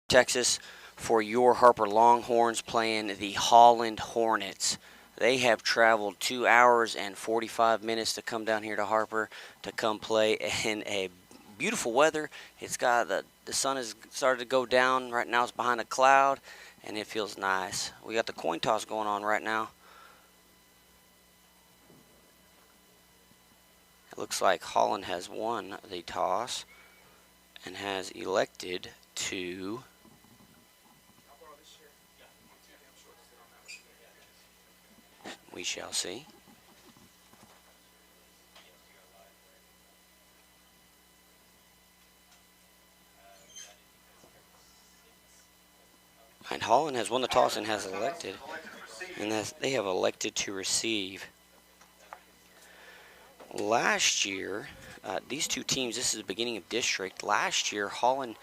Texas for your Harper Longhorns playing the Holland Hornets. They have traveled 2 hours and 45 minutes to come down here to Harper to come play in a beautiful weather. It's got the sun has started to go down. Right now it's behind a cloud and it feels nice. We got the coin toss going on right now. It looks like Holland has won the toss and has elected to we shall see. And Holland has won the toss and has elected, and they have elected to receive. Last year, these two teams, this is the beginning of district. Last year, Holland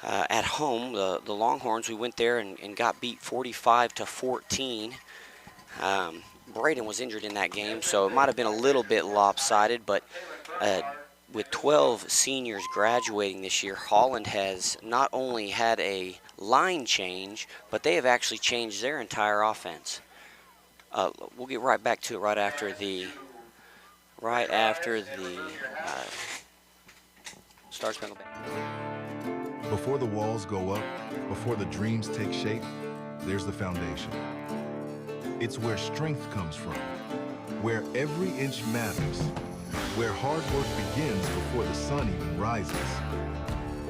at home, the Longhorns, we went there and got beat 45-14. Braden was injured in that game, so it might have been a little bit lopsided, but with 12 seniors graduating this year, Holland has not only had a line change, but they have actually changed their entire offense. We'll get right back to it right after the Star Spangled Banner. Before the walls go up, before the dreams take shape, there's the foundation. It's where strength comes from, where every inch matters, where hard work begins before the sun even rises.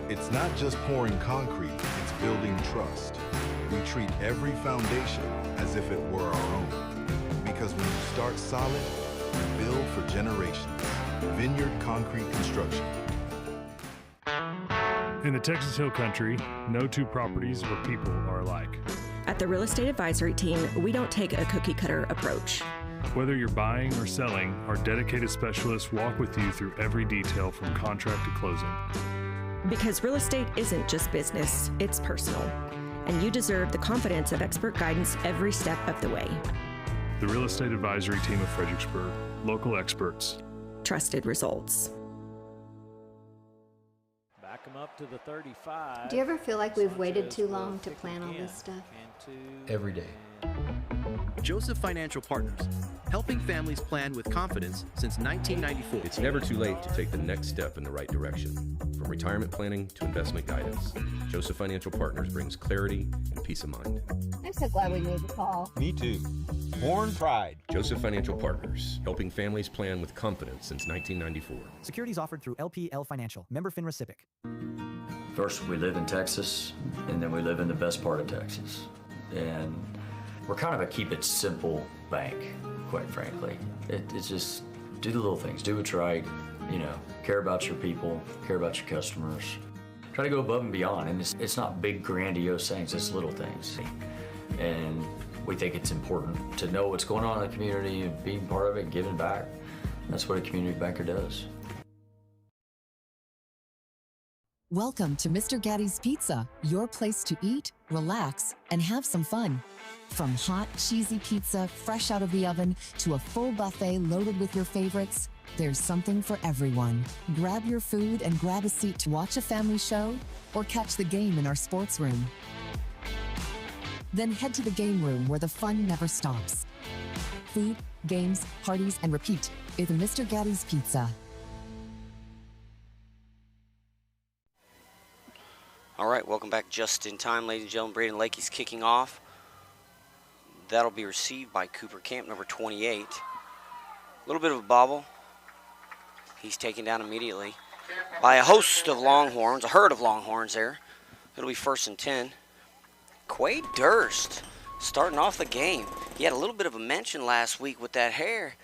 It's not just pouring concrete, it's building trust. We treat every foundation as if it were our own. Because when you start solid, you build for generations. Vineyard Concrete Construction. In the Texas Hill Country, no two properties or people are alike. At the Real Estate Advisory Team, we don't take a cookie-cutter approach. Whether you're buying or selling, our dedicated specialists walk with you through every detail from contract to closing. Because real estate isn't just business, it's personal. And you deserve the confidence of expert guidance every step of the way. The Real Estate Advisory Team of Fredericksburg. Local experts. Trusted results. Back them up to the 35. Do you ever feel like we've waited too long to plan all this stuff? Every day. Joseph Financial Partners, helping families plan with confidence since 1994. It's never too late to take the next step in the right direction. From retirement planning to investment guidance, Joseph Financial Partners brings clarity and peace of mind. I'm so glad we made the call. Me too. Born pride. Joseph Financial Partners, helping families plan with confidence since 1994. Securities offered through LPL Financial, member FINRA SIPC. First, we live in Texas, and then we live in the best part of Texas. And we're kind of a keep it simple bank, quite frankly. It's just do the little things, do what's right, care about your people, care about your customers. Try to go above and beyond, and it's not big grandiose things, it's little things. And we think it's important to know what's going on in the community and being part of it and giving back. That's what a community banker does. Welcome to Mr. Gatti's Pizza, your place to eat, relax, and have some fun. From hot, cheesy pizza fresh out of the oven to a full buffet loaded with your favorites, there's something for everyone. Grab your food and grab a seat to watch a family show or catch the game in our sports room. Then head to the game room where the fun never stops. Food, games, parties, and repeat is Mr. Gatti's Pizza. All right, welcome back just in time, ladies and gentlemen. Braden Lakey's kicking off. That'll be received by Cooper Camp, number 28. A little bit of a bobble. He's taken down immediately by a host of Longhorns, a herd of Longhorns there. It'll be 1st and 10. Quade Durst starting off the game. He had a little bit of a mention last week with that hair,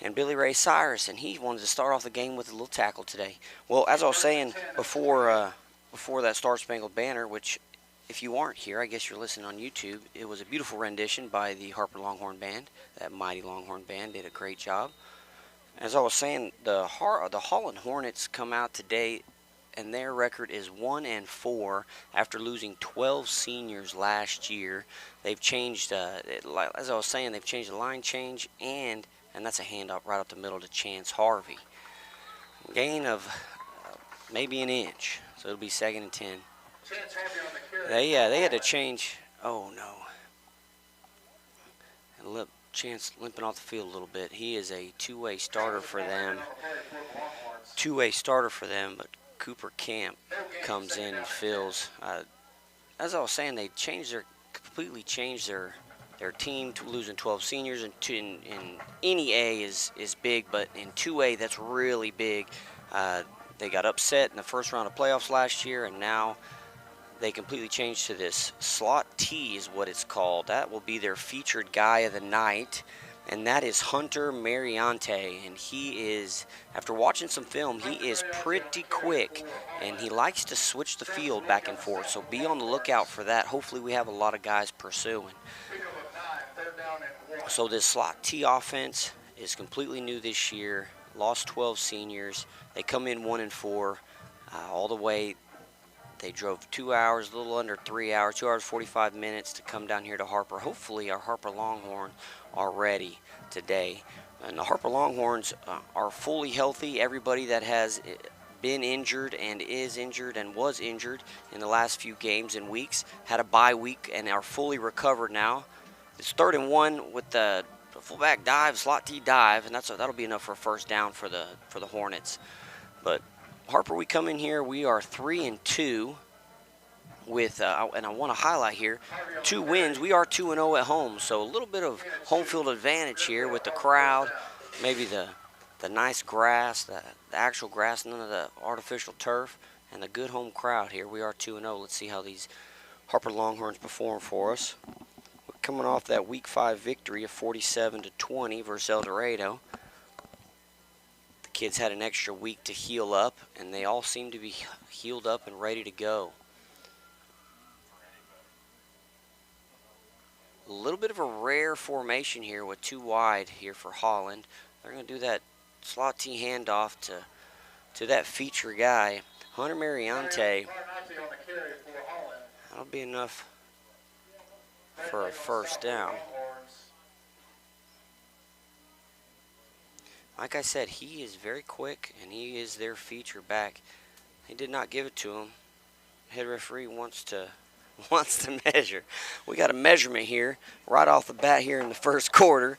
and Billy Ray Cyrus, and he wanted to start off the game with a little tackle today. Well, as I was saying before that Star Spangled Banner, which if you aren't here, I guess you're listening on YouTube, it was a beautiful rendition by the Harper Longhorn Band. That mighty Longhorn Band did a great job. As I was saying, the Holland Hornets come out today, and their record is 1-4 after losing 12 seniors last year. They've changed, as I was saying, they've changed the line change, and that's a handoff right up the middle to Chance Harvey. Gain of maybe an inch, so it'll be 2nd and 10. They had to change. Oh no! Chance limping off the field a little bit. He is a two-way starter for them. But Cooper Camp comes in and fills. As I was saying, they completely changed their team to losing 12 seniors. And in any A is big, but in 2A that's really big. They got upset in the first round of playoffs last year, and now they completely changed to this slot T is what it's called. That will be their featured guy of the night, and that is Hunter Mariante. And he is, after watching some film, he is pretty quick, and he likes to switch the field back and forth. So be on the lookout for that. Hopefully we have a lot of guys pursuing. So this slot T offense is completely new this year. Lost 12 seniors. They come in 1-4 all the way. They drove 2 hours, a little under 3 hours, 2 hours 45 minutes to come down here to Harper. Hopefully our Harper Longhorns are ready today. And the Harper Longhorns are fully healthy. Everybody that has been injured and is injured and was injured in the last few games and weeks had a bye week and are fully recovered now. It's 3rd and 1 with the fullback dive, slot T dive, and that'll be enough for a first down for the Hornets. But Harper, we come in here, we are 3-2 with, and I want to highlight here, 2 wins. We are 2-0 at home, so a little bit of home field advantage here with the crowd, maybe the nice grass, the actual grass, none of the artificial turf, and the good home crowd here. We are 2-0. Let's see how these Harper Longhorns perform for us. We're coming off that Week 5 victory of 47-20 versus El Dorado. Kids had an extra week to heal up, and they all seem to be healed up and ready to go. A little bit of a rare formation here with 2 wide here for Holland. They're going to do that slot T handoff to that feature guy, Hunter Mariante. That'll be enough for a first down. Like I said, he is very quick, and he is their feature back. They did not give it to him. Head referee wants to measure. We got a measurement here right off the bat here in the first quarter.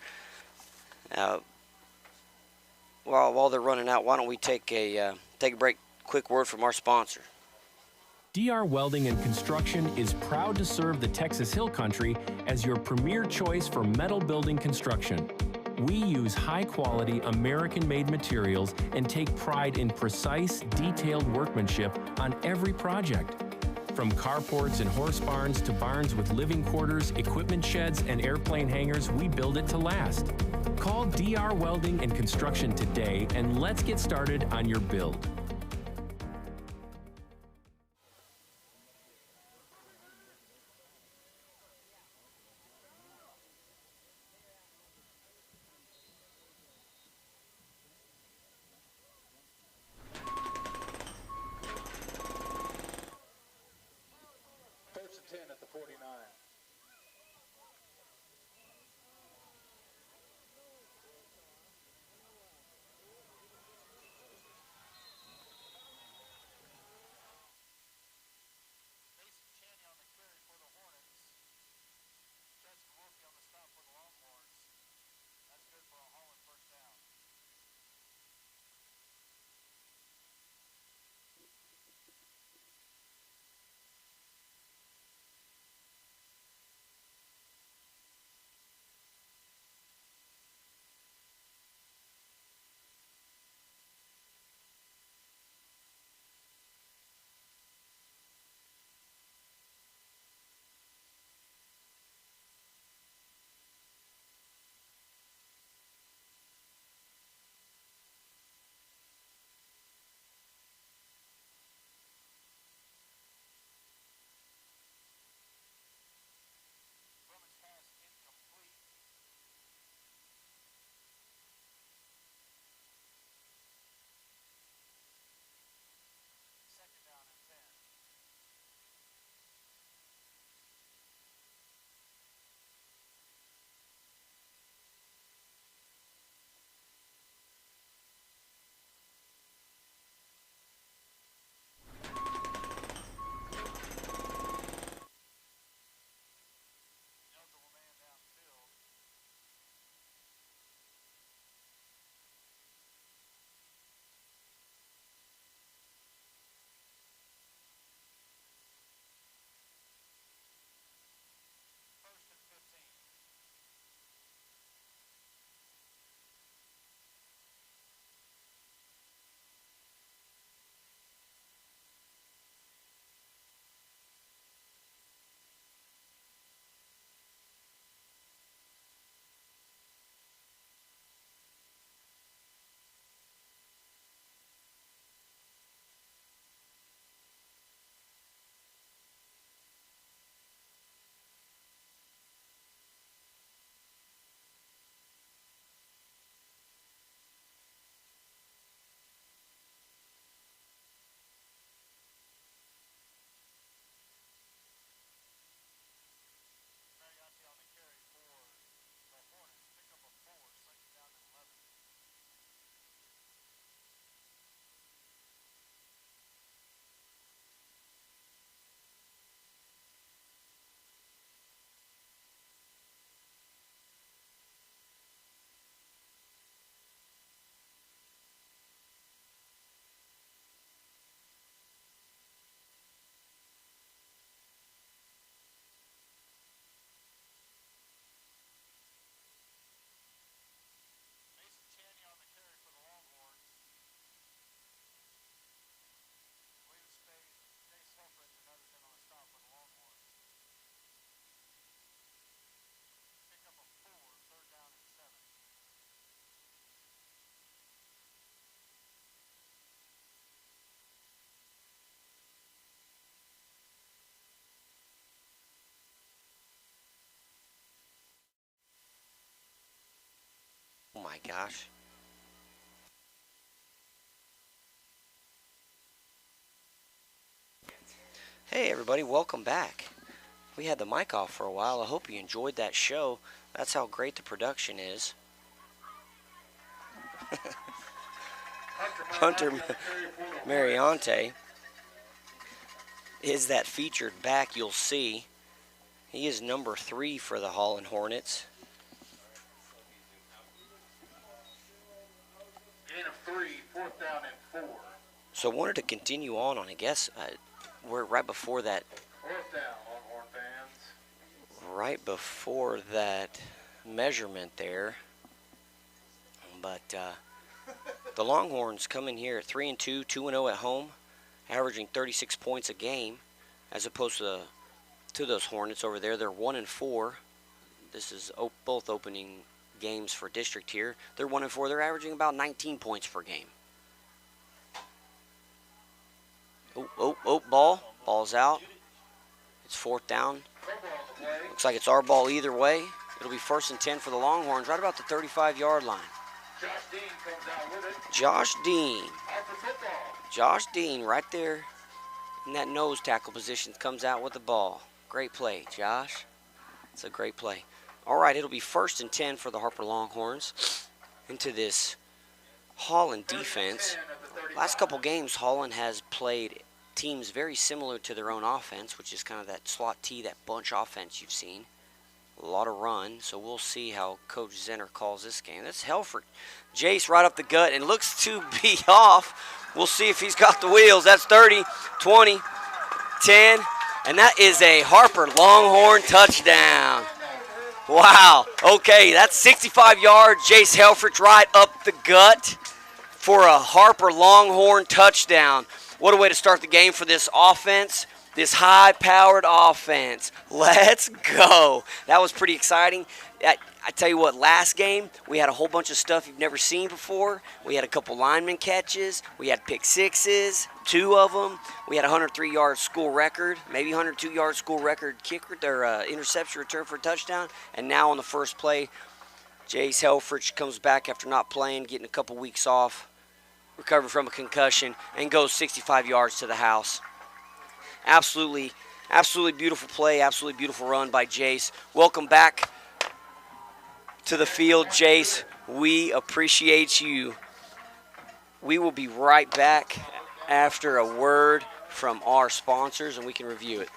While they're running out, why don't we take a break? Quick word from our sponsor. DR Welding and Construction is proud to serve the Texas Hill Country as your premier choice for metal building construction. We use high-quality, American-made materials and take pride in precise, detailed workmanship on every project. From carports and horse barns to barns with living quarters, equipment sheds, and airplane hangars, we build it to last. Call DR Welding and Construction today, and let's get started on your build. my gosh. Hey everybody, welcome back. We had the mic off for a while. I hope you enjoyed that show. That's how great the production is. Hunter Mariante is that featured back you'll see. He is number 3 for the Holland Hornets. Gain of 3, 4th down and 4. So I wanted to continue on I guess, we're right before that. 4th down, Longhorn fans. Right before that measurement there. But the Longhorns come in here at 3-2, 2-0 at home, averaging 36 points a game, as opposed to those Hornets over there. They're 1-4. This is both opening games for district here. They're 1-4. They're averaging about 19 points per game. Ball's out. It's 4th down. Looks like it's our ball either way. It'll be 1st and 10 for the Longhorns, right about the 35-yard line. Josh Dean comes out with it. Josh Dean. Harper Football. Josh Dean right there in that nose tackle position comes out with the ball. Great play, Josh. It's a great play. All right, it'll be 1st and 10 for the Harper Longhorns into this Holland defense. Last couple games, Holland has played teams very similar to their own offense, which is kind of that slot T, that bunch offense you've seen. A lot of run, so we'll see how Coach Zenner calls this game. That's Helfrich. Jace right up the gut and looks to be off. We'll see if he's got the wheels. That's 30, 20, 10, and that is a Harper Longhorn touchdown. Wow. Okay, that's 65 yards. Jace Helfrich right up the gut for a Harper Longhorn touchdown. What a way to start the game for this offense. This high-powered offense. Let's go. That was pretty exciting. I tell you what, last game, we had a whole bunch of stuff you've never seen before. We had a couple lineman catches. We had pick sixes, 2 of them. We had a 103-yard school record, maybe 102-yard school record kick or interception return for a touchdown. And now on the first play, Jace Helfrich comes back after not playing, getting a couple weeks off, recovered from a concussion, and goes 65 yards to the house. Absolutely beautiful play, absolutely beautiful run by Jace. Welcome back to the field, Jace. We appreciate you. We will be right back after a word from our sponsors, and we can review it.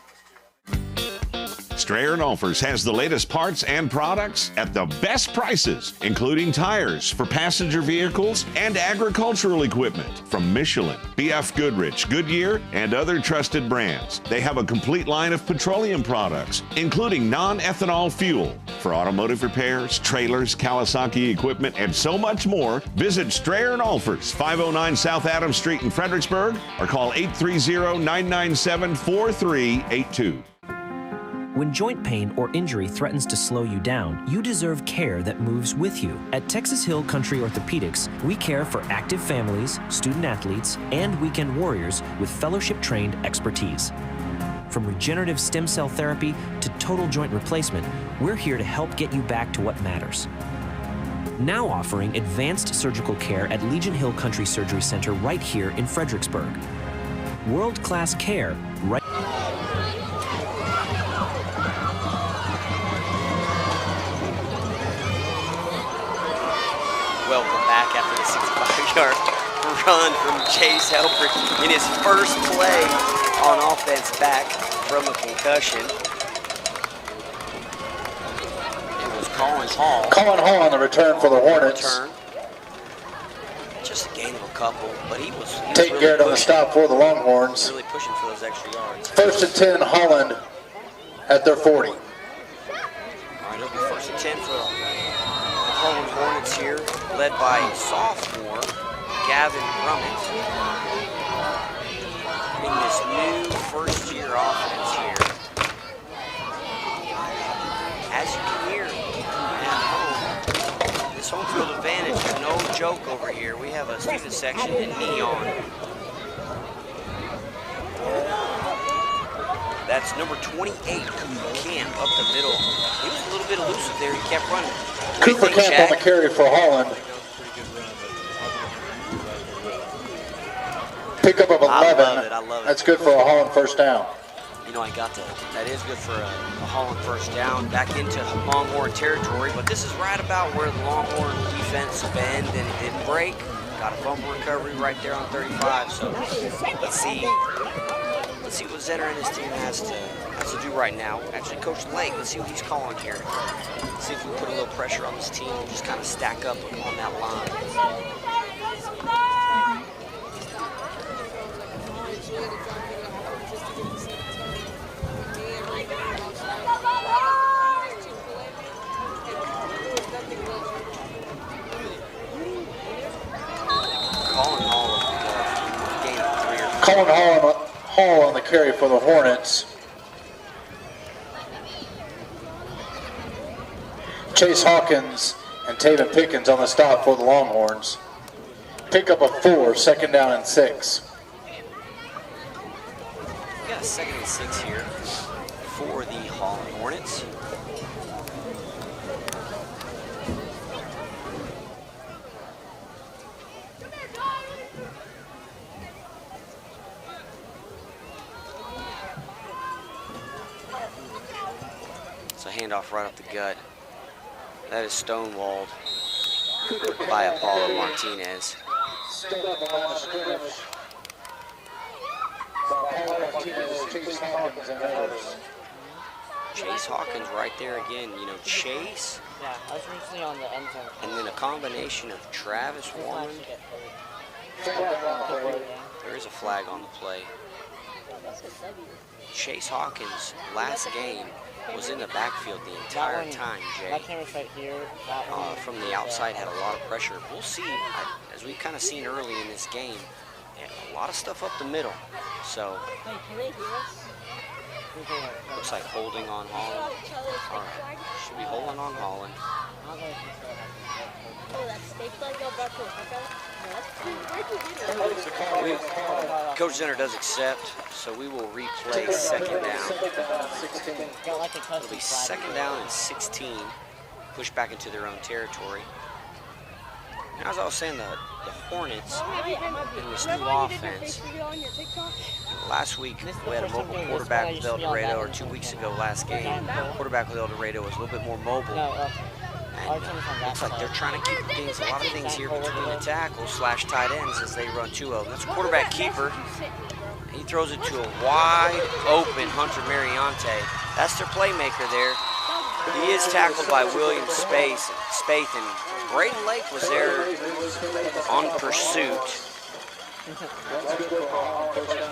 Strayer & Olfers has the latest parts and products at the best prices, including tires for passenger vehicles and agricultural equipment from Michelin, BF Goodrich, Goodyear, and other trusted brands. They have a complete line of petroleum products, including non-ethanol fuel for automotive repairs, trailers, Kawasaki equipment, and so much more. Visit Strayer & Olfers, 509 South Adams Street in Fredericksburg, or call 830-997-4382. When joint pain or injury threatens to slow you down, you deserve care that moves with you. At Texas Hill Country Orthopedics, we care for active families, student athletes, and weekend warriors with fellowship-trained expertise. From regenerative stem cell therapy to total joint replacement, we're here to help get you back to what matters. Now offering advanced surgical care at Legion Hill Country Surgery Center right here in Fredericksburg. World-class care right... Welcome back after the 65-yard run from Jace Helfrich in his first play on offense back from a concussion. It was Colin Hall. Colin Hall on the return for the Hornets. Just a gain of a couple, but he was Tate really Garrett on the stop for the Longhorns. Really pushing for those extra yards. 1st and 10, Holland at their 40. All right, it'll be 1st and 10 for the Holland Hornets here, led by sophomore Gavin Rummett in this new first-year offense here. As you can hear at home, this home field advantage is no joke over here. We have a student section in neon. That's number 28, Cooper Camp, up the middle. He was a little bit elusive there. He kept running. Cooper Camp on the carry for Holland. Pickup of 11. I love it. That's good for a Holland first down. You know, that is good for a Holland first down back into Longhorn territory, but this is right about where the Longhorn defense bend and it didn't break. Got a fumble recovery right there on 35, so let's see what Zenner and his team has to do right now. Actually, Coach Lake, let's see what he's calling here. Let's see if we put a little pressure on this team and just kind of stack up on that line. Colin Hall on the carry for the Hornets. Chase Hawkins and Taven Pickens on the stop for the Longhorns. Pickup of 4, second down and 6. We got a 2nd and 6 here for the Holland Hornets. It's a handoff right up the gut. That is stonewalled by Apollo Martinez. Chase Hawkins right there again. You know, Chase. Yeah, I was recently on the end zone. And then a combination of Travis Warren. There is a flag on the play. Chase Hawkins, last game, was in the backfield the entire time, Jay. That camera's right here. From the outside, had a lot of pressure. We'll see, as we've kind of seen early in this game, a lot of stuff up the middle. So, looks like holding on Holland. All right, should be holding on Holland. Coach Zenner does accept, so we will replay 2nd down. It'll be 2nd down and 16. Push back into their own territory. And as I was saying, the Hornets in this new offense. Last week we had a mobile quarterback with El Dorado, or 2 weeks ago last game. Quarterback with El Dorado was a little bit more mobile. And looks like they're trying to keep a lot of things here between the tackles / tight ends as they run 2 of them. That's a quarterback keeper. He throws it to a wide open Hunter Mariante. That's their playmaker there. He is tackled by William Spaeth, and Braden Lake was there on pursuit.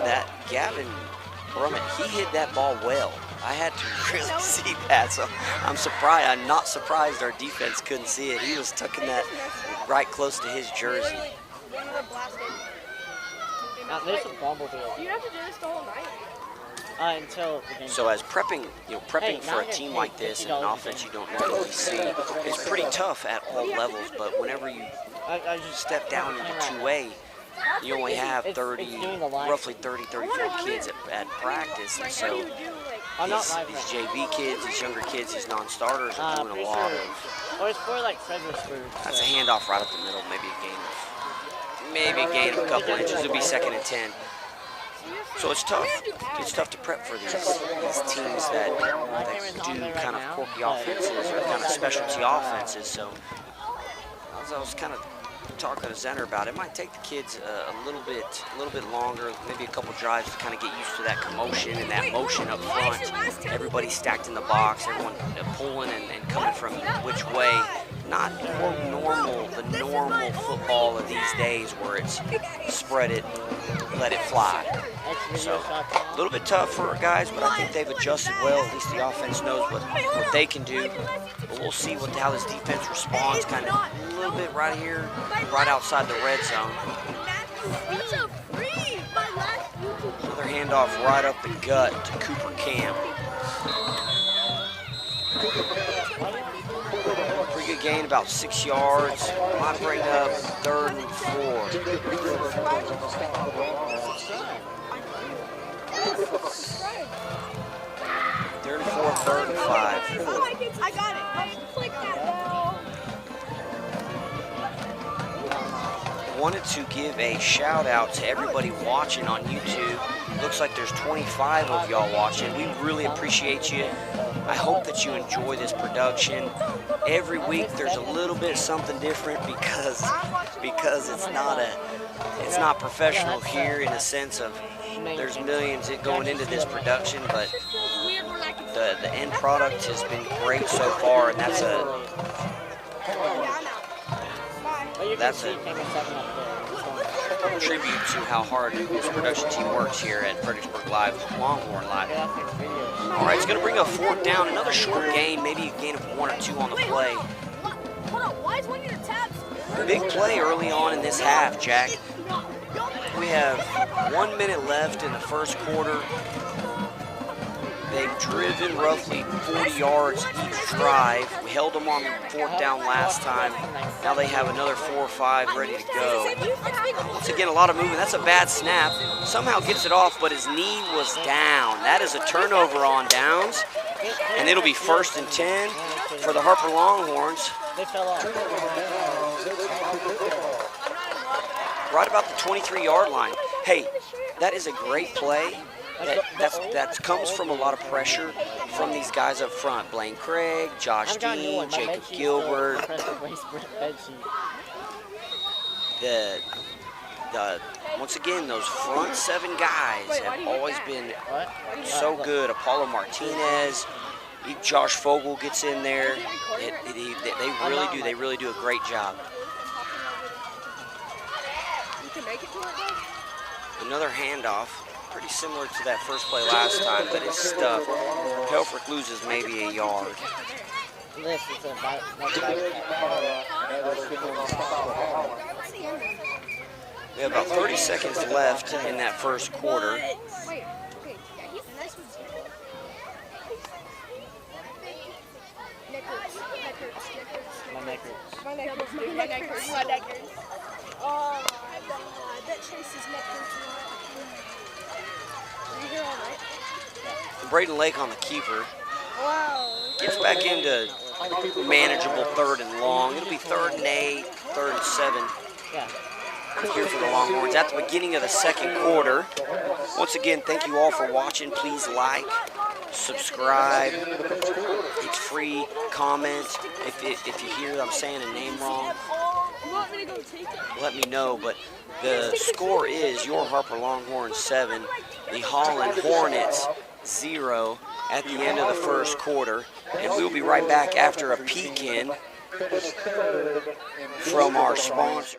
That Gavin Brummett, he hit that ball well. I had to really see that, so I'm surprised. I'm not surprised our defense couldn't see it. He was tucking that right close to his jersey. There's a bumblebee. You have to do this the whole night. Until the game. So as prepping for a team like this and an offense you don't normally see, it's pretty tough at all levels. But whenever you step down into 2A, you only have roughly 30, 34 kids at practice, and so these JV kids, these younger kids, these non-starters are doing a lot of. Or it's for like Fredericksburg. That's a handoff right up the middle, maybe a gain of a couple inches. It'll be 2nd and 10. So it's tough. It's tough to prep for these teams that do kind of quirky offenses or kind of specialty offenses. So as I was kind of talking to Zenner about it, might take the kids a little bit longer, maybe a couple drives to kind of get used to that commotion and that motion up front. Everybody stacked in the box, everyone pulling and coming from which way. Not the normal football of these days where it's spread it, let it fly. So a little bit tough for our guys, but I think they've adjusted well. At least the offense knows what they can do. But we'll see how this defense responds, kind of a little bit right here, right outside the red zone. Another handoff right up the gut to Cooper Camp. Pretty good gain, about 6 yards. Might bring up 3rd and 4. 3rd and 4, 3rd and 5. I got it. Click that. wanted to give a shout out to everybody watching on YouTube. Looks like there's 25 of y'all watching. We really appreciate you. I hope that you enjoy this production. Every week there's a little bit something different because it's not professional here in the sense of there's millions going into this production, but the end product has been great so far, and that's a tribute to how hard this production team works here at Fbg.Live, Longhorns.Live. All right, it's going to bring up 4th down, another short gain, maybe a gain of 1 or 2 on the play. Big play early on in this half, Jack. We have 1 minute left in the first quarter. They've driven roughly 40 yards each drive. We held them on 4th down last time. Now they have another 4 or 5 ready to go. Once again, a lot of movement. That's a bad snap. Somehow gets it off, but his knee was down. That is a turnover on downs, and it'll be 1st and 10 for the Harper Longhorns. Right about the 23-yard line. Hey, that is a great play. That comes from a lot of pressure from these guys up front. Blaine Craig, Josh Dean, Jacob Gilbert. Once again, those front 7 guys have always been so good. Apollo Martinez, Josh Fogel gets in there. They really do a great job. Another handoff. Pretty similar to that first play last time, but it's stuffed. Helfrich loses maybe a yard. We have about 30 seconds left in that first quarter. My neck hurts. Oh my God, that Chase's neck hurts. Braden Lake on the keeper. Wow. Gets back into manageable 3rd and long. It'll be 3rd and 8, 3rd and 7. Here for the Longhorns at the beginning of the second quarter. Once again, thank you all for watching. Please like, subscribe. It's free. Comment. If you hear I'm saying a name wrong, let me know. But the score is your Harper Longhorns 7, the Holland Hornets 0 at the end of the first quarter. And we'll be right back after a peek in from our sponsor.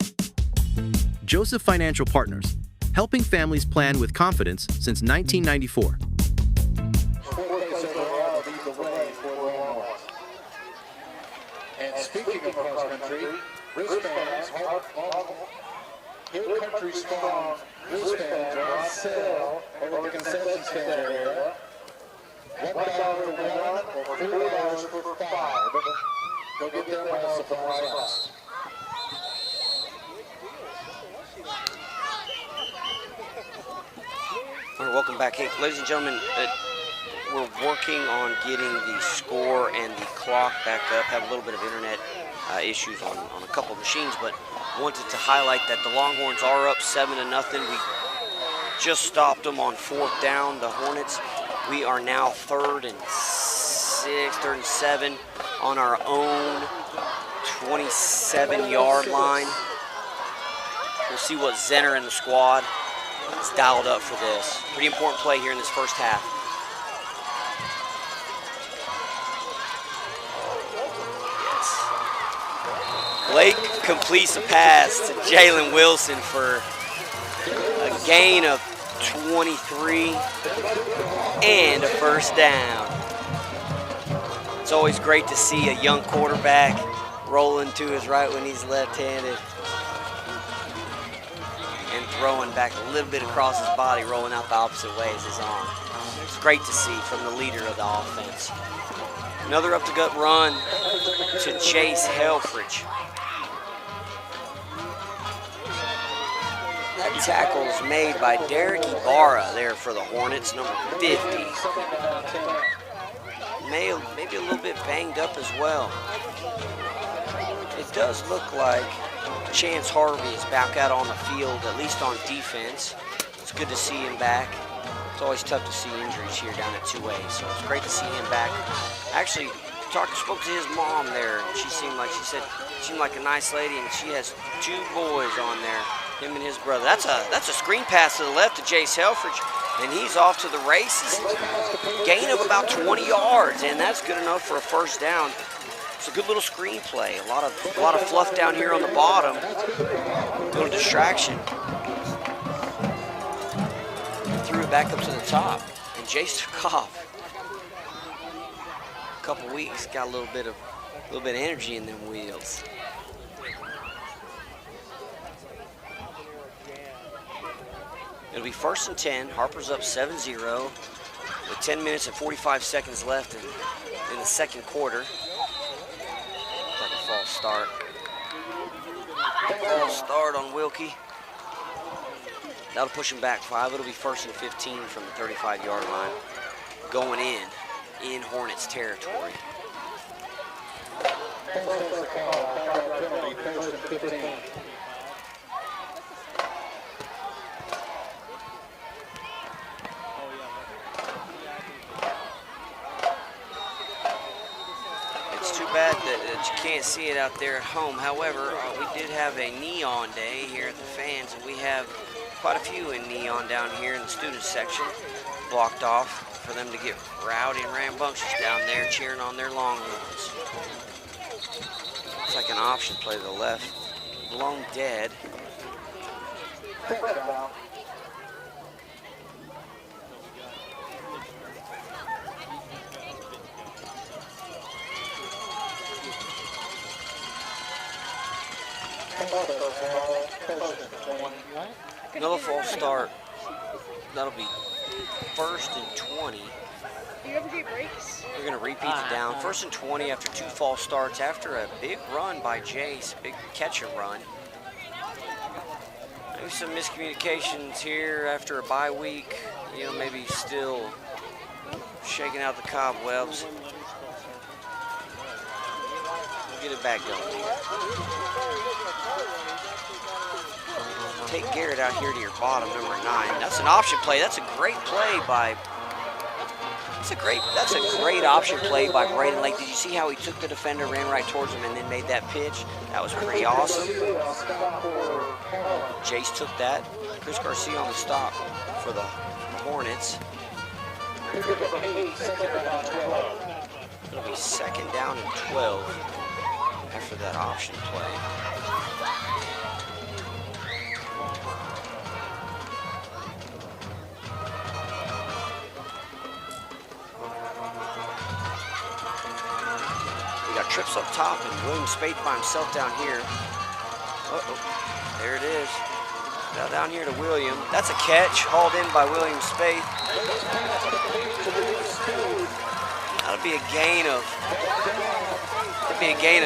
Joseph Financial Partners, helping families plan with confidence since 1994. And speaking of cross country, wristbands, Hill Country Strong wristbands are on sale over the concession stand area. $1 for 1 or $4 for 5. Go get them at supplies. All right, welcome back. Hey, ladies and gentlemen, we're working on getting the score and the clock back up. Have a little bit of internet issues on a couple of machines, but wanted to highlight that the Longhorns are up 7-0. We just stopped them on 4th down, the Hornets. We are now 3rd and 6, 3rd and 7 on our own 27-yard line. We'll see what Zenner and the squad is dialed up for this. Pretty important play here in this first half. Blake completes a pass to Jalen Wilson for a gain of 23 and a first down. It's always great to see a young quarterback rolling to his right when he's left-handed and throwing back a little bit across his body, rolling out the opposite way as his arm. It's great to see from the leader of the offense. Another up-the-gut run to Chase Helfrich. That tackle is made by Derek Ibarra there for the Hornets, number 50. Maybe a little bit banged up as well. It does look like Chance Harvey is back out on the field, at least on defense. It's good to see him back. It's always tough to see injuries here down at 2A, so it's great to see him back. Actually, spoke to his mom there, and she seemed like a nice lady, and she has 2 boys on there, him and his brother. That's a screen pass to the left to Jace Helfrich, and he's off to the races. Gain of about 20 yards, and that's good enough for a first down. It's a good little screen play. A lot of fluff down here on the bottom. A little distraction. Threw it back up to the top, and Jace took off. A couple weeks, got a little bit of energy in them wheels. It'll be 1st and 10. Harper's up 7-0 with 10 minutes and 45 seconds left in the second quarter. Like a false start. False start on Wilkie. That'll push him back 5. It'll be 1st and 15 from the 35-yard line. Going in Hornets territory. It's too bad that you can't see it out there at home. However, we did have a neon day here at the fans, and we have quite a few in neon down here in the student section, blocked off for them to get rowdy and rambunctious down there cheering on their Longhorns. It's like an option play to the left, blown dead. Another false start. That'll be 1st and 20. Do you ever get breaks? We're going to repeat the down. 1st and 20 after 2 false starts after a big run by Jace, big catch and run. Maybe some miscommunications here after a bye week. You know, maybe still shaking out the cobwebs. Get it back going here. Take Garrett out here to your bottom, number 9. That's an option play. That's a great play by. That's a great option play by Braden Lake. Did you see how he took the defender, ran right towards him, and then made that pitch? That was pretty awesome. Jace took that. Chris Garcia on the stop for the Hornets. It'll be 2nd down and 12 after that option play. Trips up top, and William Spade by himself down here. Uh-oh, there it is. Now down here to William. That's a catch, hauled in by William Spade. That'll be a gain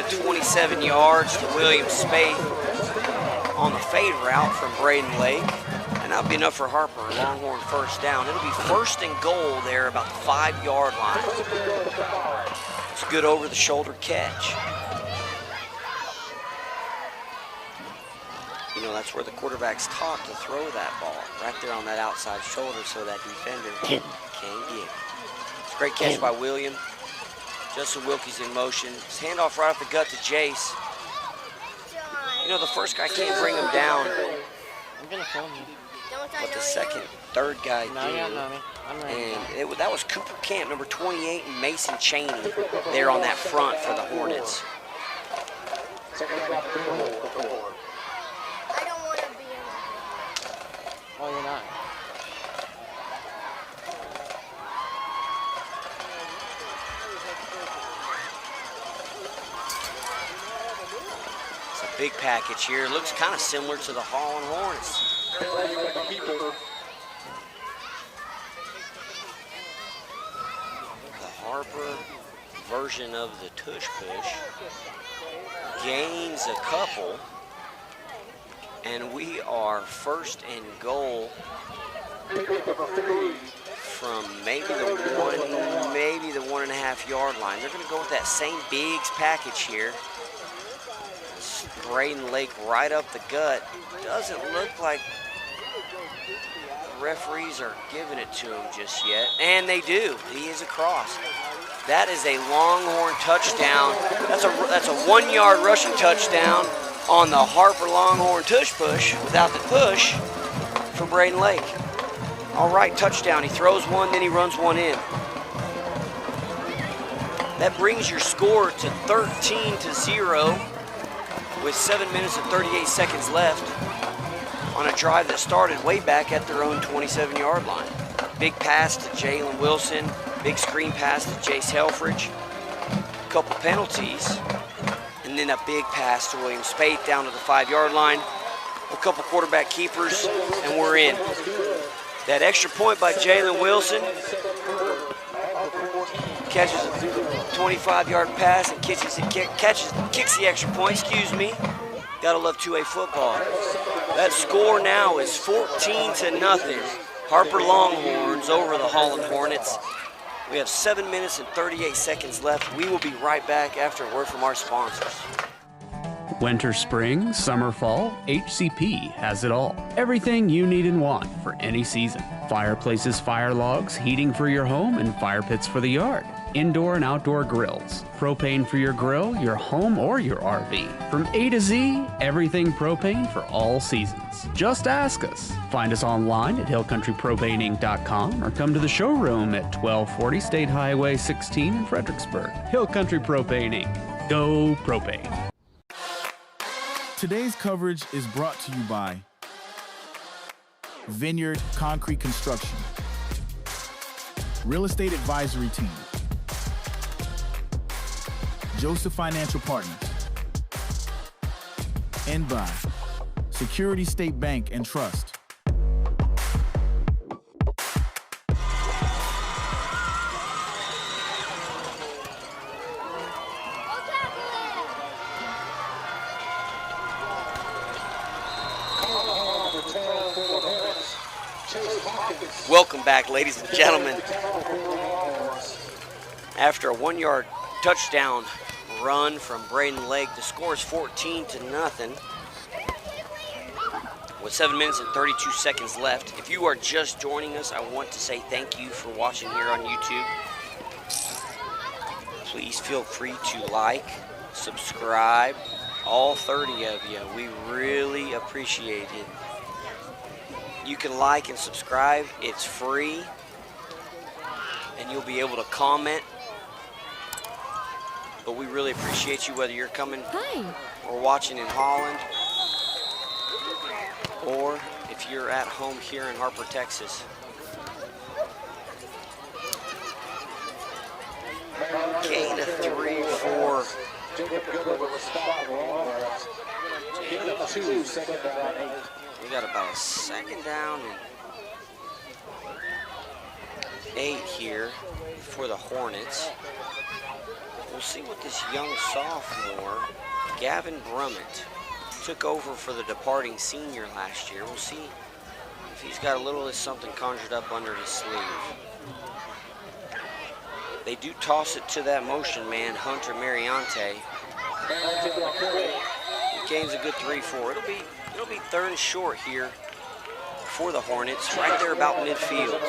of 27 yards to William Spade on the fade route from Braden Lake. And that'll be enough for Harper, Longhorn 1st down. It'll be 1st and goal there, about the 5-yard line. It's a good over-the-shoulder catch. You know, that's where the quarterback's taught to throw that ball, right there on that outside shoulder so that defender can't get it. It's a great catch by William. Justin Wilkie's in motion. His handoff right off the gut to Jace. You know, the first guy can't bring him down. I'm going to film you. But the second, third guy did. And that was Cooper Camp, number 28, and Mason Chaney there on that front for the Hornets. I don't want to be in that. Oh, you're not. It's a big package here. It looks kind of similar to the Holland Hornets. The Harper version of the tush push gains a couple, and we are 1st and goal from maybe the 1.5 yard line. They're going to go with that same Biggs package here. Braden Lake right up the gut. Doesn't look like the referees are giving it to him just yet. And they do. He is across. That is a Longhorn touchdown. That's a 1-yard rushing touchdown on the Harper Longhorn tush push without the push for Braden Lake. All right, touchdown. He throws one, then he runs one in. That brings your score to 13-0 with 7 minutes and 38 seconds left on a drive that started way back at their own 27-yard line. Big pass to Jalen Wilson, big screen pass to Jace Helfrich, a couple penalties, and then a big pass to William Spate down to the 5-yard line, a couple quarterback keepers, and we're in. That extra point by Jalen Wilson catches a 25-yard pass and kicks the extra point, excuse me. Gotta love 2A football. That score now is 14-0. Harper Longhorns over the Holland Hornets. We have 7 minutes and 38 seconds left. We will be right back after a word from our sponsors. Winter, spring, summer, fall, HCP has it all. Everything you need and want for any season. Fireplaces, fire logs, heating for your home, and fire pits for the yard. Indoor and outdoor grills. Propane for your grill, your home, or your RV. From A to Z, everything propane for all seasons. Just ask us. Find us online at hillcountrypropaneinc.com or come to the showroom at 1240 State Highway 16 in Fredericksburg. Hill Country Propane Inc. Go propane. Today's coverage is brought to you by Vineyard Concrete Construction, Real Estate Advisory Team, Joseph Financial Partners, and by Security State Bank and Trust. Welcome back, ladies and gentlemen. After a 1-yard touchdown run from Braden Lake, the score is 14-0 with 7 minutes and 32 seconds left. If you are just joining us, I want to say thank you for watching here on YouTube. Please feel free to like, subscribe, all 30 of you. We really appreciate it. You can like and subscribe. It's free. And you'll be able to comment. But we really appreciate you whether you're coming or watching in Holland or if you're at home here in Harper, Texas. Gain of 3 for we got about a second down and 8 here for the Hornets. We'll see what this young sophomore, Gavin Brummett, took over for the departing senior last year. We'll see if he's got a little of something conjured up under his sleeve. They do toss it to that motion man, Hunter Mariante. He gains a good 3-4. It'll be third and short here for the Hornets, right there about midfield.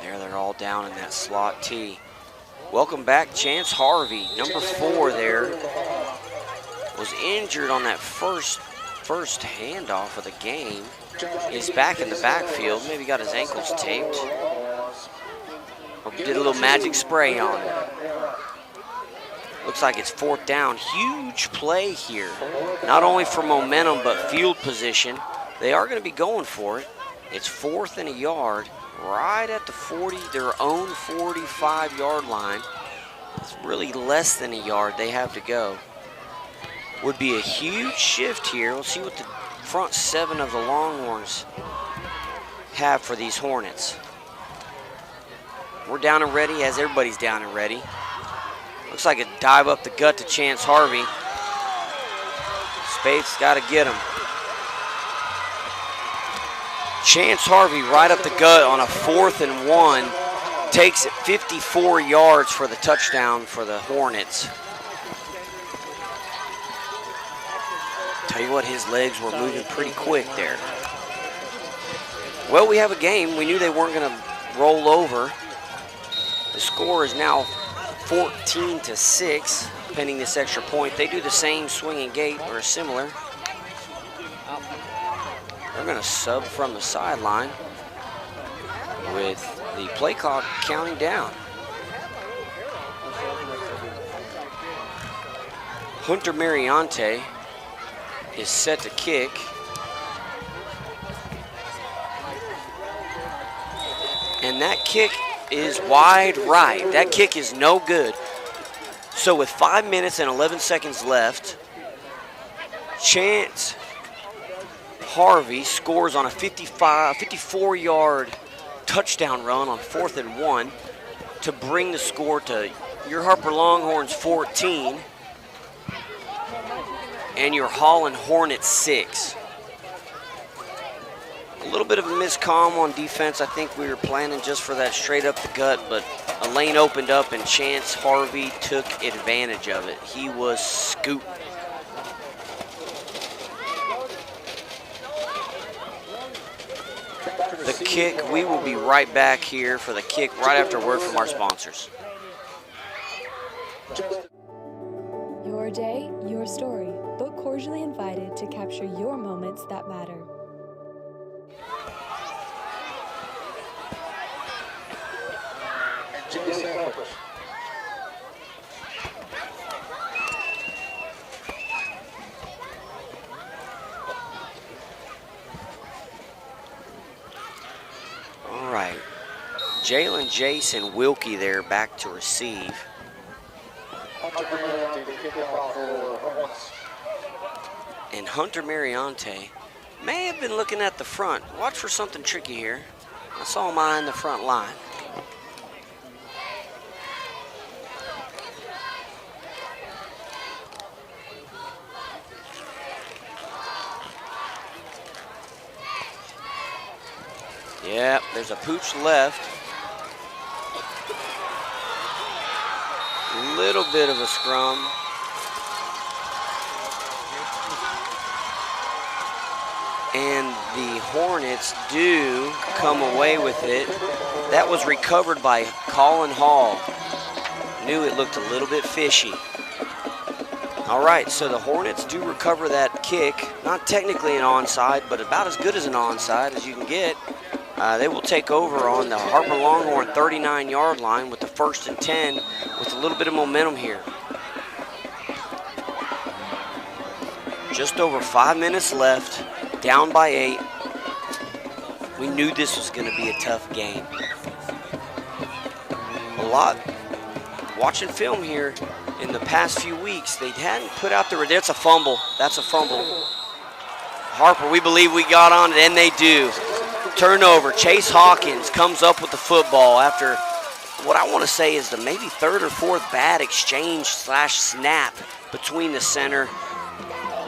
They're all down in that slot T. Welcome back, Chance Harvey, number 4 there. Was injured on that first handoff of the game. Is back in the backfield. Maybe got his ankles taped. Or did a little magic spray on it. Looks like it's 4th down. Huge play here. Not only for momentum, but field position. They are going to be going for it. It's 4th and a yard. Right at the 40, their own 45-yard line. It's really less than a yard they have to go. Would be a huge shift here. We'll see what the front seven of the Longhorns have for these Hornets. We're down and ready as everybody's down and ready. Looks like a dive up the gut to Chance Harvey. Spade's got to get him. Chance Harvey right up the gut on a 4th and 1. Takes it 54 yards for the touchdown for the Hornets. Tell you what, his legs were moving pretty quick there. Well, we have a game. We knew they weren't going to roll over. The score is now 14-6, pending this extra point. They do the same swinging gate or similar. They're going to sub from the sideline with the play clock counting down. Hunter Mariante is set to kick. And that kick is wide right. That kick is no good. So with 5 minutes and 11 seconds left, Chance Harvey scores on a 54-yard touchdown run on 4th and 1 to bring the score to your Harper Longhorns 14 and your Holland Hornets 6. A little bit of a miscomm on defense. I think we were planning just for that straight up the gut, but a lane opened up and Chance Harvey took advantage of it. He was scooting. The kick, we will be right back here for the kick right after a word from our sponsors. Your day, your story. Book cordially invited to capture your moments that matter. All right, Jalen Jason Wilkie there back to receive. And Hunter Mariante may have been looking at the front. Watch for something tricky here. I saw him eyeing the front line. Yep, there's a pooch left. A little bit of a scrum. And the Hornets do come away with it. That was recovered by Colin Hall. Knew it looked a little bit fishy. All right, so the Hornets do recover that kick. Not technically an onside, but about as good as an onside as you can get. They will take over on the Harper Longhorn 39-yard line with the 1st and 10 with a little bit of momentum here. Just over 5 minutes left, down by 8. We knew this was going to be a tough game. A lot, watching film here in the past few weeks, they hadn't put out the, that's a fumble, that's a fumble. Harper, we believe we got on it, and they do. Turnover, Chase Hawkins comes up with the football after what I want to say is the maybe 3rd or 4th bad exchange / snap between the center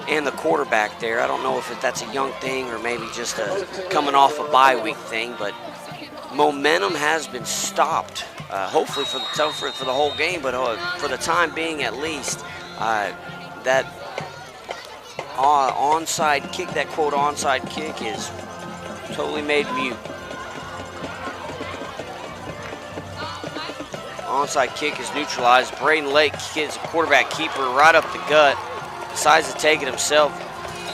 and the quarterback there. I don't know if that's a young thing or maybe just a coming off a bye week thing, but momentum has been stopped, hopefully for the whole game, but for the time being at least. That onside kick, that quote onside kick is totally made mute. Onside kick is neutralized. Braden Lake gets a quarterback keeper right up the gut. Decides to take it himself.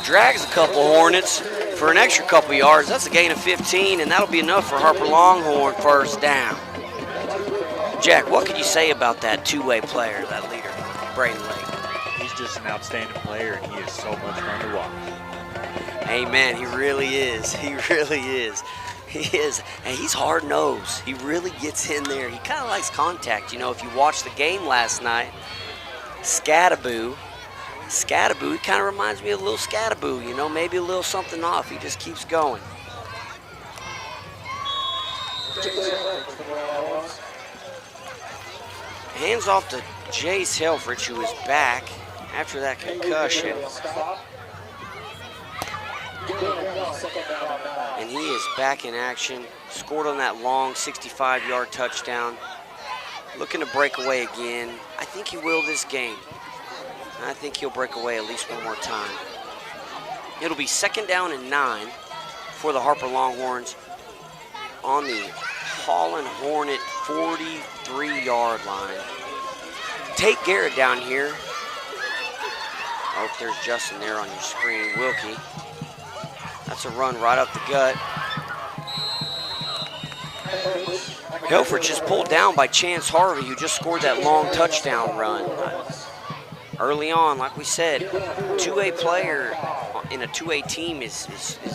Drags a couple Hornets for an extra couple yards. That's a gain of 15, and that'll be enough for Harper Longhorn 1st down. Jack, what can you say about that two-way player, that leader, Braden Lake? He's just an outstanding player, and he is so much fun to watch. Amen. He really is. He really is. He is. And he's hard-nosed. He really gets in there. He kind of likes contact. You know, if you watched the game last night, Scattaboo Scattaboo. He kind of reminds me of a little Scattaboo, you know, maybe a little something off. He just keeps going. Hands off to Jace Helfrich, who is back after that concussion. And he is back in action. Scored on that long 65-yard touchdown. Looking to break away again. I think he will this game. I think he'll break away at least one more time. It'll be 2nd down and 9 for the Harper Longhorns on the Holland Hornet 43-yard line. Tate Garrett down here. Oh, there's Justin there on your screen. Wilkie. That's a run right up the gut. Helfrich is pulled down by Chance Harvey, who just scored that long touchdown run. Early on, like we said, 2A player in a 2A team is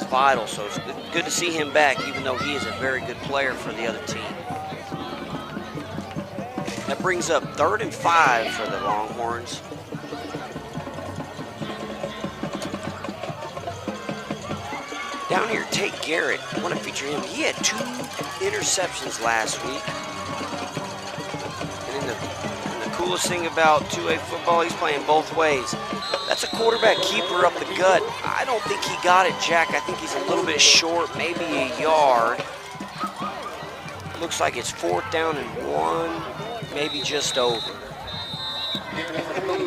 vital, so it's good to see him back, even though he is a very good player for the other team. That brings up 3rd and 5 for the Longhorns. Down here, Tate Garrett. I want to feature him. He had 2 interceptions last week. And the coolest thing about 2A football, he's playing both ways. That's a quarterback keeper up the gut. I don't think he got it, Jack. I think he's a little bit short, maybe a yard. Looks like it's 4th down and 1, maybe just over.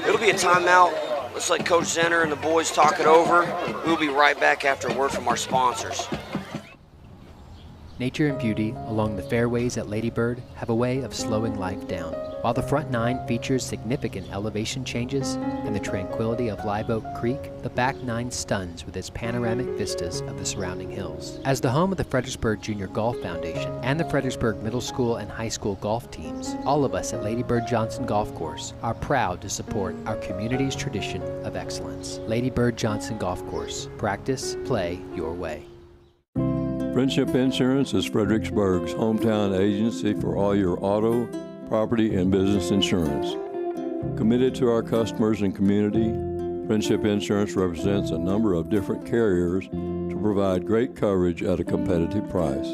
It'll be a timeout. Let's let Coach Zenner and the boys talk it over. We'll be right back after a word from our sponsors. Nature and beauty along the fairways at Lady Bird have a way of slowing life down. While the front 9 features significant elevation changes and the tranquility of Live Oak Creek, the back 9 stuns with its panoramic vistas of the surrounding hills. As the home of the Fredericksburg Junior Golf Foundation and the Fredericksburg Middle School and High School golf teams, all of us at Lady Bird Johnson Golf Course are proud to support our community's tradition of excellence. Lady Bird Johnson Golf Course. Practice, play your way. Friendship Insurance is Fredericksburg's hometown agency for all your auto, property, and business insurance. Committed to our customers and community, Friendship Insurance represents a number of different carriers to provide great coverage at a competitive price.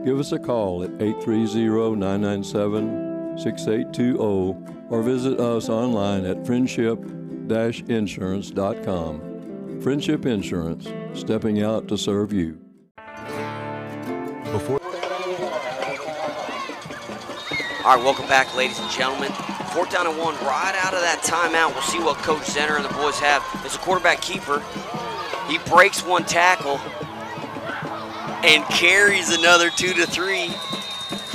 Give us a call at 830-997-6820 or visit us online at friendship-insurance.com. Friendship Insurance, stepping out to serve you. All right, welcome back, ladies and gentlemen. 4th down and 1, right out of that timeout. We'll see what Coach Zenner and the boys have. It's a quarterback keeper. He breaks one tackle and carries another 2 to 3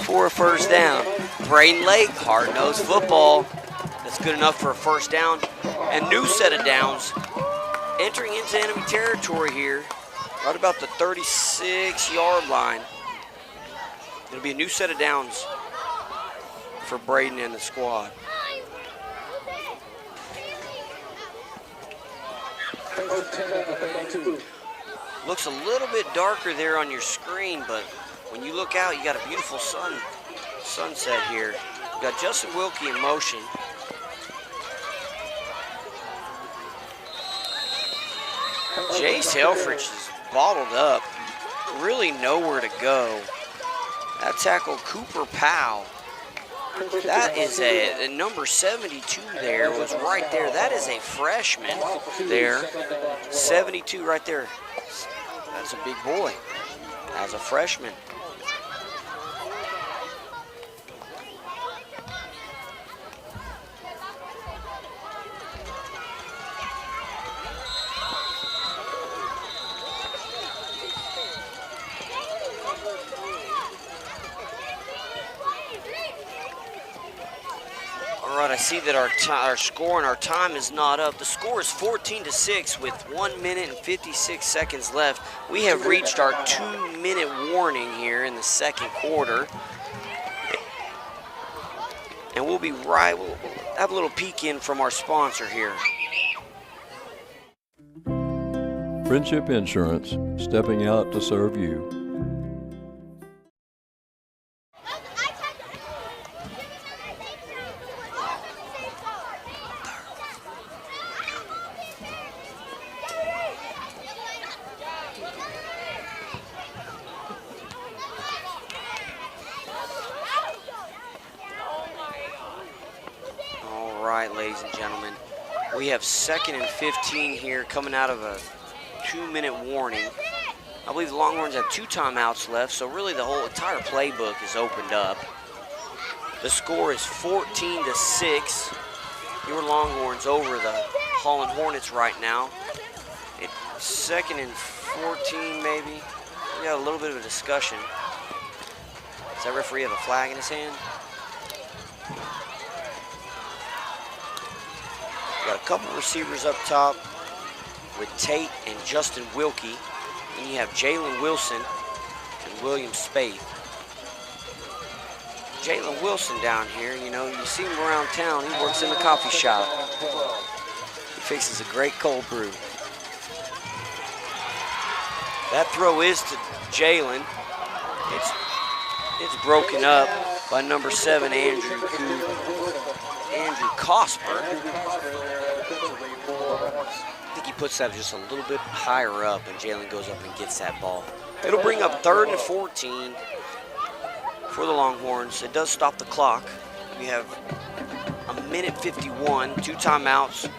for a 1st down. Braden Lake, hard-nosed football. That's good enough for a 1st down. And new set of downs. Entering into enemy territory here, right about the 36-yard line. It'll be a new set of downs for Braden and the squad. Looks a little bit darker there on your screen, but when you look out, you got a beautiful sunset here. You got Justin Wilkie in motion. Jace Helfrich is bottled up, really nowhere to go. That tackle Cooper Powell. That is a number 72 there, was right there. That is a freshman there. 72 right there. That's a big boy as a freshman. I see that our score and our time is not up. The score is 14-6 with 1 minute and 56 seconds left. We have reached our 2-minute warning here in the 2nd quarter. And we'll be right, we'll have a little peek in from our sponsor here. Friendship Insurance, stepping out to serve you. ladies and gentlemen. We have 2nd and 15 here coming out of a 2-minute warning. I believe the Longhorns have 2 timeouts left, so really the whole entire playbook is opened up. The score is 14-6. Your Longhorns over the Holland Hornets right now. It's 2nd and 14 maybe. We got a little bit of a discussion. Does that referee have a flag in his hand? We got a couple receivers up top with Tate and Justin Wilkie. And you have Jalen Wilson and William Spade. Jalen Wilson down here, you know, you see him around town. He works in the coffee shop. He fixes a great cold brew. That throw is to Jalen. It's broken up by number 7, Andrew Cosper. I think he puts that just a little bit higher up, and Jalen goes up and gets that ball. It'll bring up 3rd and 14 for the Longhorns. It does stop the clock. We have a minute 51, 2 timeouts,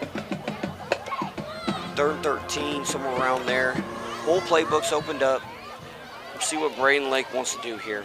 3rd and 13, somewhere around there. Whole playbook's opened up. Let's see what Braden Lake wants to do here.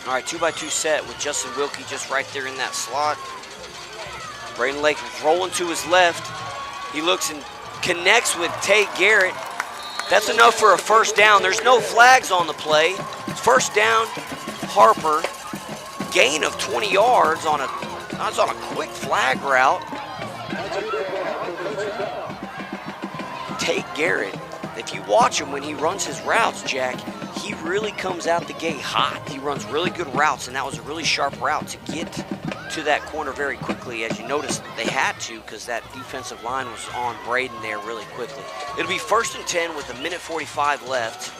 All right, 2x2 set with Justin Wilkie just right there in that slot. Braden Lake rolling to his left. He looks and connects with Tate Garrett. That's enough for a first down. There's no flags on the play. First down, Harper. Gain of 20 yards on a quick flag route. Tate Garrett, if you watch him when he runs his routes, Jack, he really comes out the gate hot. He runs really good routes, and that was a really sharp route to get to that corner very quickly. As you noticed, they had to because that defensive line was on Braden there really quickly. It'll be 1st and 10 with a minute 45 left.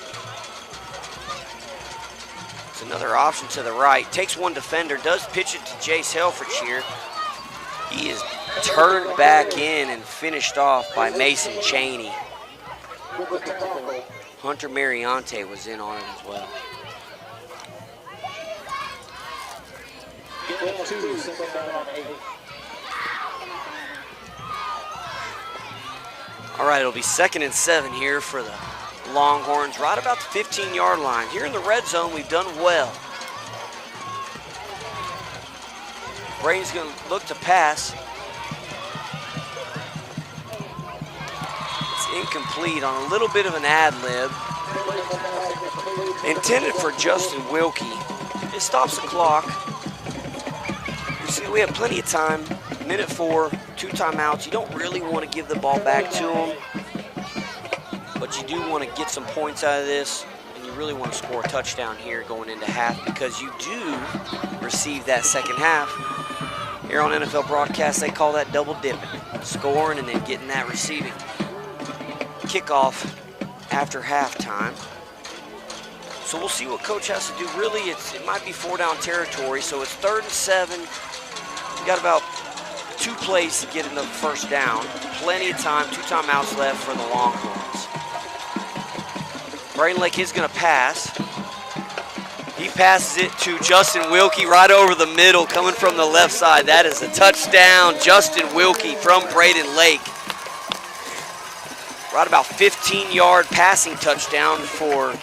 It's another option to the right. Takes one defender, does pitch it to Jace Helfrich here. He is turned back in and finished off by Mason Chaney. Hunter Mariante was in on it as well. All right, it'll be 2nd and 7 here for the Longhorns, right about the 15-yard line. Here in the red zone, we've done well. Braden's going to look to pass. Incomplete on a little bit of an ad-lib. Intended for Justin Wilkie. It stops the clock. You see, we have plenty of time. Minute 4, 2 timeouts. You don't really want to give the ball back to him, but you do want to get some points out of this, and you really want to score a touchdown here going into half because you do receive that second half. Here on NFL broadcast, they call that double dipping, scoring and then getting that receiving. Kickoff after halftime. So we'll see what coach has to do. Really, it might be 4-down territory, so it's 3rd and 7. We got about 2 plays to get in the first down. Plenty of time, 2 timeouts left for the Longhorns. Braden Lake is going to pass. He passes it to Justin Wilkie right over the middle, coming from the left side. That is a touchdown. Justin Wilkie from Braden Lake. Right about 15-yard passing touchdown for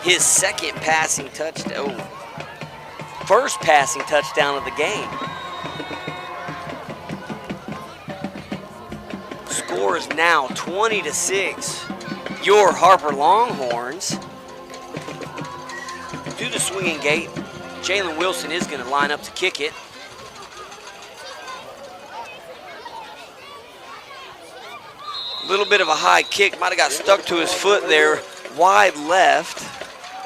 his 2nd passing touchdown. First passing touchdown of the game. Score is now 20-6. Your Harper Longhorns. To the swinging gate. Jalen Wilson is going to line up to kick it. Little bit of a high kick, might have got stuck to his foot there, wide left,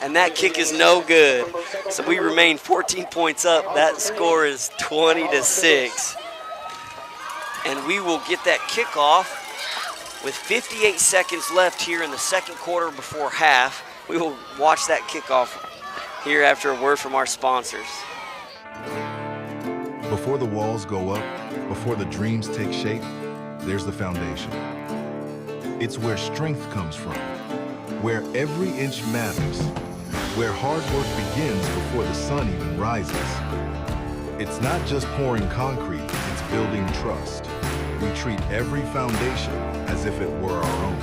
and that kick is no good. So we remain 14 points up. That score is 20-6. And we will get that kickoff with 58 seconds left here in the second quarter before half. We will watch that kickoff here after a word from our sponsors. Before the walls go up, before the dreams take shape, there's the foundation. It's where strength comes from, where every inch matters, where hard work begins before the sun even rises. It's not just pouring concrete, it's building trust. We treat every foundation as if it were our own.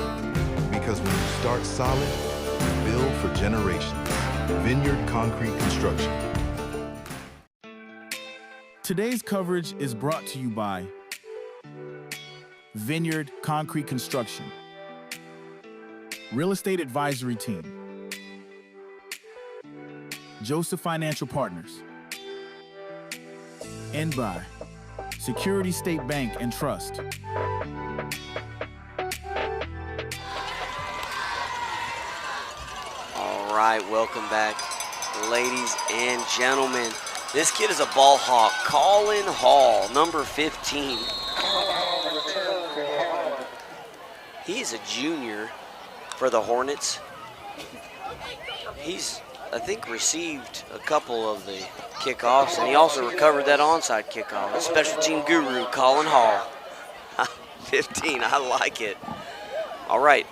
Because when you start solid, you build for generations. Vineyard Concrete Construction. Today's coverage is brought to you by Vineyard Concrete Construction, Real Estate Advisory Team, Joseph Financial Partners, and by Security State Bank and Trust. All right, welcome back, ladies and gentlemen. This kid is a ball hawk, Colin Hall, number 15. He's a junior for the Hornets. He's, I think, received a couple of the kickoffs, and he also recovered that onside kickoff. A special team guru, Colin Hall. 15, I like it. All right,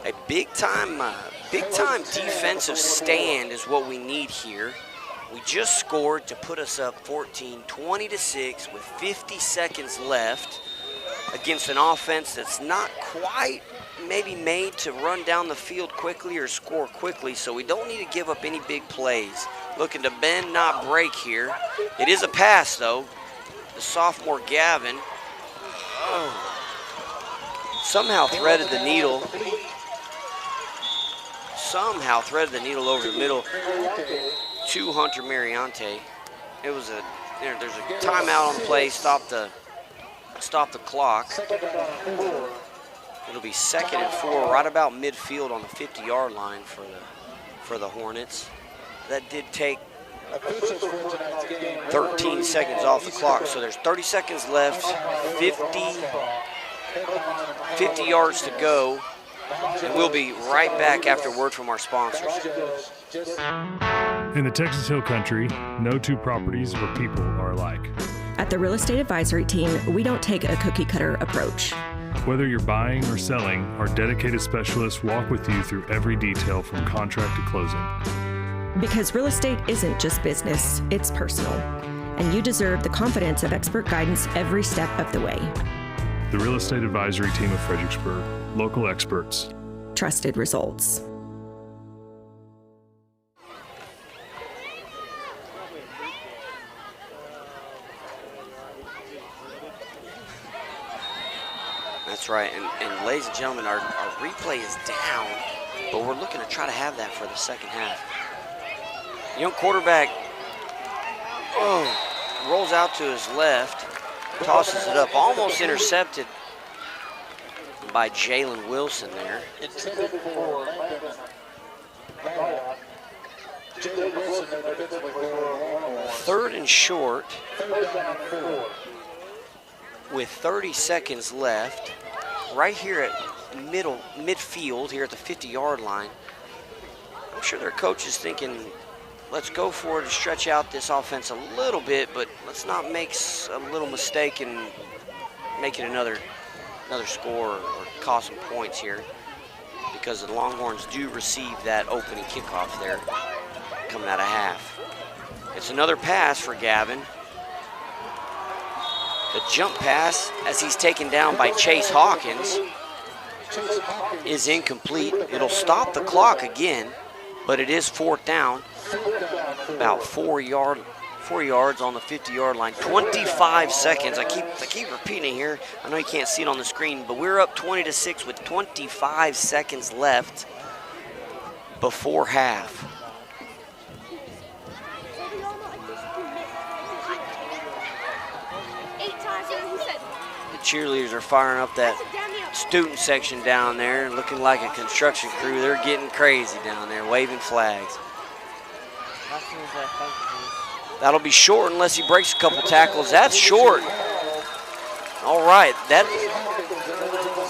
a big-time defensive stand is what we need here. We just scored to put us up 20-6 with 50 seconds left against an offense that's not quite maybe made to run down the field quickly or score quickly, so we don't need to give up any big plays. Looking to bend, not break here. It is a pass, though. The sophomore Gavin somehow threaded the needle. Over the middle to Hunter Mariante. It was there's a timeout on the play. Stop the clock. It'll be 2nd and 4, right about midfield on the 50-yard line for the Hornets. That did take 13 seconds off the clock, so there's 30 seconds left, 50 yards to go, and we'll be right back after word from our sponsors. In the Texas Hill Country, no two properties or people are alike. At the Real Estate Advisory Team, we don't take a cookie-cutter approach. Whether you're buying or selling, our dedicated specialists walk with you through every detail from contract to closing. Because real estate isn't just business, it's personal. And you deserve the confidence of expert guidance every step of the way. The Real Estate Advisory Team of Fredericksburg. Local experts. Trusted results. That's right, and ladies and gentlemen, our replay is down, but we're looking to try to have that for the second half. Young quarterback rolls out to his left, tosses it up, almost intercepted by Jalen Wilson there. Third and short with 30 seconds left, right here at midfield, here at the 50-yard line. I'm sure their coach is thinking, let's go for it and stretch out this offense a little bit, but let's not make a little mistake and make it another score or cost some points here, because the Longhorns do receive that opening kickoff there coming out of half. It's another pass for Gavin. The jump pass, as he's taken down by Chase Hawkins, is incomplete. It'll stop the clock again, but it is 4th down, about 4 yards on the 50-yard line. 25 seconds. I keep repeating here. I know you can't see it on the screen, but we're up 20-6 with 25 seconds left before half. The cheerleaders are firing up that student section down there, looking like a construction crew. They're getting crazy down there, waving flags. That'll be short unless he breaks a couple tackles. That's short. All right,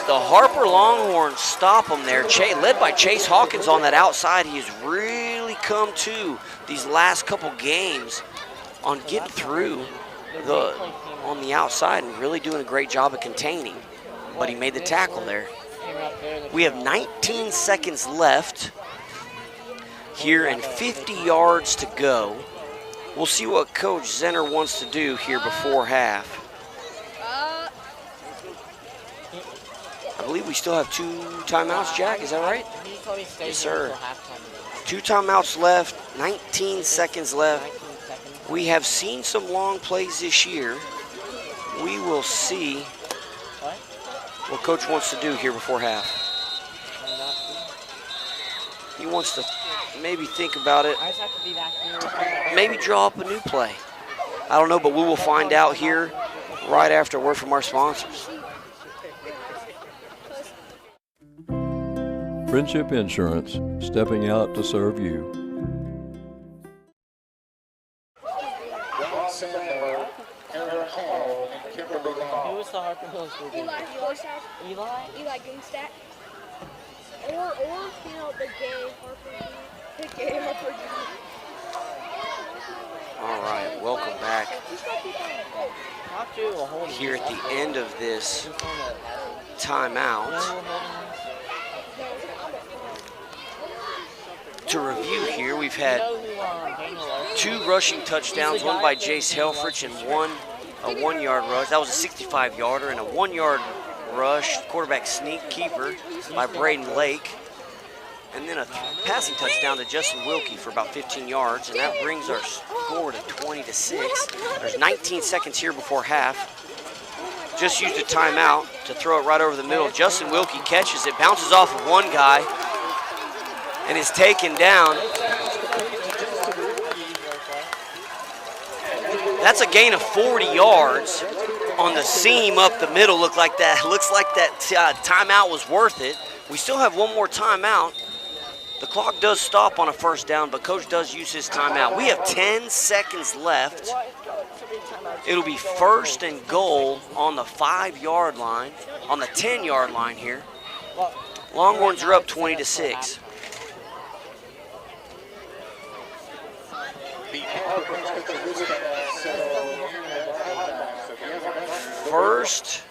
the Harper Longhorns stop them there. Led by Chase Hawkins on that outside. He has really come to these last couple games on getting through on the outside and really doing a great job of containing. But he made the tackle there. We have 19 seconds left here and 50 yards to go. We'll see what Coach Zenner wants to do here before half. I believe we still have 2 timeouts, Jack, is that right? Yes, sir. 2 timeouts left, 19 seconds left. We have seen some long plays this year. We will see what Coach wants to do here before half. He wants to maybe think about it, maybe draw up a new play. I don't know, but we will find out here right after a word from our sponsors. Friendship Insurance, stepping out to serve you. Who was the Harper Longhorns? Eli Gunstack. Or you know, the gay Harper. All right, welcome back. Here at the end of this timeout. To review here, we've had 2 rushing touchdowns, one by Jace Helfrich and a 1-yard rush. That was a 65-yarder and a 1-yard rush, quarterback sneak keeper by Braden Lake. And then a passing touchdown to Justin Wilkie for about 15 yards, and that brings our score to 20-6. There's 19 seconds here before half. Just used a timeout to throw it right over the middle. Justin Wilkie catches it, bounces off of one guy, and is taken down. That's a gain of 40 yards on the seam up the middle. Looks like that timeout was worth it. We still have one more timeout. The clock does stop on a first down, but Coach does use his timeout. We have 10 seconds left. It'll be 1st and goal on the 5-yard line, on the 10-yard line here. Longhorns are up 20-6. First,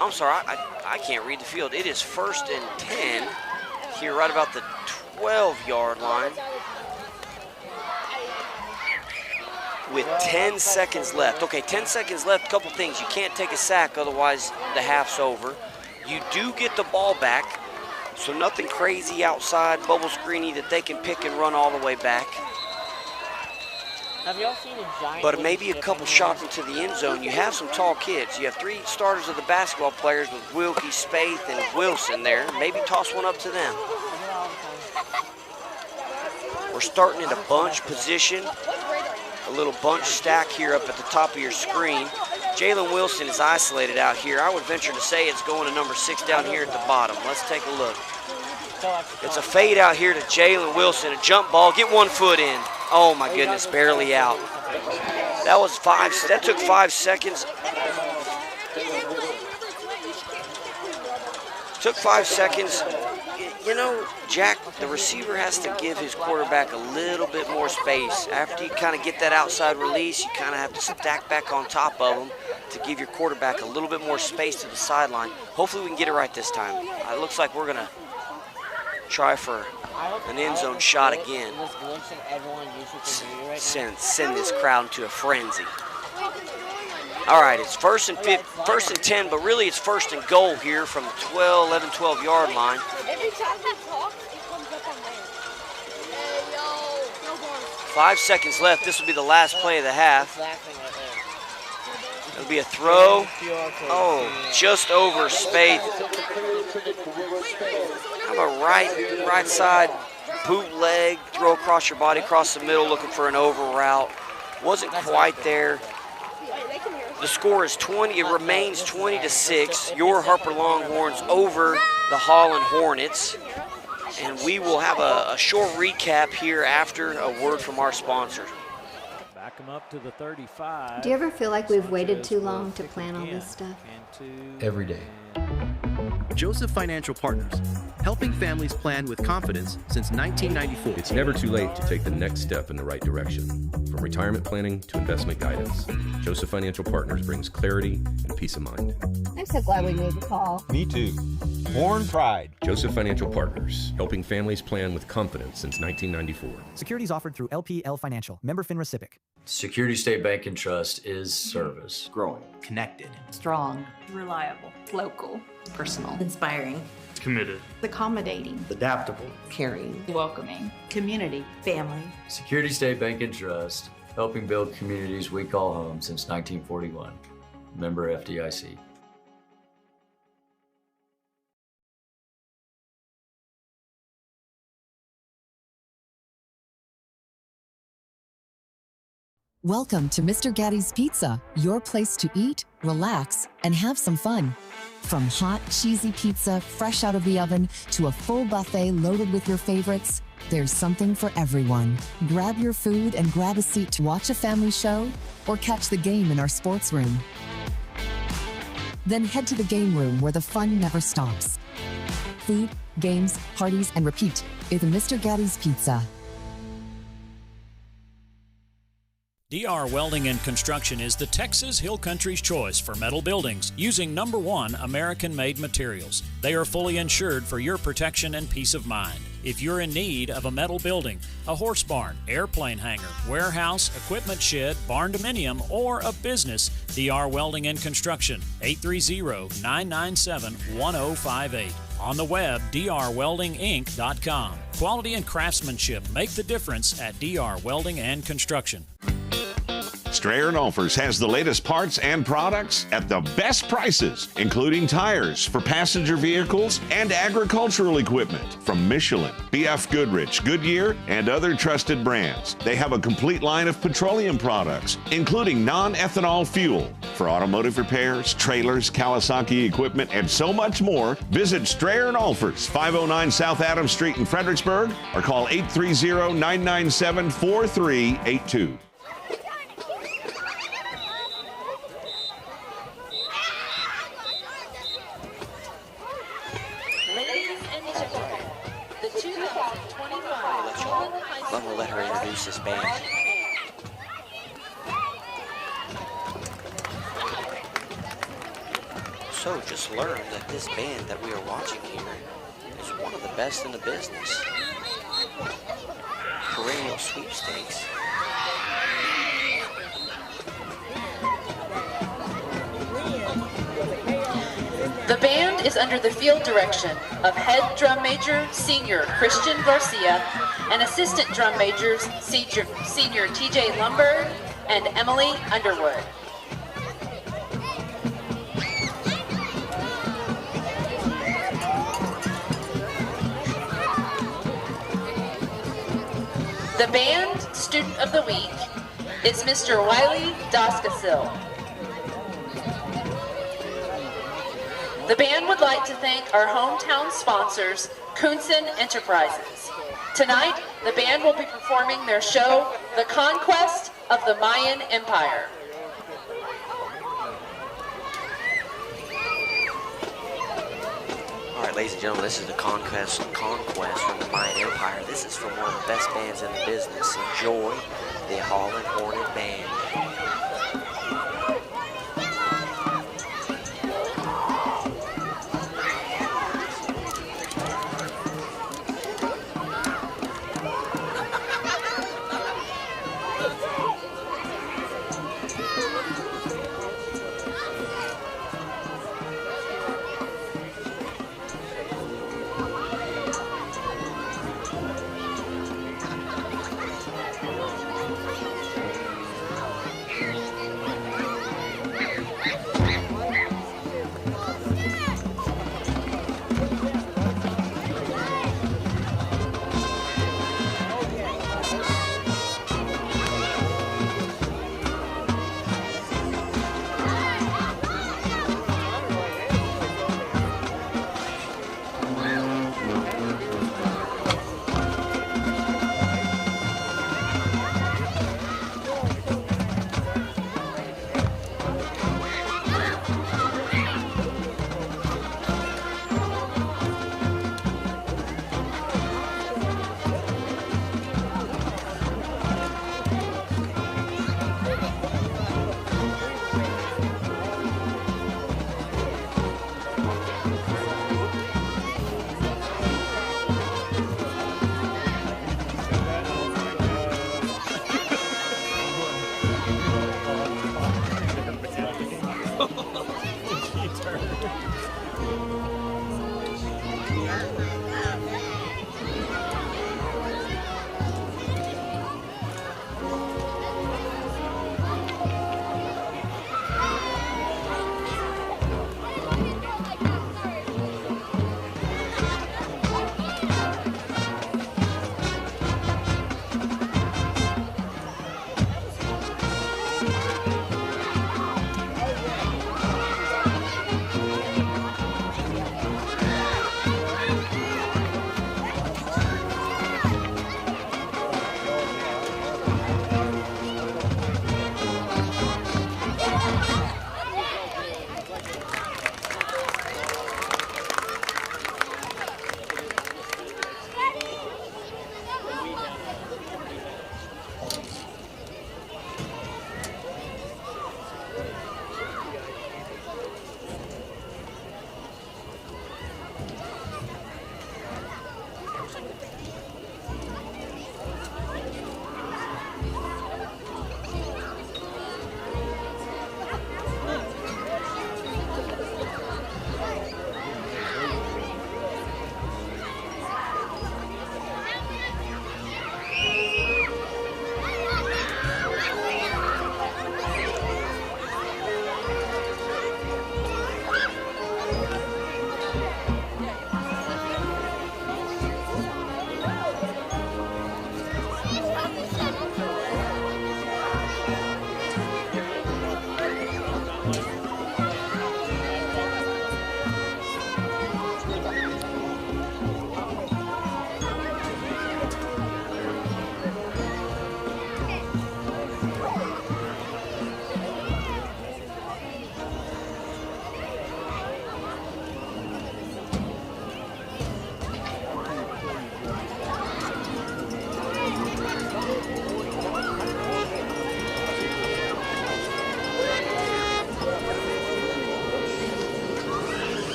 I'm sorry, I can't read the field. It is 1st and 10 here right about the 12-yard line with 10 seconds left. Okay, 10 seconds left, a couple things. You can't take a sack, otherwise the half's over. You do get the ball back, so nothing crazy outside, bubble screeny that they can pick and run all the way back. Have y'all seen a giant? But maybe a couple shots into the end zone. You have some tall kids. You have 3 starters of the basketball players with Wilkie, Spaeth, and Wilson there. Maybe toss one up to them. We're starting in a bunch position. A little bunch stack here up at the top of your screen. Jalen Wilson is isolated out here. I would venture to say it's going to number 6 down here at the bottom. Let's take a look. It's a fade out here to Jalen Wilson. A jump ball. Get 1 foot in. Oh my goodness, barely out. That took 5 seconds. Took 5 seconds. You know, Jack, the receiver has to give his quarterback a little bit more space. After you kind of get that outside release, you kind of have to stack back on top of them to give your quarterback a little bit more space to the sideline. Hopefully we can get it right this time. It looks like we're going to try for an end zone shot again. Send this crowd into a frenzy. All right, it's 1st and 10, but really it's 1st and goal here from the 12 line. Every time we talk, it comes up on there. 5 seconds left. This will be the last play of the half. It'll be a throw. Oh, just over Spaeth. Have a right side bootleg, throw across your body, across the middle, looking for an over route. Wasn't quite there. The score is 20. It remains 20-6. Your Harper Longhorns over the Holland Hornets. And we will have a short recap here after a word from our sponsor. Back them up to the 35. Do you ever feel like we've waited too long to plan all this stuff? Every day. Joseph Financial Partners, helping families plan with confidence since 1994. It's never too late to take the next step in the right direction. From retirement planning to investment guidance, Joseph Financial Partners brings clarity and peace of mind. I'm so glad we made the call. Me too. Born pride. Joseph Financial Partners, helping families plan with confidence since 1994. Securities offered through LPL Financial, member FINRA SIPC. Security State Bank and Trust is service. Growing. Connected. Strong. Reliable. Local. Personal. Inspiring. Committed. Accommodating. Adaptable. Caring. Welcoming. Community. Family. Security State Bank and Trust, helping build communities we call home since 1941. Member FDIC. Welcome to Mr. Gatti's Pizza, your place to eat, relax, and have some fun. From hot, cheesy pizza fresh out of the oven to a full buffet loaded with your favorites, there's something for everyone. Grab your food and grab a seat to watch a family show or catch the game in our sports room. Then head to the game room where the fun never stops. Food, games, parties, and repeat is Mr. Gatti's Pizza. DR Welding and Construction is the Texas Hill Country's choice for metal buildings using #1 American-made materials. They are fully insured for your protection and peace of mind. If you're in need of a metal building, a horse barn, airplane hangar, warehouse, equipment shed, barn dominium, or a business, DR Welding and Construction, 830-997-1058. On the web, drweldinginc.com. Quality and craftsmanship make the difference at DR Welding and Construction. Strayer & Olfers has the latest parts and products at the best prices, including tires for passenger vehicles and agricultural equipment from Michelin, BF Goodrich, Goodyear, and other trusted brands. They have a complete line of petroleum products, including non-ethanol fuel for automotive repairs, trailers, Kawasaki equipment, and so much more. Visit Strayer & Olfers, 509 South Adams Street in Fredericksburg, or call 830-997-4382. Let her introduce this band. So just learned that this band that we are watching here is one of the best in the business. Perennial sweepstakes. The band is under the field direction of head drum major senior Christian Garcia and assistant drum majors senior TJ Lumberg and Emily Underwood. The band student of the week is Mr. Wiley Doskasil. The band would like to thank our hometown sponsors, Kunsen Enterprises. Tonight, the band will be performing their show, The Conquest of the Mayan Empire. All right, ladies and gentlemen, this is the Conquest from the Mayan Empire. This is from one of the best bands in the business. Enjoy the Holland Hornet Band.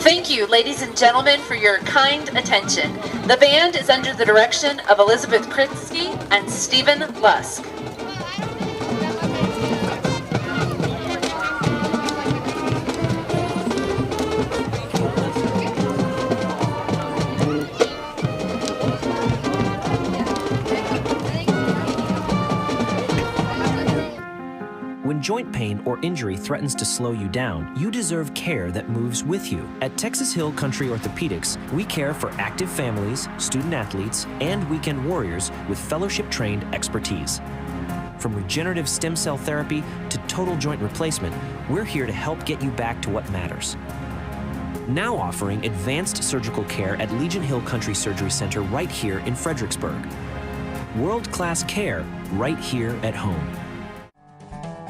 Thank you, ladies and gentlemen, for your kind attention. The band is under the direction of Elizabeth Kritzky and Stephen Lusk. When joint pain or injury threatens to slow you down, you deserve care that moves with you. At Texas Hill Country Orthopedics, we care for active families, student athletes, and weekend warriors with fellowship-trained expertise. From regenerative stem cell therapy to total joint replacement, we're here to help get you back to what matters. Now offering advanced surgical care at Legion Hill Country Surgery Center right here in Fredericksburg. World-class care right here at home.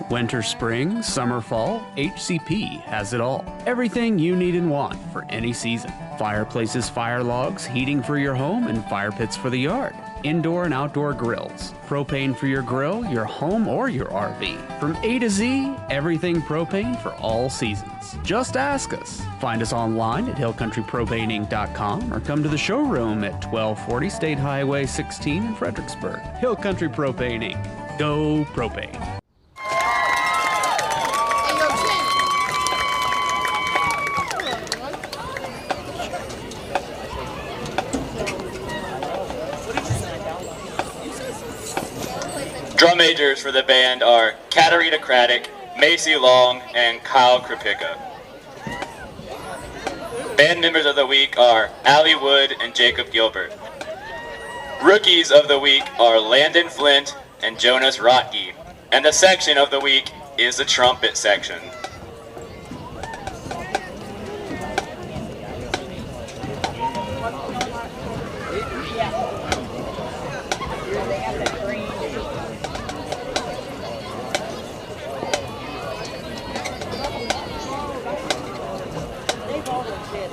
Winter, spring, summer, fall, HCP has it all. Everything you need and want for any season. Fireplaces, fire logs, heating for your home, and fire pits for the yard. Indoor and outdoor grills. Propane for your grill, your home, or your RV. From A to Z, everything propane for all seasons. Just ask us. Find us online at hillcountrypropaneinc.com or come to the showroom at 1240 State Highway 16 in Fredericksburg. Hill Country Propane Inc. Go propane. Drum majors for the band are Katarina Craddock, Macy Long, and Kyle Krapicka. Band members of the week are Allie Wood and Jacob Gilbert. Rookies of the week are Landon Flint and Jonas Rotke. And the section of the week is the trumpet section.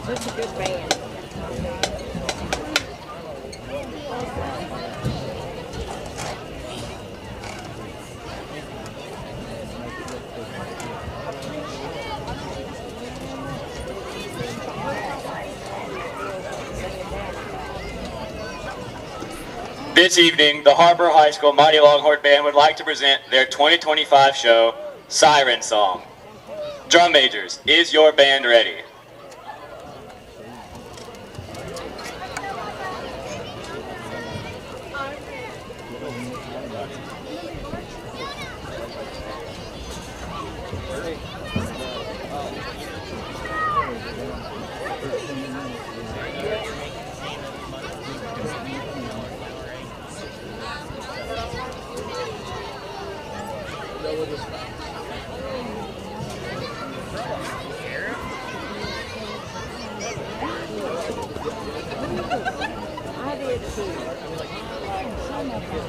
It's a good band. This evening, the Harper High School Mighty Longhorn Band would like to present their 2025 show, Siren Song. Drum majors, is your band ready? I did too. Some of them.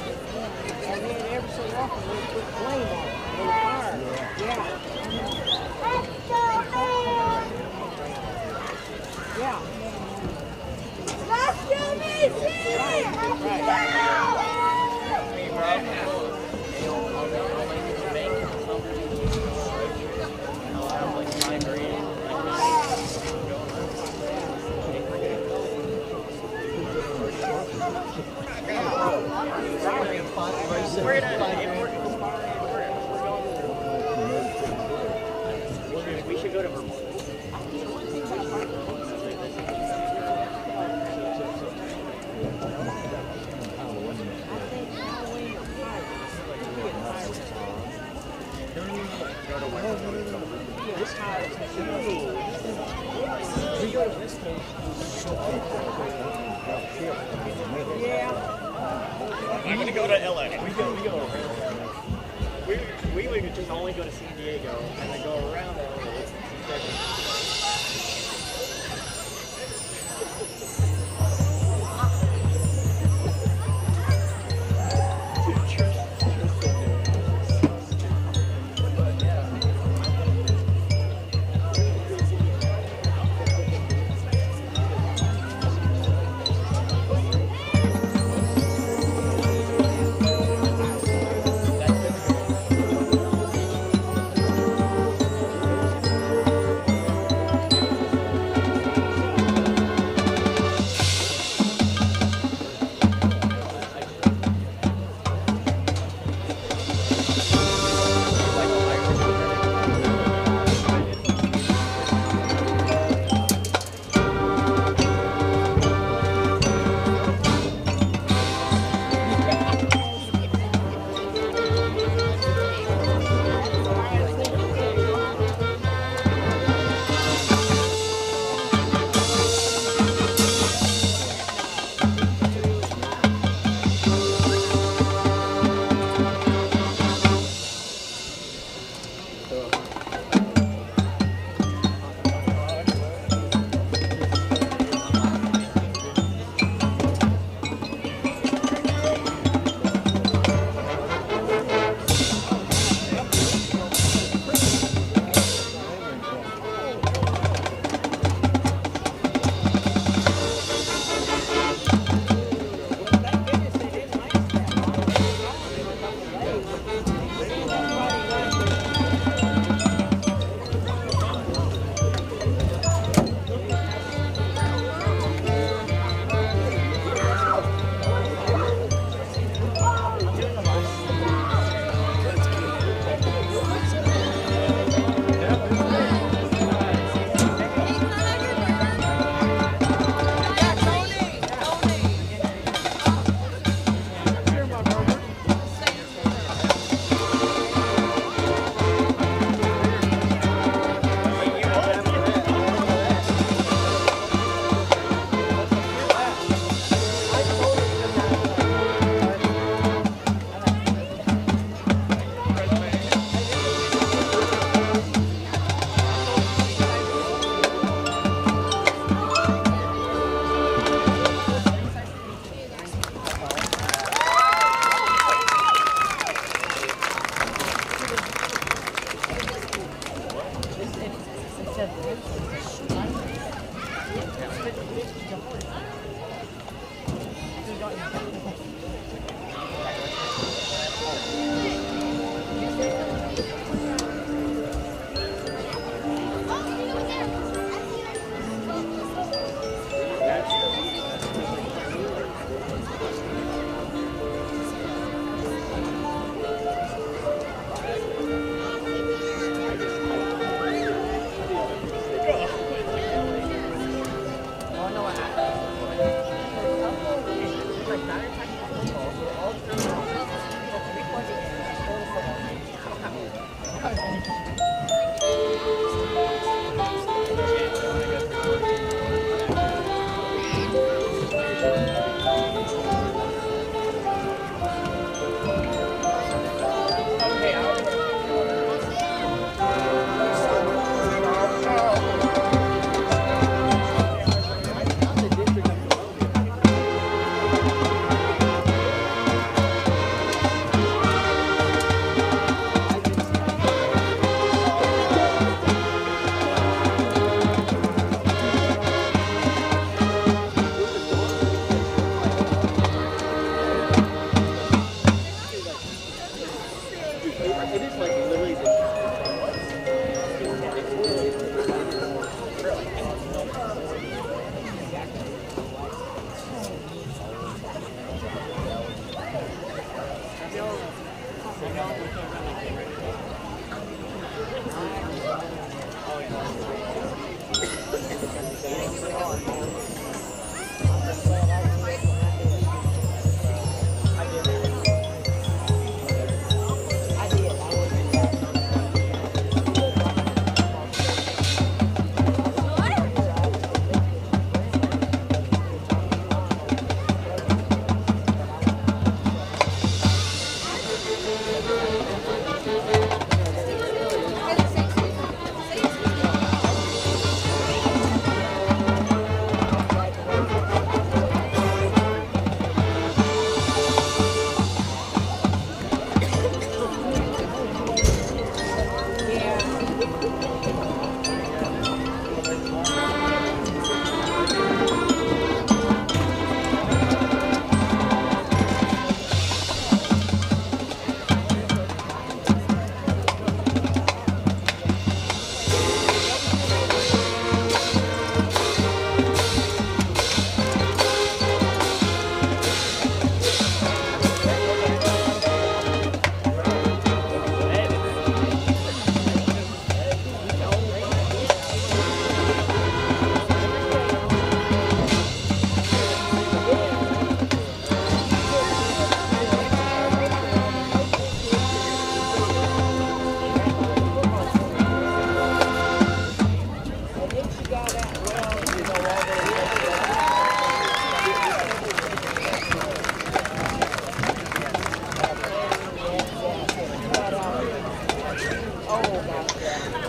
And then every so often we put flame on it. A little fire. Yeah. Yeah. Let's do this! We should go to Vermont. I'm gonna go to LA. We would just only go to San Diego and then go around LA.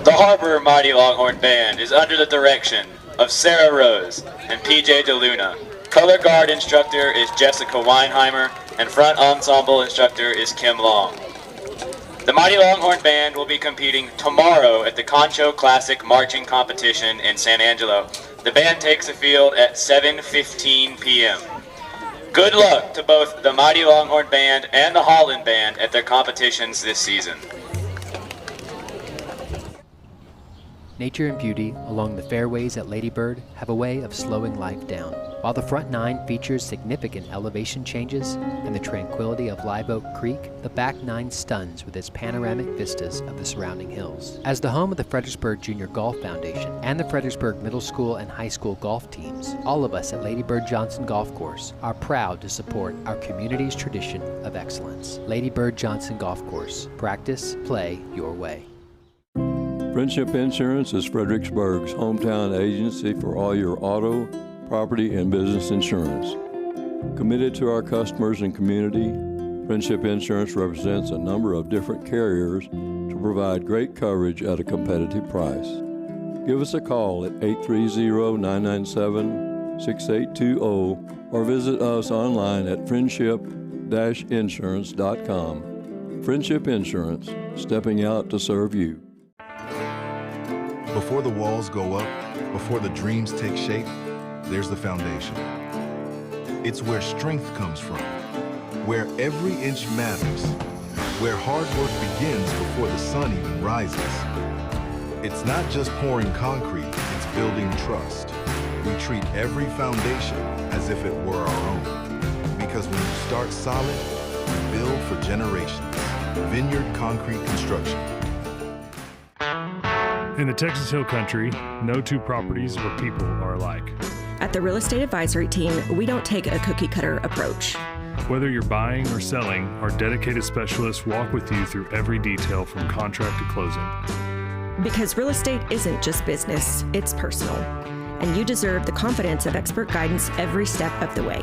The Harper Mighty Longhorn Band is under the direction of Sarah Rose and Pj.Luna. Color guard instructor is Jessica Weinheimer, and front ensemble instructor is Kim Long. The Mighty Longhorn Band will be competing tomorrow at the Concho Classic Marching Competition in San Angelo. The band takes the field at 7:15 p.m. Good luck to both the Mighty Longhorn Band and the Holland Band at their competitions this season. Nature and beauty along the fairways at Lady Bird have a way of slowing life down. While the front nine features significant elevation changes and the tranquility of Live Oak Creek, the back nine stuns with its panoramic vistas of the surrounding hills. As the home of the Fredericksburg Junior Golf Foundation and the Fredericksburg Middle School and High School golf teams, all of us at Lady Bird Johnson Golf Course are proud to support our community's tradition of excellence. Lady Bird Johnson Golf Course. Practice, play your way. Friendship Insurance is Fredericksburg's hometown agency for all your auto, property, and business insurance. Committed to our customers and community, Friendship Insurance represents a number of different carriers to provide great coverage at a competitive price. Give us a call at 830-997-6820 or visit us online at friendship-insurance.com. Friendship Insurance, stepping out to serve you. Before the walls go up, before the dreams take shape, there's the foundation. It's where strength comes from, where every inch matters, where hard work begins before the sun even rises. It's not just pouring concrete, it's building trust. We treat every foundation as if it were our own. Because when you start solid, you build for generations. Vineyard Concrete Construction. In the Texas Hill Country, no two properties or people are alike. At the Real Estate Advisory Team, we don't take a cookie-cutter approach. Whether you're buying or selling, our dedicated specialists walk with you through every detail from contract to closing. Because real estate isn't just business, it's personal. And you deserve the confidence of expert guidance every step of the way.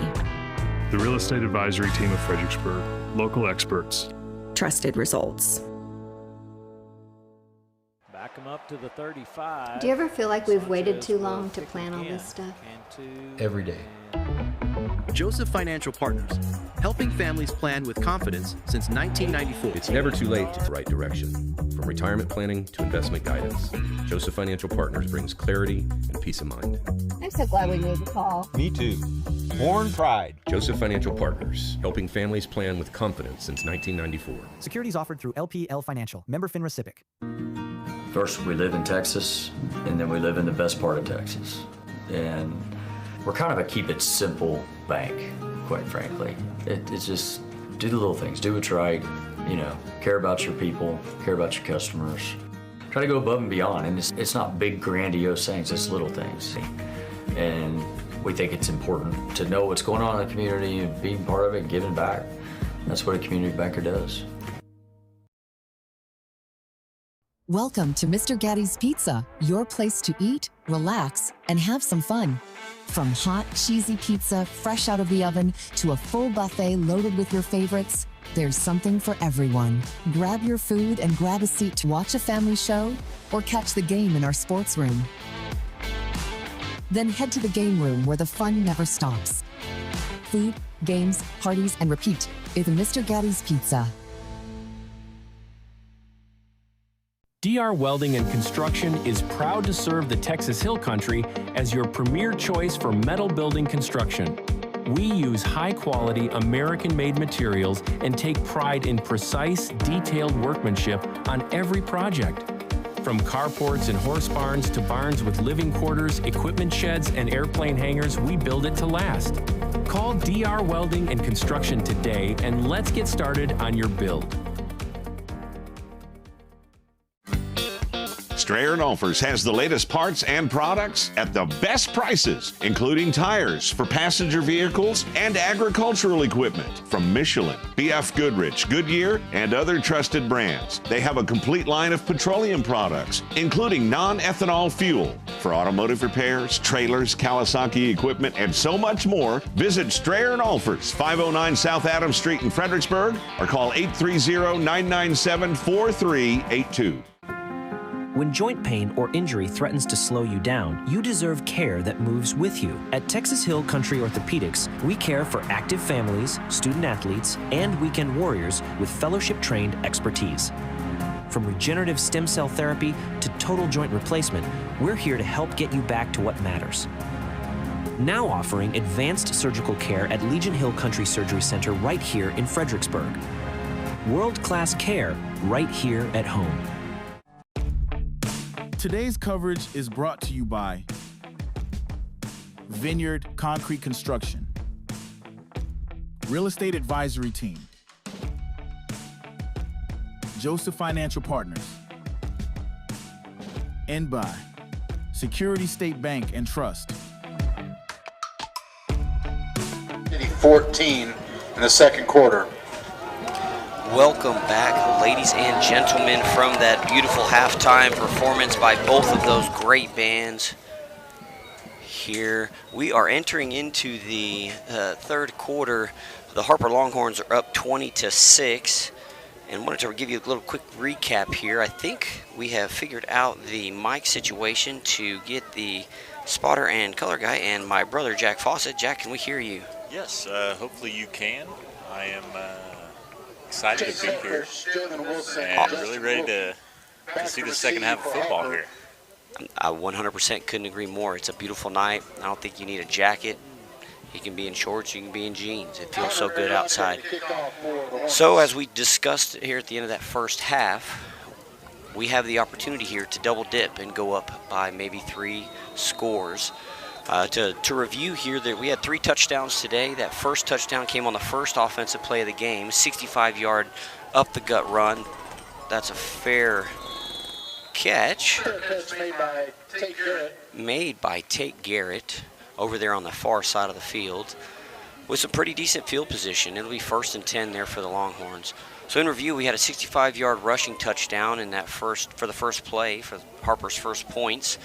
The Real Estate Advisory Team of Fredericksburg. Local experts. Trusted results. Back them up to the 35. Do you ever feel like we've waited too long to plan all this stuff? Every day. Joseph Financial Partners, helping families plan with confidence since 1994. It's never too late to right direction. From retirement planning to investment guidance, Joseph Financial Partners brings clarity and peace of mind. I'm so glad we made the call. Me too. Born pride. Joseph Financial Partners, helping families plan with confidence since 1994. Securities offered through LPL Financial, member FINRA SIPC. First, we live in Texas, and then we live in the best part of Texas. And we're kind of a keep it simple bank, quite frankly. It's just do the little things, do what's right, you know, care about your people, care about your customers. Try to go above and beyond, and it's not big grandiose things, it's little things. And we think it's important to know what's going on in the community and being part of it and giving back. That's what a community banker does. Welcome to Mr. Gatti's Pizza, your place to eat, relax, and have some fun. From hot, cheesy pizza fresh out of the oven to a full buffet loaded with your favorites, there's something for everyone. Grab your food and grab a seat to watch a family show or catch the game in our sports room. Then head to the game room where the fun never stops. Food, games, parties, and repeat is Mr. Gatti's Pizza. DR Welding and Construction is proud to serve the Texas Hill Country as your premier choice for metal building construction. We use high-quality, American-made materials and take pride in precise, detailed workmanship on every project. From carports and horse barns to barns with living quarters, equipment sheds, and airplane hangars, we build it to last. Call DR Welding and Construction today, and let's get started on your build. Strayer & Olfers has the latest parts and products at the best prices, including tires for passenger vehicles and agricultural equipment from Michelin, BF Goodrich, Goodyear, and other trusted brands. They have a complete line of petroleum products, including non-ethanol fuel for automotive repairs, trailers, Kawasaki equipment, and so much more. Visit Strayer & Olfers, 509 South Adams Street in Fredericksburg, or call 830-997-4382. When joint pain or injury threatens to slow you down, you deserve care that moves with you. At Texas Hill Country Orthopedics, we care for active families, student athletes, and weekend warriors with fellowship-trained expertise. From regenerative stem cell therapy to total joint replacement, we're here to help get you back to what matters. Now offering advanced surgical care at Legion Hill Country Surgery Center right here in Fredericksburg. World-class care right here at home. Today's coverage is brought to you by Vineyard Concrete Construction, Real Estate Advisory Team, Joseph Financial Partners, and by Security State Bank and Trust. 14 in the second quarter. Welcome back, ladies and gentlemen, from that beautiful halftime performance by both of those great bands. Here we are entering into the third quarter. The Harper Longhorns are up 20-6, and wanted to give you a little quick recap here. I think we have figured out the mic situation to get the spotter and color guy and my brother Jack Fawcett. Jack, can we hear you? Yes, hopefully you can. I am excited to be here and really ready to see the second half of football here. I 100% couldn't agree more. It's a beautiful night. I don't think you need a jacket. You can be in shorts, you can be in jeans. It feels so good outside. So as we discussed here at the end of that first half, we have the opportunity here to double dip and go up by maybe 3 scores. To review here, that we had 3 touchdowns today. That first touchdown came on the first offensive play of the game, 65-yard up-the-gut run. That's a fair catch made by Tate Garrett over there on the far side of the field with some pretty decent field position. It'll be 1st and 10 there for the Longhorns. So in review, we had a 65-yard rushing touchdown in that for the first play, for Harper's first points,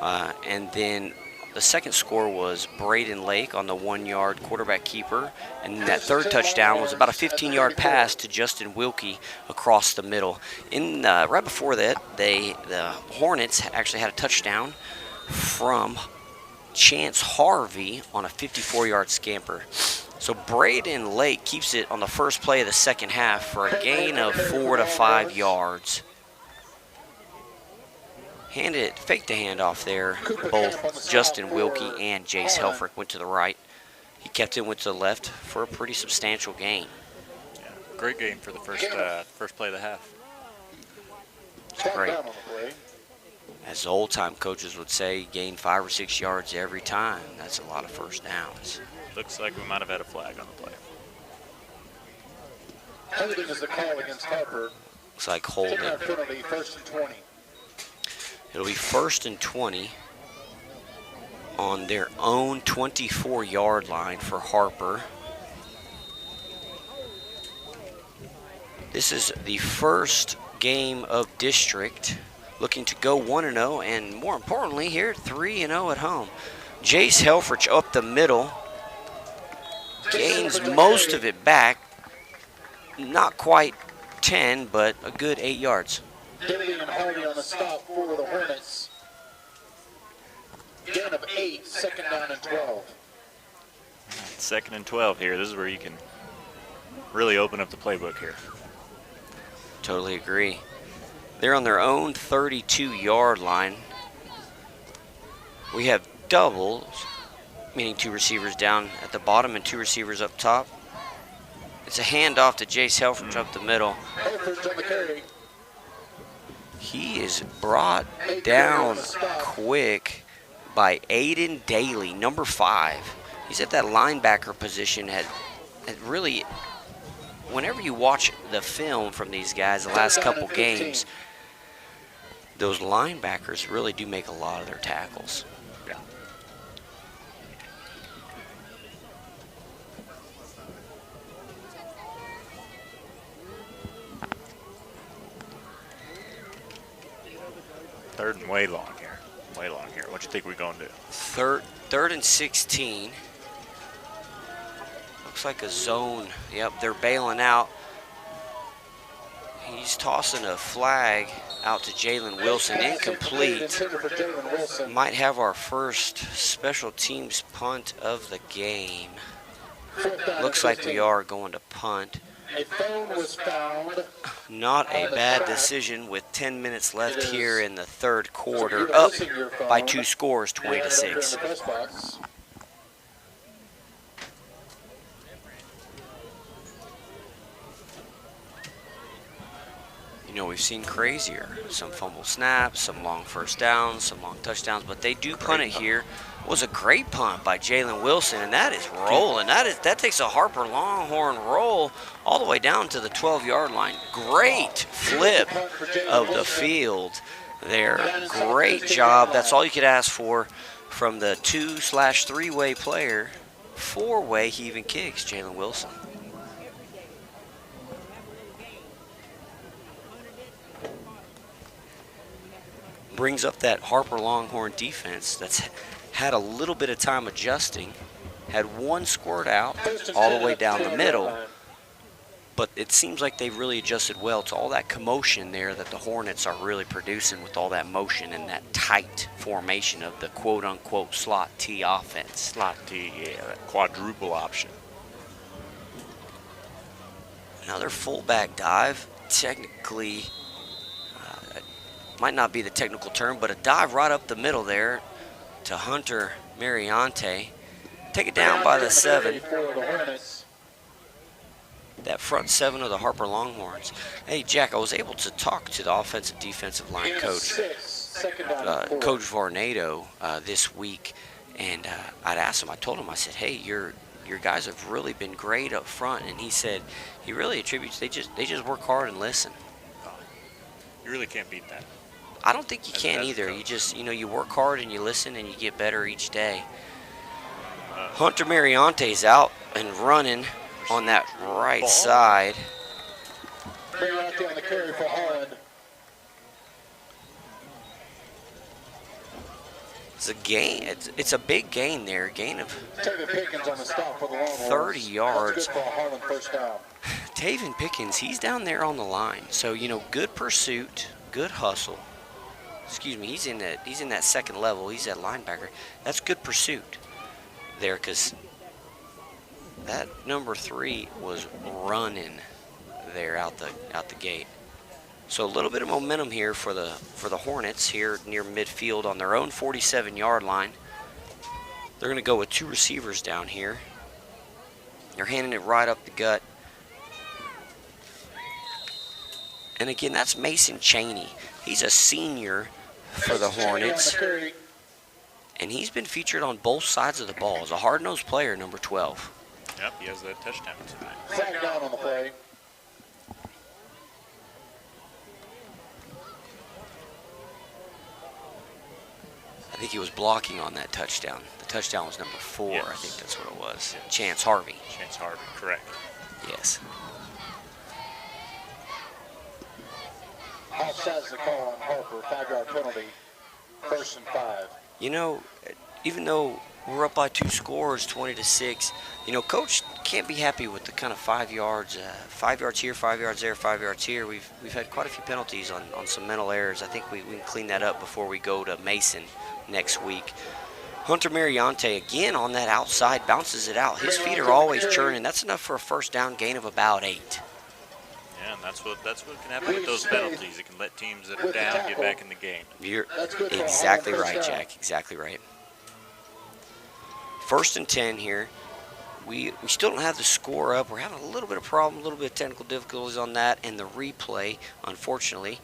and then the second score was Braden Lake on the 1-yard quarterback keeper. And that third touchdown was about a 15-yard pass to Justin Wilkie across the middle. Right before that, the Hornets actually had a touchdown from Chance Harvey on a 54-yard scamper. So Braden Lake keeps it on the first play of the second half for a gain of 4 to 5 yards. Faked the handoff there. Both Justin Wilkie and Jace Helfrich went to the right. He kept it, went to the left for a pretty substantial gain. Yeah, great game for the first play of the half. It's great. As the old-time coaches would say, gain 5 or 6 yards every time. That's a lot of first downs. Looks like we might have had a flag on the play. Holding is the call against Harper. Looks like holding. Penalty, 1st and 20. It'll be 1st and 20 on their own 24-yard line for Harper. This is the first game of district, looking to go 1-0, and more importantly here, 3-0 at home. Jace Helfrich up the middle, gains most of it back, not quite 10, but a good 8 yards. Daly and Hardy on the stop for the Hornets. Gain of 8, 2nd down and 12. 2nd and 12 here. This is where you can really open up the playbook here. Totally agree. They're on their own 32-yard line. We have doubles, meaning 2 receivers down at the bottom and 2 receivers up top. It's a handoff to Jace Helfrich up the middle. He is brought down quick by Aiden Daly, number 5. He's at that linebacker position. Had really, whenever you watch the film from these guys the last couple games, those linebackers really do make a lot of their tackles. Yeah. Third and way long here. Way long here. What do you think we're going to do? Third and 16. Looks like a zone. Yep, they're bailing out. He's tossing a flag out to Jalen Wilson. Incomplete. Might have our first special teams punt of the game. Looks like we are going to punt. A phone was found. Not a bad decision with 10 minutes left here in the 3rd quarter. Up by 2 scores, 20-6. You know, we've seen crazier. Some fumble snaps, some long first downs, some long touchdowns, but they do punt it here. It was a great punt by Jalen Wilson, and that is rolling. That takes a Harper Longhorn roll all the way down to the 12-yard line. Great flip of the field there. Great job. That's all you could ask for from the 2/3-way player. 4-way he even kicks, Jalen Wilson. Brings up that Harper Longhorn defense that's had a little bit of time adjusting. Had one squirt out all the way down the middle, but it seems like they've really adjusted well to all that commotion there that the Hornets are really producing with all that motion and that tight formation of the quote-unquote slot T offense. Slot T, yeah, that quadruple option. Another fullback dive, technically, might not be the technical term, but a dive right up the middle there to Hunter Mariante. Take it down by the 7. That front 7 of the Harper Longhorns. Hey, Jack, I was able to talk to the offensive defensive line coach, Coach Varnado, this week, and I'd asked him, I told him, I said, hey, your guys have really been great up front, and he said he really attributes, they just work hard and listen. You really can't beat that. I don't think you can either. You just, you work hard and you listen and you get better each day. Hunter Mariante's out and running on that right side. Mariante on the carry for Holland. It's a gain. It's a big gain there. Gain of Taven Pickens on the stop for the Longhorns. 30 yards. That's good for a Holland first down. Taven Pickens, he's down there on the line. So, good pursuit, good hustle. Excuse me, he's in that second level. He's that linebacker. That's good pursuit there, because that number 3 was running there out the gate. So a little bit of momentum here for the Hornets here near midfield on their own 47-yard line. They're going to go with 2 receivers down here. They're handing it right up the gut. And again, that's Mason Chaney. He's a senior for the Hornets. And he's been featured on both sides of the ball as a hard-nosed player, number 12. Yep, he has that touchdown tonight. Flag down on the play. think he was blocking on that touchdown. The touchdown was number 4. Yes. I think that's what it was. Yes. Chance Harvey. Chance Harvey, correct. Yes. Offsides the call on Harper, 5-yard penalty, 1st and 5. You know, even though we're up by 2 scores, 20-6, you know, Coach can't be happy with the kind of 5 yards, 5 yards here, 5 yards there, 5 yards here. We've had quite a few penalties on some mental errors. I think we can clean that up before we go to Mason next week. Hunter Mariante, again on that outside, bounces it out. His feet are always churning. That's enough for a first down gain of about 8. Yeah, and that's what can happen with those penalties. It can let teams that are down get back in the game. You're exactly right, Jack. Exactly right. 1st and 10 here. We still don't have the score up. We're having a little bit of problem, a little bit of technical difficulties on that and the replay, unfortunately.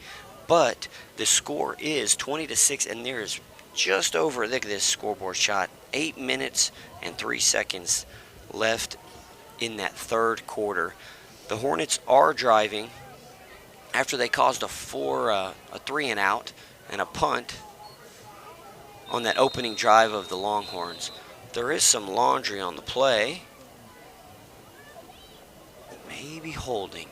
But the score is 20-6, and there is just over, look at this scoreboard shot, 8 minutes and 3 seconds left in that 3rd quarter. The Hornets are driving after they caused a 3-and-out and a punt on that opening drive of the Longhorns. There is some laundry on the play. Maybe holding.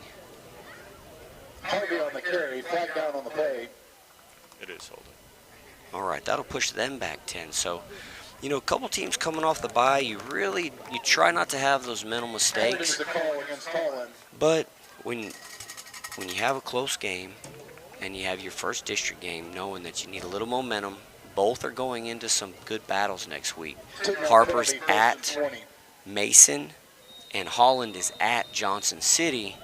Harvey on the carry, flag down on the play. It is holding. All right, that'll push them back 10. So, you know, a couple teams coming off the bye, you try not to have those mental mistakes. The call against Holland. But when you have a close game and you have your first district game, knowing that you need a little momentum, both are going into some good battles next week. Harper's at Mason and Holland is at Johnson City.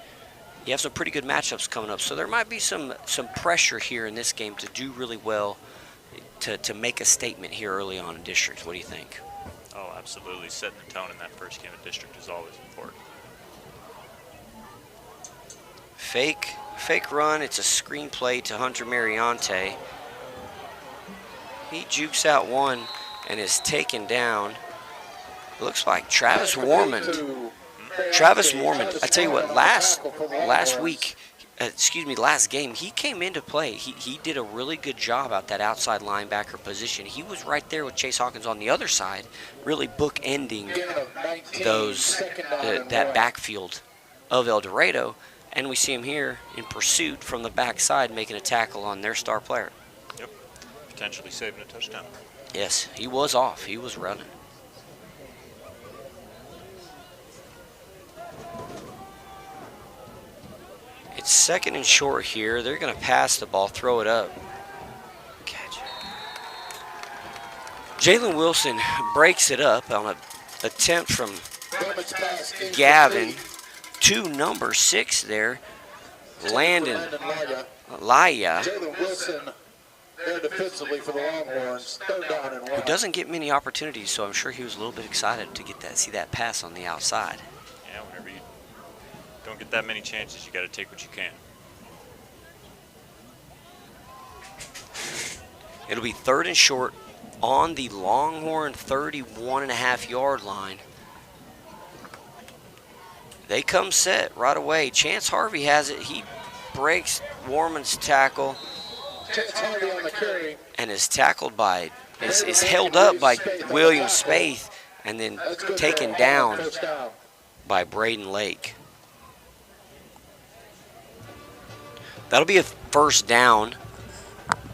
You have some pretty good matchups coming up, so there might be some pressure here in this game to do really well, to make a statement here early on in district. What do you think? Oh, absolutely. Setting the tone in that first game of district is always important. Fake run. It's a screen play to Hunter Mariante. He jukes out one and is taken down. Looks like Travis Warmond. I tell you what, last game, he came into play. He did a really good job at that outside linebacker position. He was right there with Chase Hawkins on the other side, really bookending that backfield of El Dorado. And we see him here in pursuit from the backside, making a tackle on their star player. Yep, potentially saving a touchdown. Yes, he was off. He was running. It's 2nd and short here. They're going to pass the ball, throw it up. Catch it. Jalen Wilson breaks it up on an attempt from Gavin to number 6 there. Landon Laya, Jalen Wilson there defensively for the Longhorns, 3rd down and 1. who doesn't get many opportunities, so I'm sure he was a little bit excited to see that pass on the outside. Yeah, whenever you don't get that many chances, you got to take what you can. It'll be 3rd and short on the Longhorn 31.5-yard line. They come set right away. Chance Harvey has it. He breaks Warman's tackle. Chance Harvey on the carry. And is tackled by, is held up by William Spaeth and then taken down by Braden Lake. That'll be a first down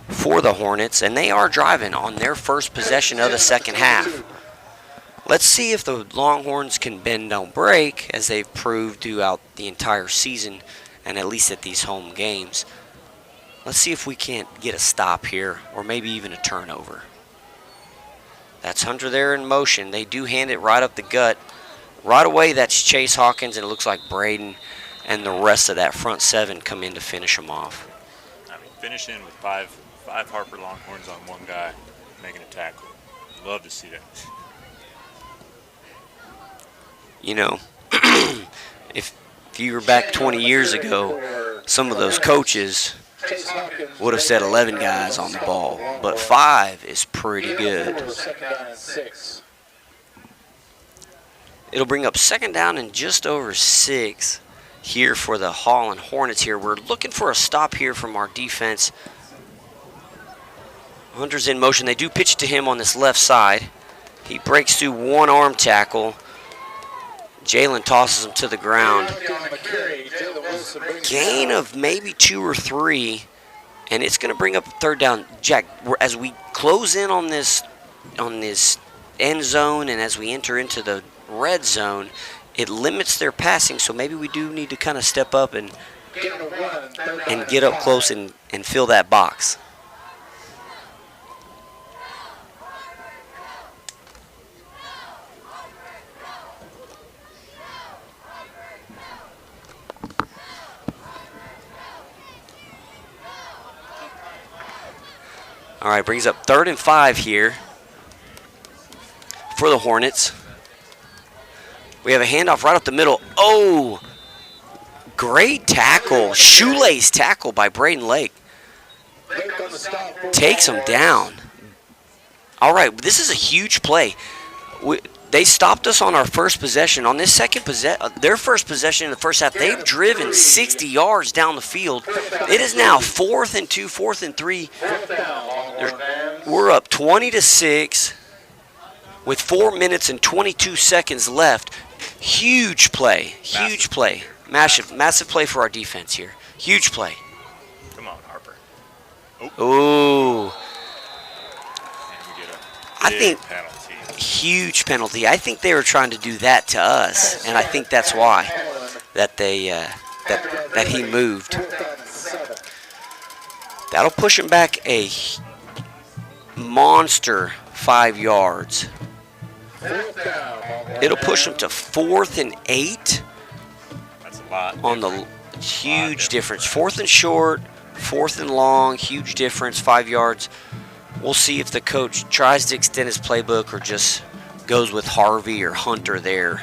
for the Hornets, and they are driving on their first possession of the second half. Let's see if the Longhorns can bend, don't break, as they've proved throughout the entire season and at least at these home games. Let's see if we can't get a stop here or maybe even a turnover. That's Hunter there in motion. They do hand it right up the gut. Right away, that's Chase Hawkins, and it looks like Braden and the rest of that front 7 come in to finish them off. I mean, finishing with five Harper Longhorns on one guy making a tackle. Love to see that. You know, if you were back 20 years ago, some of those coaches would have said 11 guys on the ball, but 5 is pretty good. It'll bring up 2nd down and just over 6 here for the Holland Hornets here. We're looking for a stop here from our defense. Hunter's in motion. They do pitch it to him on this left side. He breaks through one arm tackle. Jalen tosses him to the ground. Gain of maybe 2 or 3, and it's going to bring up a third down. Jack, as we close in on this end zone and as we enter into the red zone, it limits their passing, so maybe we do need to kind of step up and get up close and fill that box. All right, brings up 3rd and 5 here for the Hornets. We have a handoff right up the middle. Oh, great tackle. Shoelace tackle by Braden Lake. Takes him down. All right, this is a huge play. They stopped us on our first possession. On this second their first possession in the first half, they've driven 60 yards down the field. It is now 4th and 2, 4th and 3. We're up 20-6 with 4 minutes and 22 seconds left. Huge play. Huge play. Massive play for our defense here. Huge play. Come on, Harper. Ooh. I think penalty. Huge penalty. I think they were trying to do that to us, and I think that's why that they that he moved. That'll push him back a monster 5 yards. It'll push him to 4th and 8. That's a lot. On the huge difference. 4th and short, 4th and long, huge difference, 5 yards. We'll see if the coach tries to extend his playbook or just goes with Harvey or Hunter there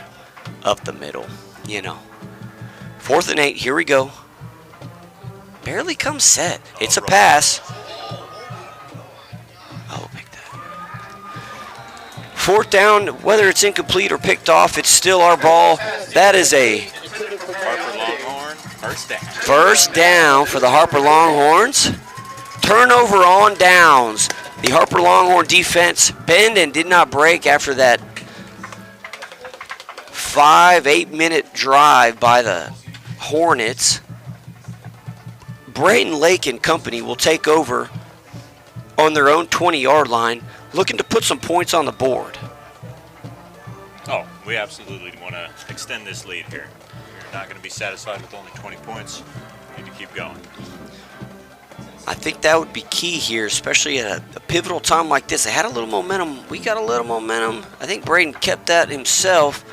up the middle. 4th and 8, here we go. Barely comes set. It's a pass. I'll make that. 4th down, whether it's incomplete or picked off, it's still our ball. That is a Harper Longhorn, first down. First down for the Harper Longhorns. Turnover on downs. The Harper Longhorn defense bend and did not break after that 8 minute drive by the Hornets. Braden Lake and company will take over on their own 20-yard line, looking to put some points on the board. Oh, we absolutely want to extend this lead here. You're not going to be satisfied with only 20 points. You need to keep going. I think that would be key here, especially at a pivotal time like this. They had a little momentum. We got a little momentum. I think Braden kept that himself.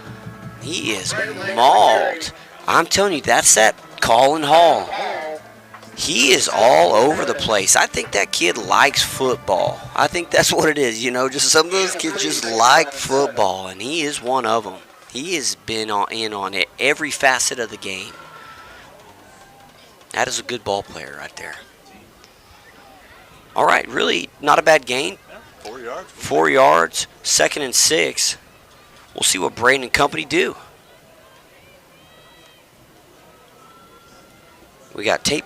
He is mauled. I'm telling you, that's that Colin Hall. He is all over the place. I think that kid likes football. I think that's what it is, just some of those kids just like football, and he is one of them. He has been in on it, every facet of the game. That is a good ball player right there. All right, really not a bad gain. 4 yards. 4 yards, 2nd and 6. We'll see what Braden and company do. We got Tate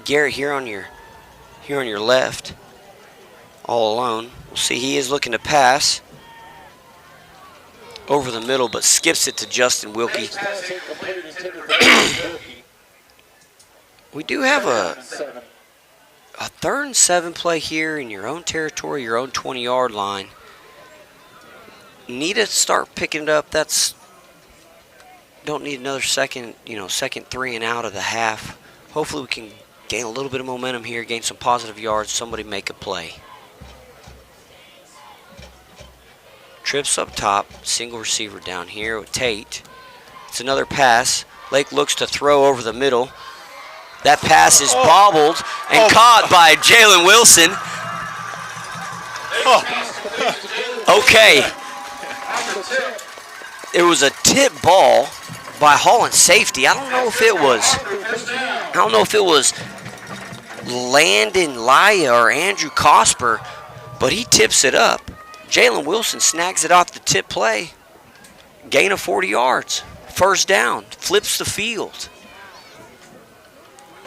Garrett here on your left, all alone. We'll see, he is looking to pass over the middle, but skips it to Justin Wilkie. We do have a 3rd and 7 play here in your own territory, your own 20-yard line. Need to start picking it up. Don't need another second 3 and out of the half. Hopefully we can gain a little bit of momentum here, gain some positive yards, somebody make a play. Trips up top, single receiver down here with Tate. It's another pass. Lake looks to throw over the middle. That pass is bobbled and caught by Jalen Wilson. Okay. It was a tip ball by Holland safety. I don't know if it was Landon Laya or Andrew Cosper, but he tips it up. Jalen Wilson snags it off the tip play. Gain of 40 yards. First down. Flips the field.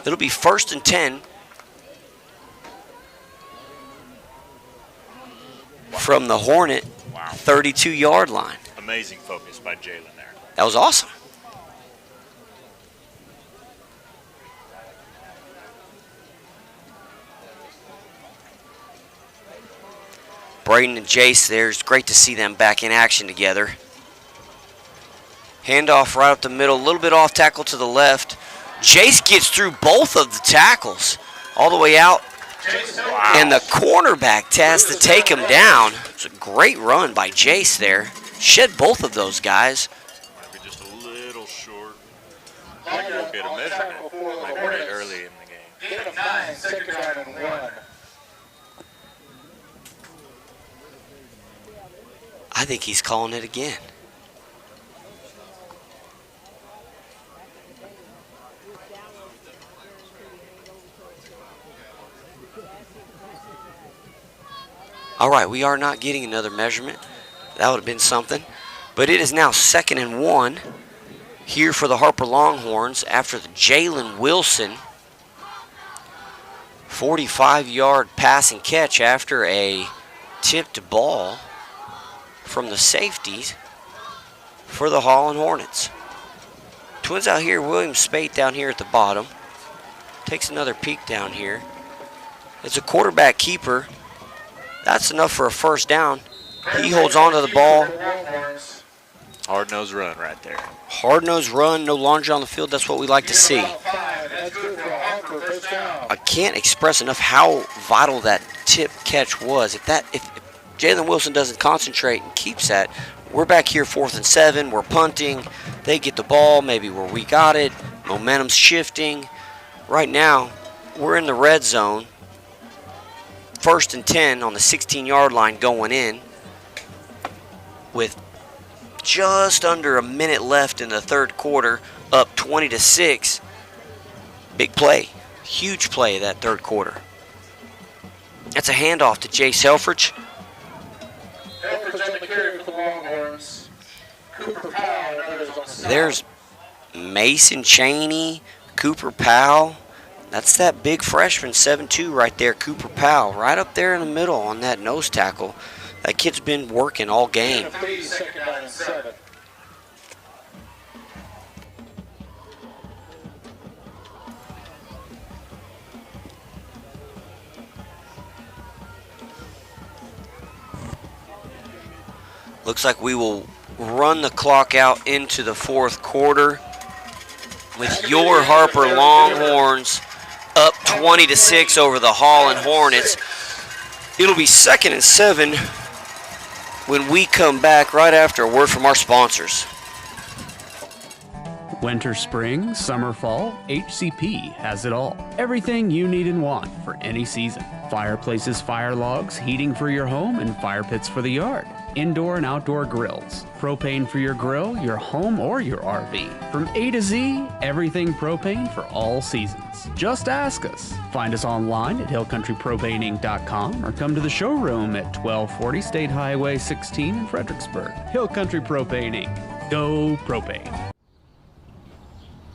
It'll be 1st and 10 from the Hornet 32-yard line. Amazing focus by Jalen there. That was awesome. Braden and Jace there. It's great to see them back in action together. Handoff right up the middle, a little bit off tackle to the left. Jace gets through both of the tackles all the way out. Wow. And the cornerback has to take him down. It's a great run by Jace there. Shed both of those guys. Might be just a little short. I think we'll get a measurement like right early in the game. Gain of 9, second down and 1. I think he's calling it again. All right, we are not getting another measurement. That would have been something. But it is now 2nd and 1 here for the Harper Longhorns after the Jalen Wilson 45-yard pass and catch after a tipped ball from the safeties for the Holland Hornets. Twins out here, William Spate down here at the bottom. Takes another peek down here. It's a quarterback keeper. That's enough for a first down. He holds on to the ball. Hard-nosed run right there. Hard-nosed run, no laundry on the field. That's what we like to see. I can't express enough how vital that tip catch was. If Jalen Wilson doesn't concentrate and keeps that, we're back here 4th and 7. We're punting. They get the ball maybe where we got it. Momentum's shifting. Right now, we're in the red zone. 1st and 10 on the 16-yard line going in with just under a minute left in the third quarter, up 20-6. Big play. Huge play that third quarter. That's a handoff to Jace Helfrich. There's Mason Chaney, Cooper Powell. That's that big freshman, 7'2", right there, Cooper Powell, right up there in the middle on that nose tackle. That kid's been working all game. Looks like we will run the clock out into the fourth quarter with your Harper Longhorns up 20-6 over the Holland Hornets. It'll be 2nd and 7 when we come back right after a word from our sponsors. Winter, spring, summer, fall, HCP has it all. Everything you need and want for any season. Fireplaces, fire logs, heating for your home, and fire pits for the yard. Indoor and outdoor grills. Propane for your grill, your home, or your RV. From A to Z, everything propane for all seasons. Just ask us. Find us online at hillcountrypropaneinc.com or come to the showroom at 1240 State Highway 16 in Fredericksburg. Hill Country Propane Inc. Go propane.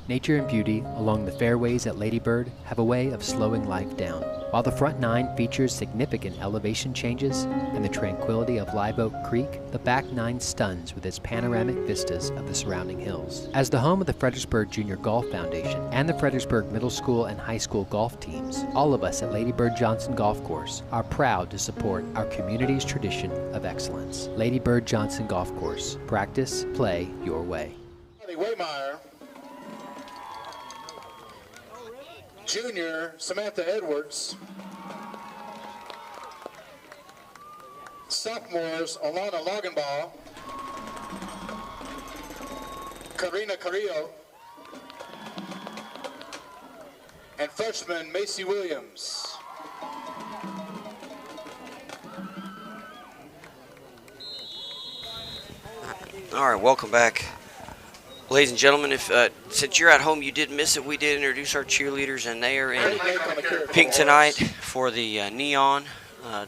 Nature and beauty along the fairways at Lady Bird have a way of slowing life down. While the front nine features significant elevation changes and the tranquility of Live Oak Creek, the back nine stuns with its panoramic vistas of the surrounding hills. As the home of the Fredericksburg Junior Golf Foundation and the Fredericksburg Middle School and High School golf teams, all of us at Lady Bird Johnson Golf Course are proud to support our community's tradition of excellence. Lady Bird Johnson Golf Course. Practice, play your way. Waymeyer. Junior Samantha Edwards. Sophomores Alana Loganbaugh, Karina Carrillo, and freshman Macy Williams. All right, welcome back. Ladies and gentlemen, if since you're at home, you did miss it, we did introduce our cheerleaders, and they are in pink tonight for the Neon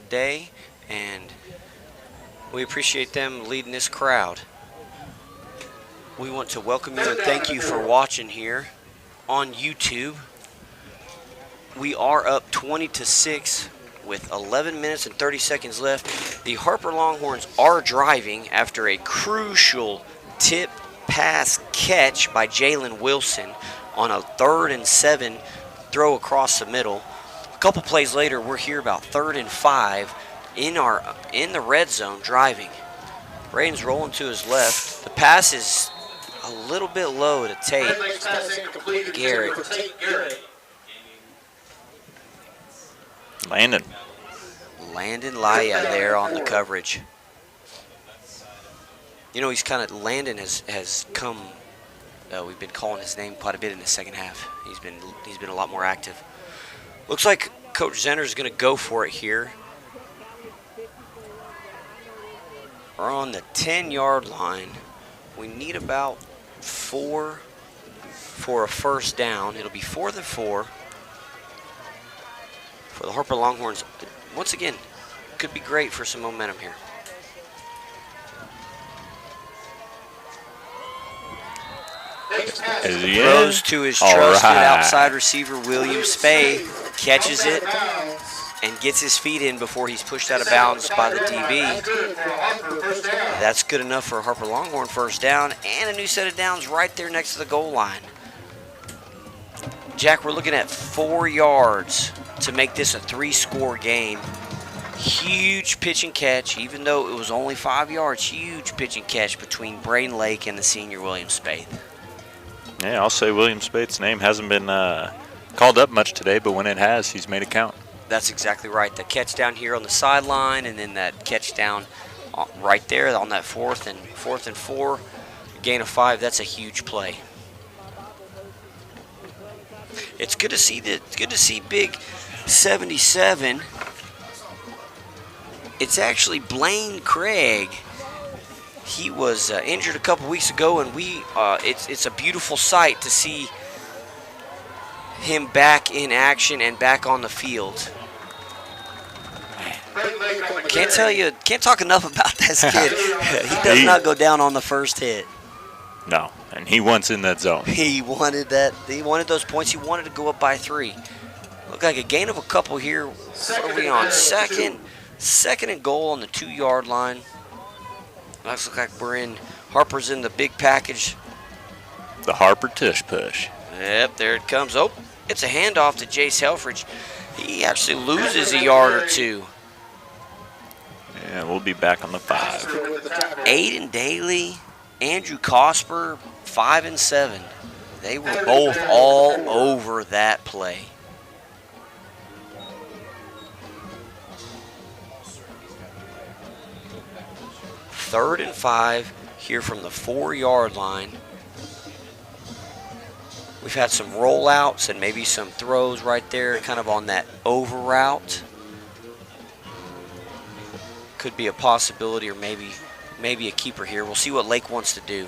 Day, and we appreciate them leading this crowd. We want to welcome you and thank you for watching here on YouTube. We are up 20-6 with 11 minutes and 30 seconds left. The Harper Longhorns are driving after a crucial tip pass catch by Jalen Wilson on a 3rd and 7 throw across the middle. A couple plays later, we're here about 3rd and 5 in the red zone driving. Braden's rolling to his left. The pass is a little bit low to Tate Garrett. Landon Laya there on the coverage. You know, he's kind of, Landon has come, we've been calling his name quite a bit in the second half. He's been a lot more active. Looks like Coach Zenner's going to go for it here. We're on the 10-yard line. We need about 4 for a first down. It'll be 4th and 4 for the Harper Longhorns. Once again, could be great for some momentum here. Throws to his trusted outside receiver, William Spade, catches it and gets his feet in before he's pushed out of bounds by the DB. That's good enough for a Harper Longhorn first down and a new set of downs right there next to the goal line. Jack, we're looking at 4 yards to make this a 3-score game. Huge pitch and catch, even though it was only 5 yards, huge pitch and catch between Braden Lake and the senior William Spade. Yeah, I'll say William Spade's name hasn't been called up much today, but when it has, he's made it count. That's exactly right. The catch down here on the sideline, and then that catch down right there on that 4th and 4, gain of 5. That's a huge play. It's good to see big 77. It's actually Blaine Craig. He was injured a couple weeks ago, and it's a beautiful sight to see him back in action and back on the field. Can't talk enough about this kid. He does not go down on the first hit. No, and he wants in that zone. He wanted that. He wanted those points. He wanted to go up by 3. Look like a gain of a couple here. What are we on? Second and goal on the 2-yard line. Looks like Harper's in the big package. The Harper tush push. Yep, there it comes. Oh, it's a handoff to Jace Helfrich. He actually loses a yard or 2. Yeah, we'll be back on the 5. Aiden Daly, Andrew Cosper, 5 and 7. They were both all over that play. Third and 5 here from the 4-yard line. We've had some rollouts and maybe some throws right there, kind of on that over route. Could be a possibility, or maybe a keeper here. We'll see what Lake wants to do.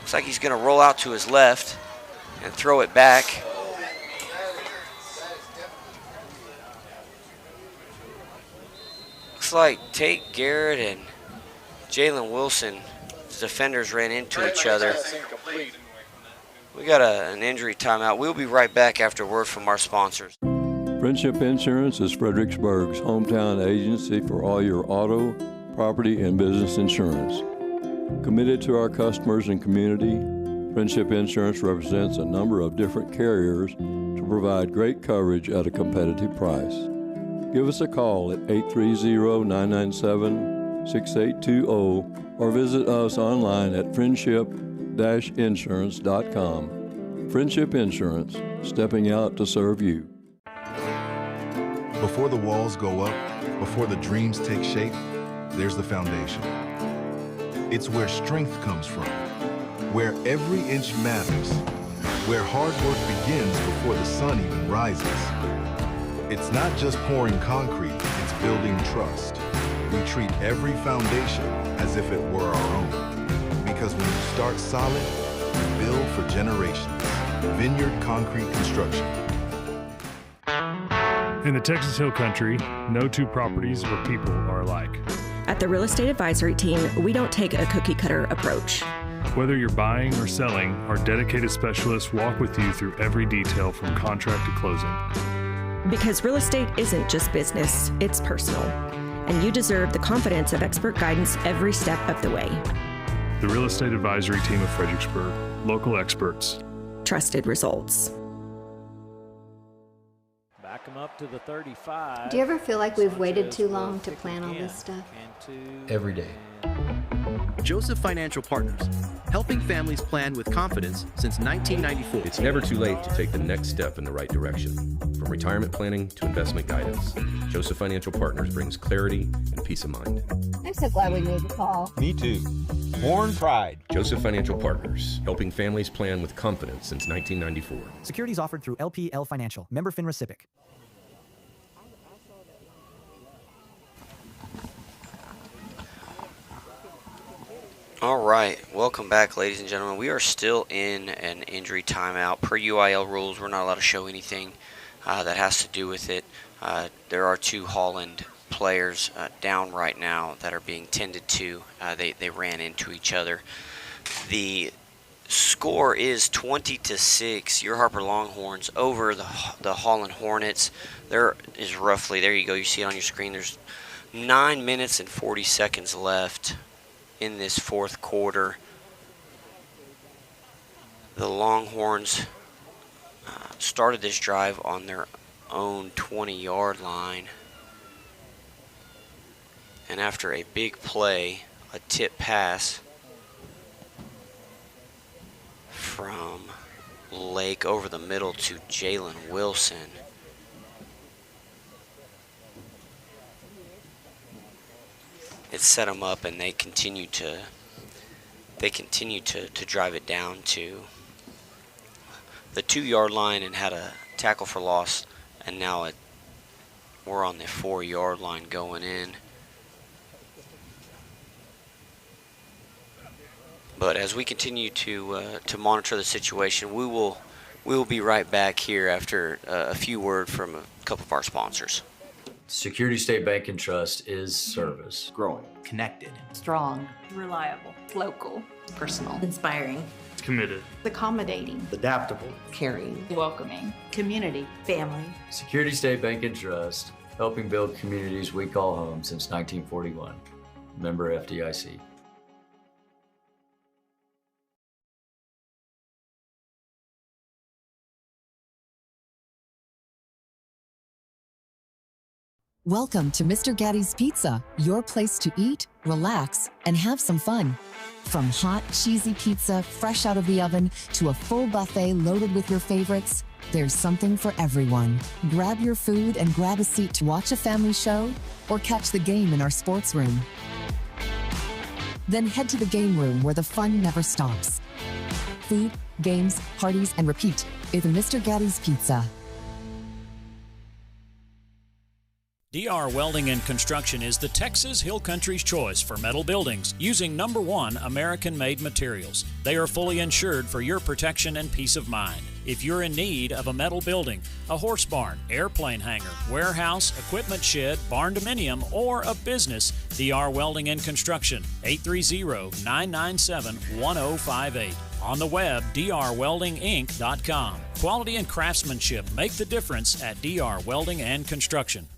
Looks like he's going to roll out to his left and throw it back. Looks like Tate Garrett and Jalen Wilson, the defenders, ran into each other. We got an injury timeout. We'll be right back after word from our sponsors. Friendship Insurance is Fredericksburg's hometown agency for all your auto, property, and business insurance. Committed to our customers and community, Friendship Insurance represents a number of different carriers to provide great coverage at a competitive price. Give us a call at 830-997-6820 or visit us online at friendship-insurance.com. Friendship Insurance, stepping out to serve you. Before the walls go up, before the dreams take shape, there's the foundation. It's where strength comes from, where every inch matters, where hard work begins before the sun even rises. It's not just pouring concrete, it's building trust. We treat every foundation as if it were our own. Because when you start solid, you build for generations. Vineyard Concrete Construction. In the Texas Hill Country, no two properties or people are alike. At the Real Estate Advisory Team, we don't take a cookie-cutter approach. Whether you're buying or selling, our dedicated specialists walk with you through every detail from contract to closing. Because real estate isn't just business, it's personal. And you deserve the confidence of expert guidance every step of the way. The Real Estate Advisory Team of Fredericksburg. Local experts. Trusted results. Back them up to the 35. Do you ever feel like we've waited too long to plan all this stuff? Every day. Joseph Financial Partners, helping families plan with confidence since 1994. It's never too late to take the next step in the right direction. From retirement planning to investment guidance, Joseph Financial Partners brings clarity and peace of mind. I'm so glad we made the call. Me too. Born pride. Joseph Financial Partners, helping families plan with confidence since 1994. Securities offered through LPL Financial. Member FINRA SIPC. All right, welcome back, ladies and gentlemen. We are still in an injury timeout. Per UIL rules, we're not allowed to show anything that has to do with it. There are two Holland players down right now that are being tended to. They ran into each other. The score is 20-6. Your Harper Longhorns over the Holland Hornets. There is roughly, there you go, you see it on your screen, there's 9 minutes and 40 seconds left in this fourth quarter. The Longhorns started this drive on their own 20-yard line. And after a big play, a tip pass from Lake over the middle to Jalen Wilson, it set them up, and they continue to drive it down to the 2-yard line and had a tackle for loss, and now we're on the 4-yard line going in. But as we continue to monitor the situation, we will be right back here after a few words from a couple of our sponsors. Security State Bank and Trust is service. Growing. Connected. Strong. Reliable. Local. Personal. Inspiring. Committed. Accommodating. Adaptable. Caring. Welcoming. Community. Family. Security State Bank and Trust, helping build communities we call home since 1941. Member FDIC. Welcome to Mr. Gatti's Pizza, your place to eat, relax, and have some fun. From hot, cheesy pizza fresh out of the oven to a full buffet loaded with your favorites, there's something for everyone. Grab your food and grab a seat to watch a family show or catch the game in our sports room. Then head to the game room where the fun never stops. Food, games, parties, and repeat is Mr. Gatti's Pizza. DR Welding and Construction is the Texas Hill Country's choice for metal buildings using #1 American-made materials. They are fully insured for your protection and peace of mind. If you're in need of a metal building, a horse barn, airplane hangar, warehouse, equipment shed, barn dominium, or a business, DR Welding and Construction, 830-997-1058. On the web, drweldinginc.com. Quality and craftsmanship make the difference at DR Welding and Construction.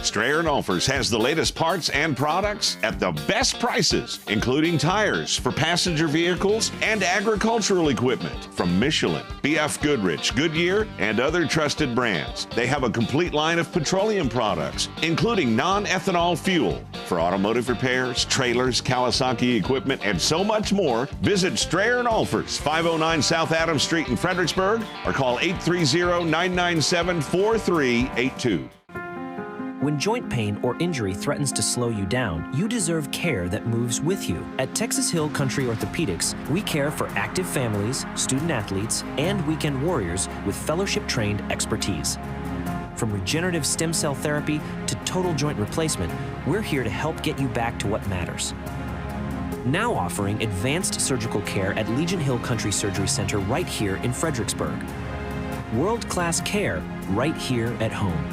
Strayer & Olfers has the latest parts and products at the best prices, including tires for passenger vehicles and agricultural equipment from Michelin, BF Goodrich, Goodyear, and other trusted brands. They have a complete line of petroleum products, including non-ethanol fuel for automotive repairs, trailers, Kawasaki equipment, and so much more. Visit Strayer & Olfers, 509 South Adams Street in Fredericksburg, or call 830-997-4382. When joint pain or injury threatens to slow you down, you deserve care that moves with you. At Texas Hill Country Orthopedics, we care for active families, student athletes, and weekend warriors with fellowship-trained expertise. From regenerative stem cell therapy to total joint replacement, we're here to help get you back to what matters. Now offering advanced surgical care at Legion Hill Country Surgery Center right here in Fredericksburg. World-class care right here at home.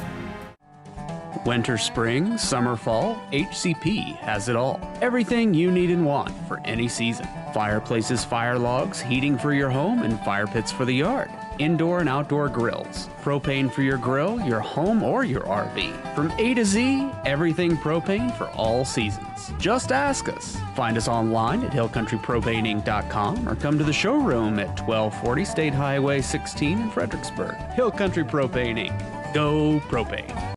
Winter, spring, summer, fall, HCP has it all. Everything you need and want for any season. Fireplaces, fire logs, heating for your home, and fire pits for the yard. indoor and outdoor grills, propane for your grill, your home, or your RV. From A to Z, everything propane for all seasons. Just ask us. Find us online at hillcountrypropaneinc.com or come to the showroom at 1240 State Highway 16 in Fredericksburg. Hill Country Propane Inc. Go propane.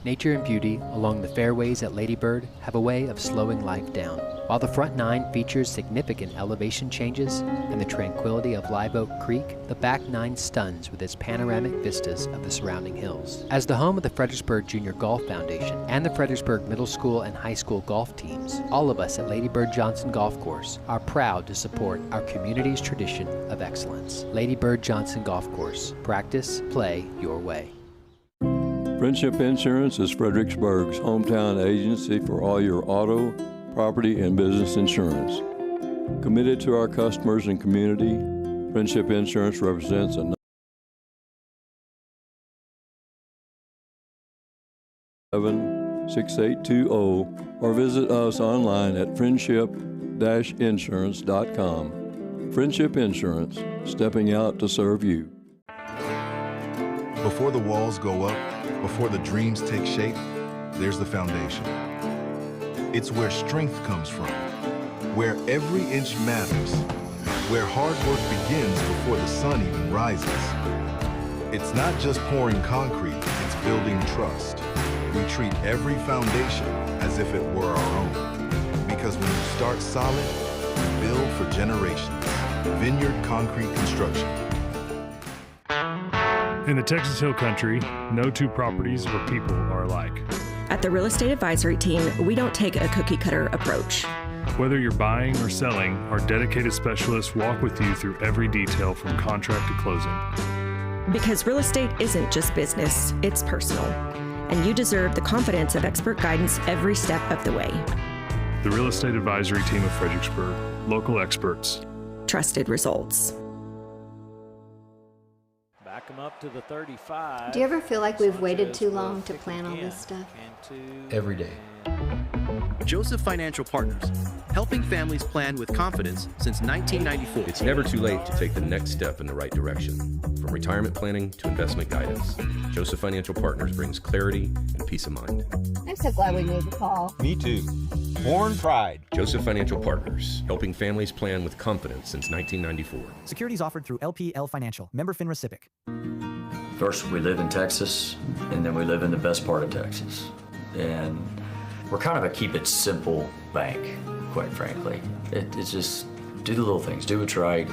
Nature and beauty along the fairways at Lady Bird have a way of slowing life down. While the front nine features significant elevation changes and the tranquility of Live Oak Creek, the back nine stuns with its panoramic vistas of the surrounding hills. As the home of the Fredericksburg Junior Golf Foundation and the Fredericksburg Middle School and High School golf teams, all of us at Lady Bird Johnson Golf Course are proud to support our community's tradition of excellence. Lady Bird Johnson Golf Course. Practice, play your way. Friendship Insurance is Fredericksburg's hometown agency for all your auto, property, and business insurance. Committed to our customers and community, Friendship Insurance represents a 6820 or visit us online at friendship-insurance.com. Friendship Insurance, stepping out to serve you. Before the walls go up, before the dreams take shape, there's the foundation. It's where strength comes from, where every inch matters, where hard work begins before the sun even rises. It's not just pouring concrete, it's building trust. We treat every foundation as if it were our own. Because when you start solid, you build for generations. Vineyard Concrete Construction. In the Texas Hill Country, no two properties or people are alike. At the Real Estate Advisory Team, we don't take a cookie-cutter approach. Whether you're buying or selling, our dedicated specialists walk with you through every detail from contract to closing. Because real estate isn't just business, it's personal. And you deserve the confidence of expert guidance every step of the way. The Real Estate Advisory Team of Fredericksburg. Local experts. Trusted results. Back them up to the 35. Do you ever feel like we've waited too long to plan all this stuff? Every day. Joseph Financial Partners, helping families plan with confidence since 1994. It's never too late to take the next step in the right direction. From retirement planning to investment guidance, Joseph Financial Partners brings clarity and peace of mind. I'm so glad we made the call. Me too. Born pride. Joseph Financial Partners, helping families plan with confidence since 1994. Securities offered through LPL Financial. Member FINRA SIPC. First, we live in Texas, and then we live in the best part of Texas. And we're kind of a keep it simple bank, quite frankly. It's just do the little things, do what's right,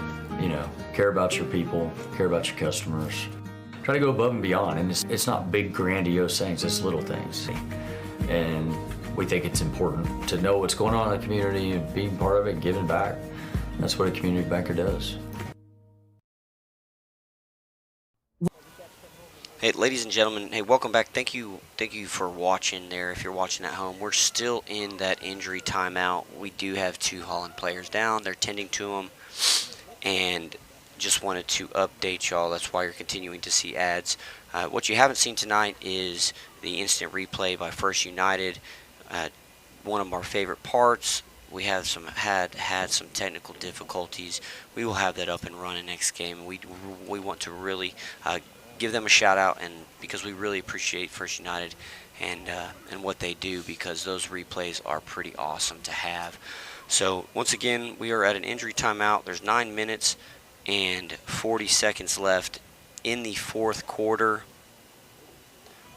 care about your people, care about your customers. Try to go above and beyond, and it's not big grandiose things, it's little things. And we think it's important to know what's going on in the community and being part of it and giving back. That's what a community banker does. Hey, ladies and gentlemen, hey, welcome back. Thank you for watching there. If you're watching at home, we're still in that injury timeout. We do have 2 Holland players down. They're tending to them, and just wanted to update y'all. That's why you're continuing to see ads. What you haven't seen tonight is the instant replay by First United. One of our favorite parts. We have had some technical difficulties. We will have that up and running next game. We want to really give them a shout out, and because we really appreciate First United and what they do, because those replays are pretty awesome to have. So once again, we are at an injury timeout. There's 9 minutes and 40 seconds left in the 4th quarter.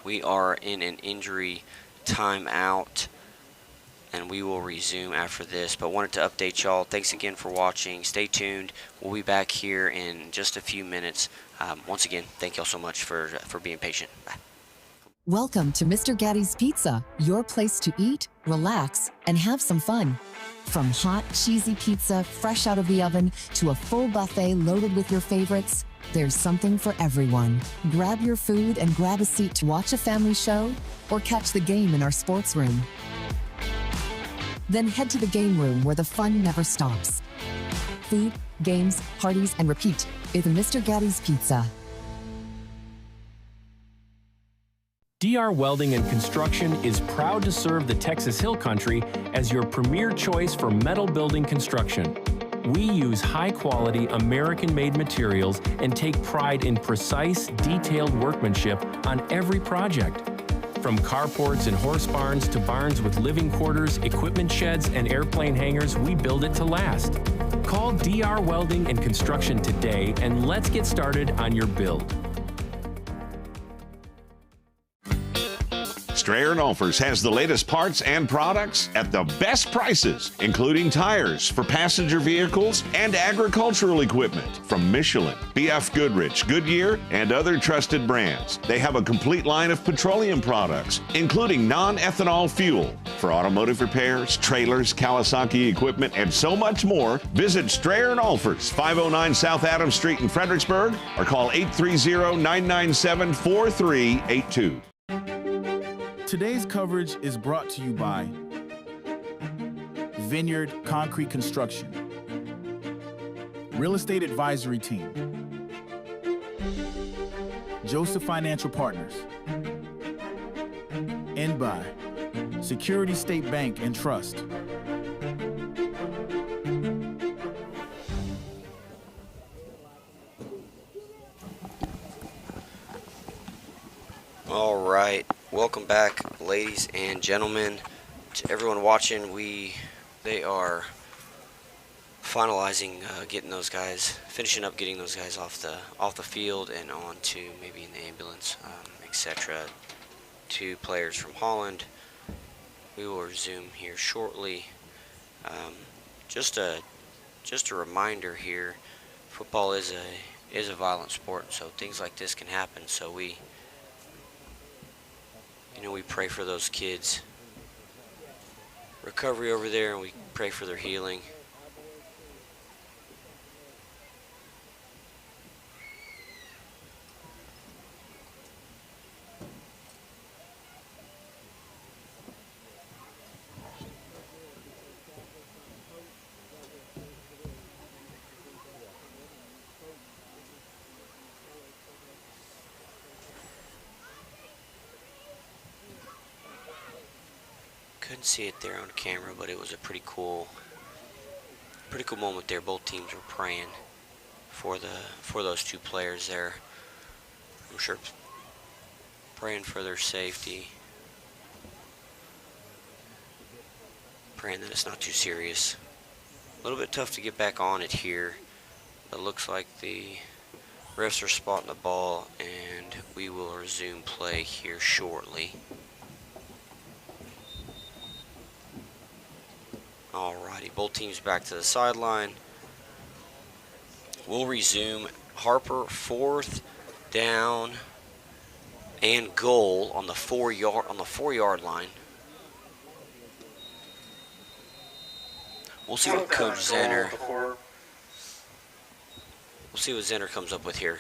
We are in an injury timeout, and we will resume after this, but wanted to update y'all. Thanks again for watching. Stay tuned. We'll be back here in just a few minutes. Once again, thank y'all so much for being patient. Bye. Welcome to Mr. Gatti's Pizza, your place to eat, relax, and have some fun. From hot, cheesy pizza fresh out of the oven to a full buffet loaded with your favorites, there's something for everyone. Grab your food and grab a seat to watch a family show or catch the game in our sports room. Then head to the game room where the fun never stops. Food, games, parties, and repeat is Mr. Gatti's Pizza. DR Welding and Construction is proud to serve the Texas Hill Country as your premier choice for metal building construction. We use high-quality, American-made materials and take pride in precise, detailed workmanship on every project. From carports and horse barns to barns with living quarters, equipment sheds, and airplane hangars, we build it to last. Call DR Welding and Construction today, and let's get started on your build. Strayer & Olfers has the latest parts and products at the best prices, including tires for passenger vehicles and agricultural equipment from Michelin, BF Goodrich, Goodyear, and other trusted brands. They have a complete line of petroleum products, including non-ethanol fuel for automotive repairs, trailers, Kawasaki equipment, and so much more. Visit Strayer & Olfers, 509 South Adams Street in Fredericksburg, or call 830-997-4382. Today's coverage is brought to you by Vineyard Concrete Construction, Real Estate Advisory Team, Joseph Financial Partners, and by Security State Bank and Trust. All right, welcome back, ladies and gentlemen. To everyone watching, they are finalizing finishing up getting those guys off the field and on to maybe in the ambulance, etc. 2 players from Holland. We will resume here shortly. Just a reminder here: football is a violent sport, so things like this can happen. So we pray for those kids' recovery over there, and we pray for their healing. Couldn't see it there on camera, but it was a pretty cool moment there. Both teams were praying for those 2 players there. I'm sure praying for their safety, praying that it's not too serious. A little bit tough to get back on it here, but it looks like the refs are spotting the ball, and we will resume play here shortly. Alrighty, both teams back to the sideline. We'll resume. Harper, 4th down and goal on the 4-yard line. We'll see what Coach Zenner. We'll see what Zenner comes up with here.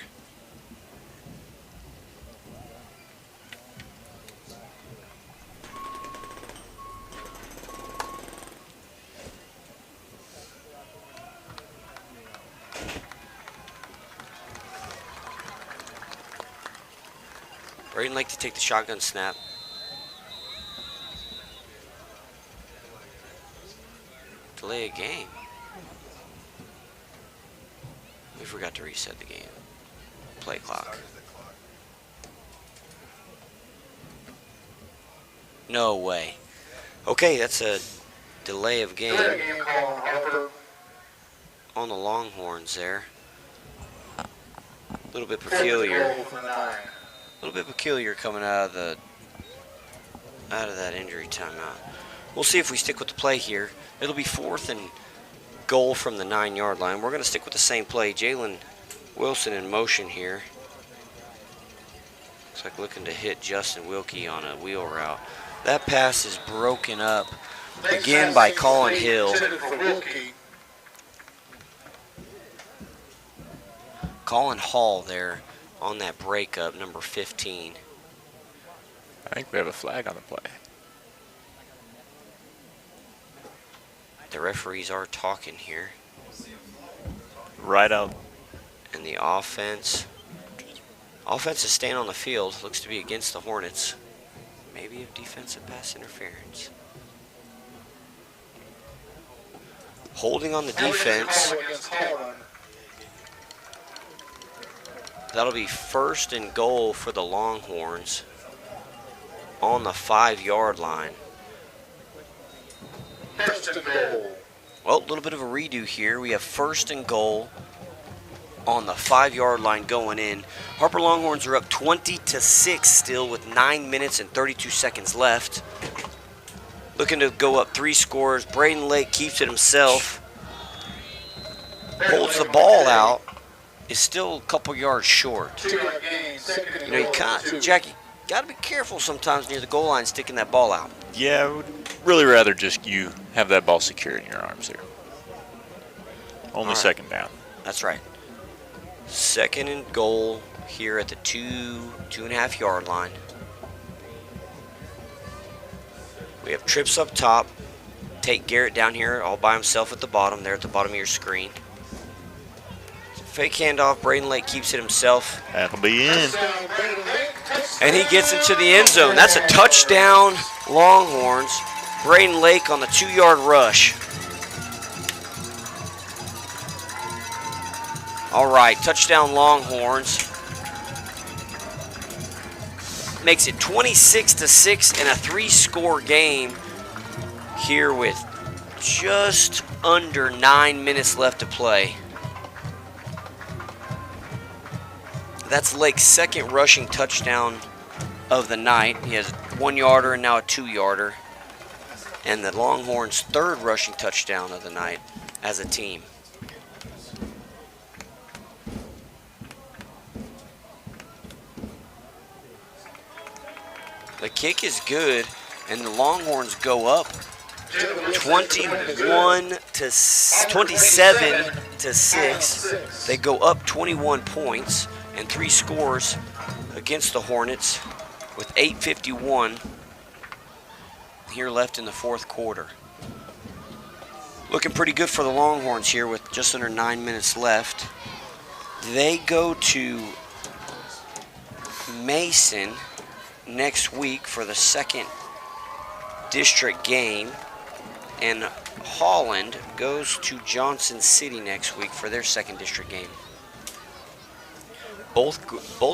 Braden like to take the shotgun snap. Delay a game. We forgot to reset the game. Play clock. No way. Okay, that's a delay of game on the Longhorns there. A little bit peculiar. A little bit peculiar coming out of that injury timeout. We'll see if we stick with the play here. It'll be 4th and goal from the 9-yard line. We're going to stick with the same play. Jalen Wilson in motion here. Looks like looking to hit Justin Wilkie on a wheel route. That pass is broken up again by Colin Hill. Colin Hall there on that breakup, number 15. I think we have a flag on the play. The referees are talking here. Right out. And the offense is staying on the field. Looks to be against the Hornets. Maybe a defensive pass interference. holding on the defense. That'll be 1st and goal for the Longhorns on the 5-yard line. Well, a little bit of a redo here. We have 1st and goal on the 5-yard line going in. Harper Longhorns are up 20-6 still with 9 minutes and 32 seconds left. Looking to go up 3 scores. Braden Lake keeps it himself. Holds the ball out. Is still a couple yards short. You know, you can't, Jackie, got to be careful sometimes near the goal line sticking that ball out. Yeah, I would really rather just you have that ball secured in your arms here. Only right. 2nd down. That's right. 2nd and goal here at the 2.5 yard line. We have trips up top. Take Garrett down here all by himself at the bottom, there at the bottom of your screen. Fake handoff, Braden Lake keeps it himself. That'll be in. And he gets into the end zone. That's a touchdown, Longhorns. Braden Lake on the 2-yard rush. All right, touchdown Longhorns. Makes it 26-6 in a 3-score game here with just under 9 minutes left to play. That's Lake's 2nd rushing touchdown of the night. He has a 1-yarder and now a 2-yarder. And the Longhorns' 3rd rushing touchdown of the night as a team. The kick is good, and the Longhorns go up 27-6. They go up 21 points and 3 scores against the Hornets with 8:51 here left in the 4th quarter. Looking pretty good for the Longhorns here with just under 9 minutes left. They go to Mason next week for the 2nd district game, and Holland goes to Johnson City next week for their 2nd district game. Both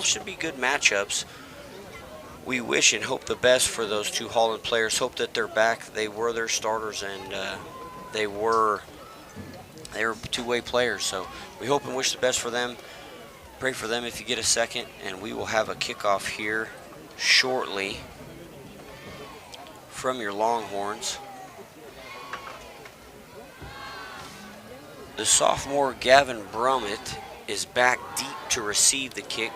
should be good matchups. We wish and hope the best for those 2 Holland players. Hope that they're back. They were their starters, and they were 2-way players. So we hope and wish the best for them. Pray for them if you get a second, and we will have a kickoff here shortly from your Longhorns. The sophomore Gavin Brummett is back deep to receive the kick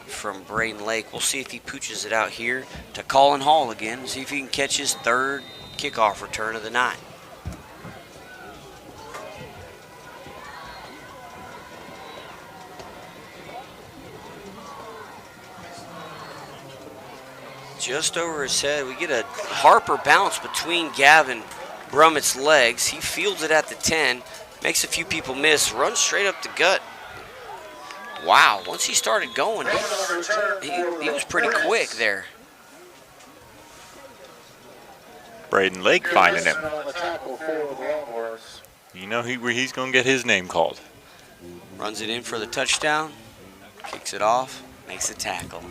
from Braden Lake. We'll see if he pooches it out here to Colin Hall again. See if he can catch his 3rd kickoff return of the night. Just over his head. We get a Harper bounce between Gavin Brummett's legs. He fields it at the 10. Makes a few people miss. Runs straight up the gut. Wow, once he started going, he was pretty quick there. Braden Lake finding him. You know he's going to get his name called. Runs it in for the touchdown. Kicks it off. Makes a tackle.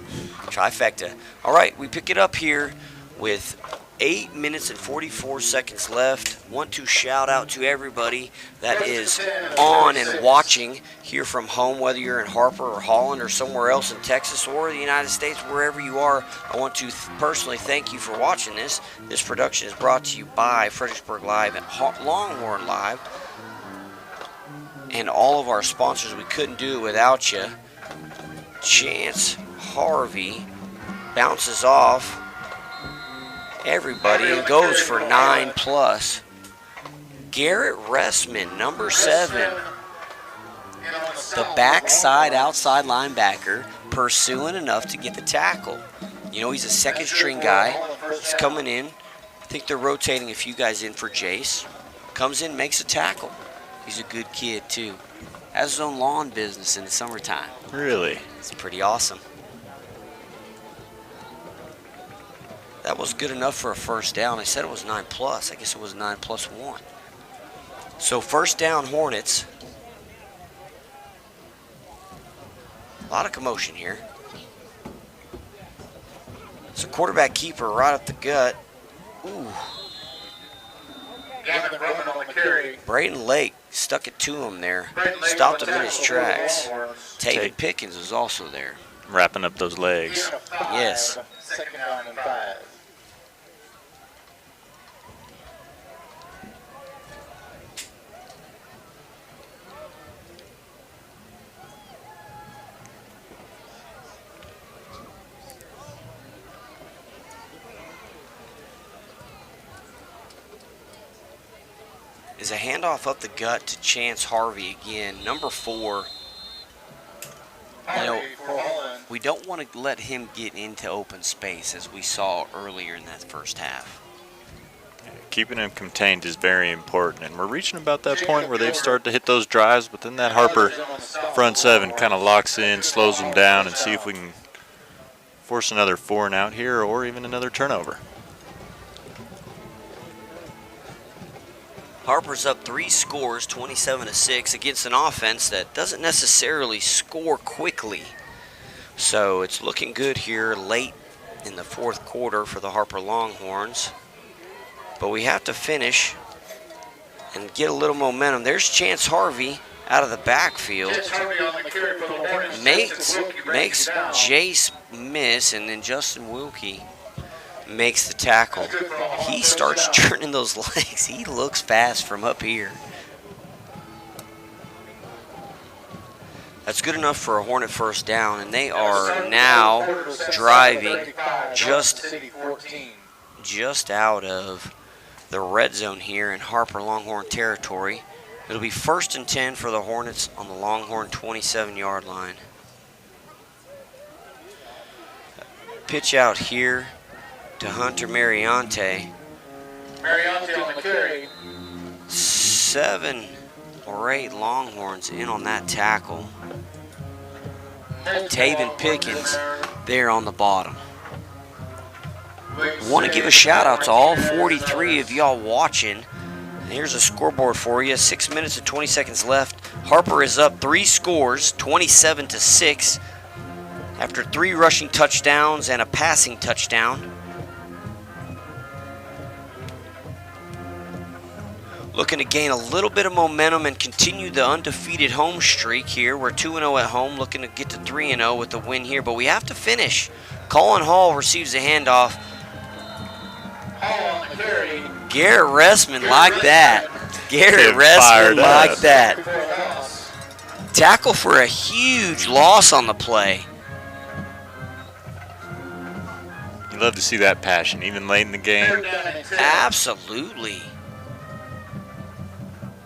Trifecta. All right, we pick it up here with 8 minutes and 44 seconds left. Want to shout out to everybody that is on and watching here from home, whether you're in Harper or Holland or somewhere else in Texas or the United States, wherever you are. I want to personally thank you for watching this. This production is brought to you by Fbg.Live and Longhorn.Live and all of our sponsors. We couldn't do it without you. Chance Harvey bounces off everybody and goes for 9+. Garrett Ressman, number 7, the backside outside linebacker, pursuing enough to get the tackle. You know, he's a 2nd string guy. He's coming in. I think they're rotating a few guys in for Jace. Comes in, makes a tackle. He's a good kid too. Has his own lawn business in the summertime. Really? It's pretty awesome. That was good enough for a 1st down. I said it was 9+. I guess it was 9+1. So first down, Hornets. A lot of commotion here. It's a quarterback keeper right up the gut. Ooh. Braden Lake stuck it to him there. Stopped him in his tracks. Taven Pickens was also there. Wrapping up those legs. Yes. Second down and 5. Is a handoff up the gut to Chance Harvey again, number 4. You know, we don't want to let him get into open space as we saw earlier in that first half. Keeping him contained is very important, and we're reaching about that point where they've started to hit those drives, but then that Harper front 7 kind of locks in, slows them down, and see if we can force another 4 and out here or even another turnover. Harper's up 3 scores, 27-6, against an offense that doesn't necessarily score quickly. So it's looking good here late in the fourth quarter for the Harper Longhorns. But we have to finish and get a little momentum. There's Chance Harvey out of the backfield. Makes Jace miss, and then Justin Wilkie makes the tackle. He starts turning those legs. He looks fast from up here. That's good enough for a Hornet first down, and they are now driving just out of the red zone here in Harper Longhorn territory. It'll be 1st and 10 for the Hornets on the Longhorn 27-yard line. Pitch out here to Hunter Mariante. Mariante on the carry. 7 or 8 Longhorns in on that tackle. Taven Pickens there on the bottom. Want to give a shout out to all 43 of y'all watching. And here's a scoreboard for you. 6 minutes and 20 seconds left. Harper is up 3 scores, 27-6, after 3 rushing touchdowns and a passing touchdown. Looking to gain a little bit of momentum and continue the undefeated home streak here. We're 2-0 at home, looking to get to 3-0 with the win here, but we have to finish. Colin Hall receives a handoff. Garrett Ressman like that. Garrett Ressman like that. Tackle for a huge loss on the play. You love to see that passion, even late in the game. Absolutely.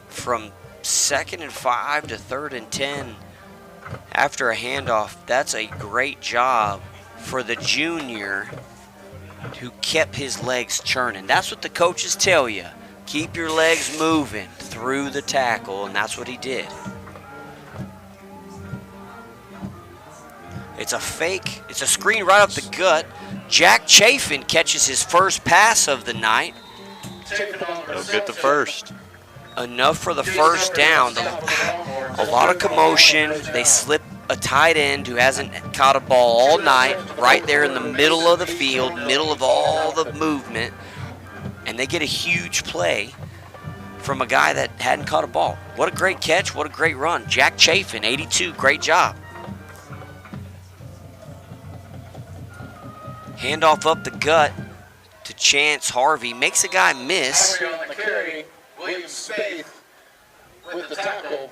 From 2nd and 5 to 3rd and 10 after a handoff, that's a great job for the junior who kept his legs churning. That's what the coaches tell you. Keep your legs moving through the tackle, and that's what he did. It's a fake. It's a screen right up the gut. Jack Chafin catches his first pass of the night. He'll get the first. Enough for the first down. A lot of commotion. They slip a tight end who hasn't caught a ball all night, right there in the middle of the field, middle of all the movement, and they get a huge play from a guy that hadn't caught a ball. What a great catch, what a great run. Jack Chafin, 82, great job. Handoff up the gut to Chance Harvey, makes a guy miss. Harvey on the carry, William Spaeth with the tackle.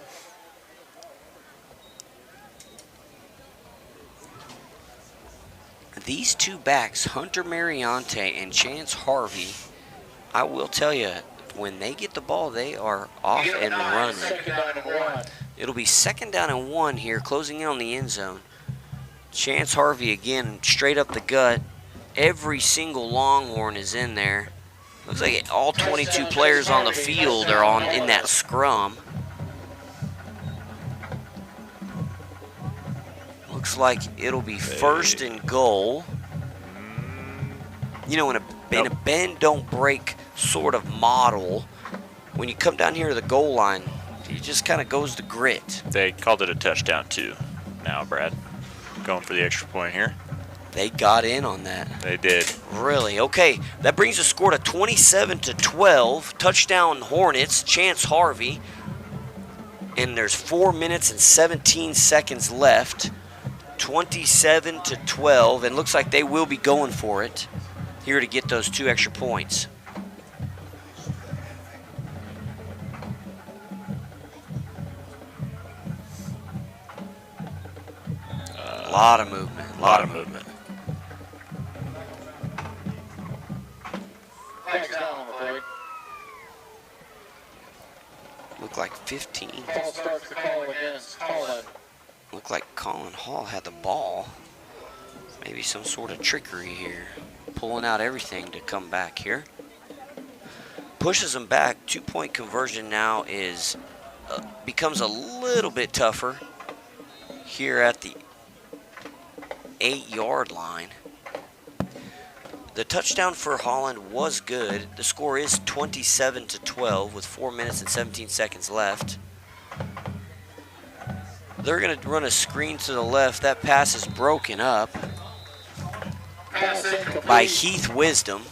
These two backs, Hunter Mariante and Chance Harvey, I will tell you, when they get the ball, they are off and running. It'll be 2nd down and 1 here, closing in on the end zone. Chance Harvey again, straight up the gut. Every single Longhorn is in there. Looks like all 22 players on the field are in that scrum. Looks like it'll be 1st and goal. You know, in a bend don't break sort of model, when you come down here to the goal line, it just kind of goes to grit. They called it a touchdown too. Now, Brad, going for the extra point here. They got in on that. They did. Really? Okay, that brings the score to 27-12. Touchdown Hornets, Chance Harvey. And there's 4 minutes and 17 seconds left. 27-12, and looks like they will be going for it here to get those 2 extra points. A lot of movement. A lot of movement. Looked like 15. Looked like Colin Hall had the ball. Maybe some sort of trickery here. Pulling out everything to come back here. Pushes them back. 2-point conversion now is becomes a little bit tougher here at the 8-yard line. The touchdown for Holland was good. The score is 27-12 with 4 minutes and 17 seconds left. They're going to run a screen to the left. That pass is broken up by Heath Wisdom.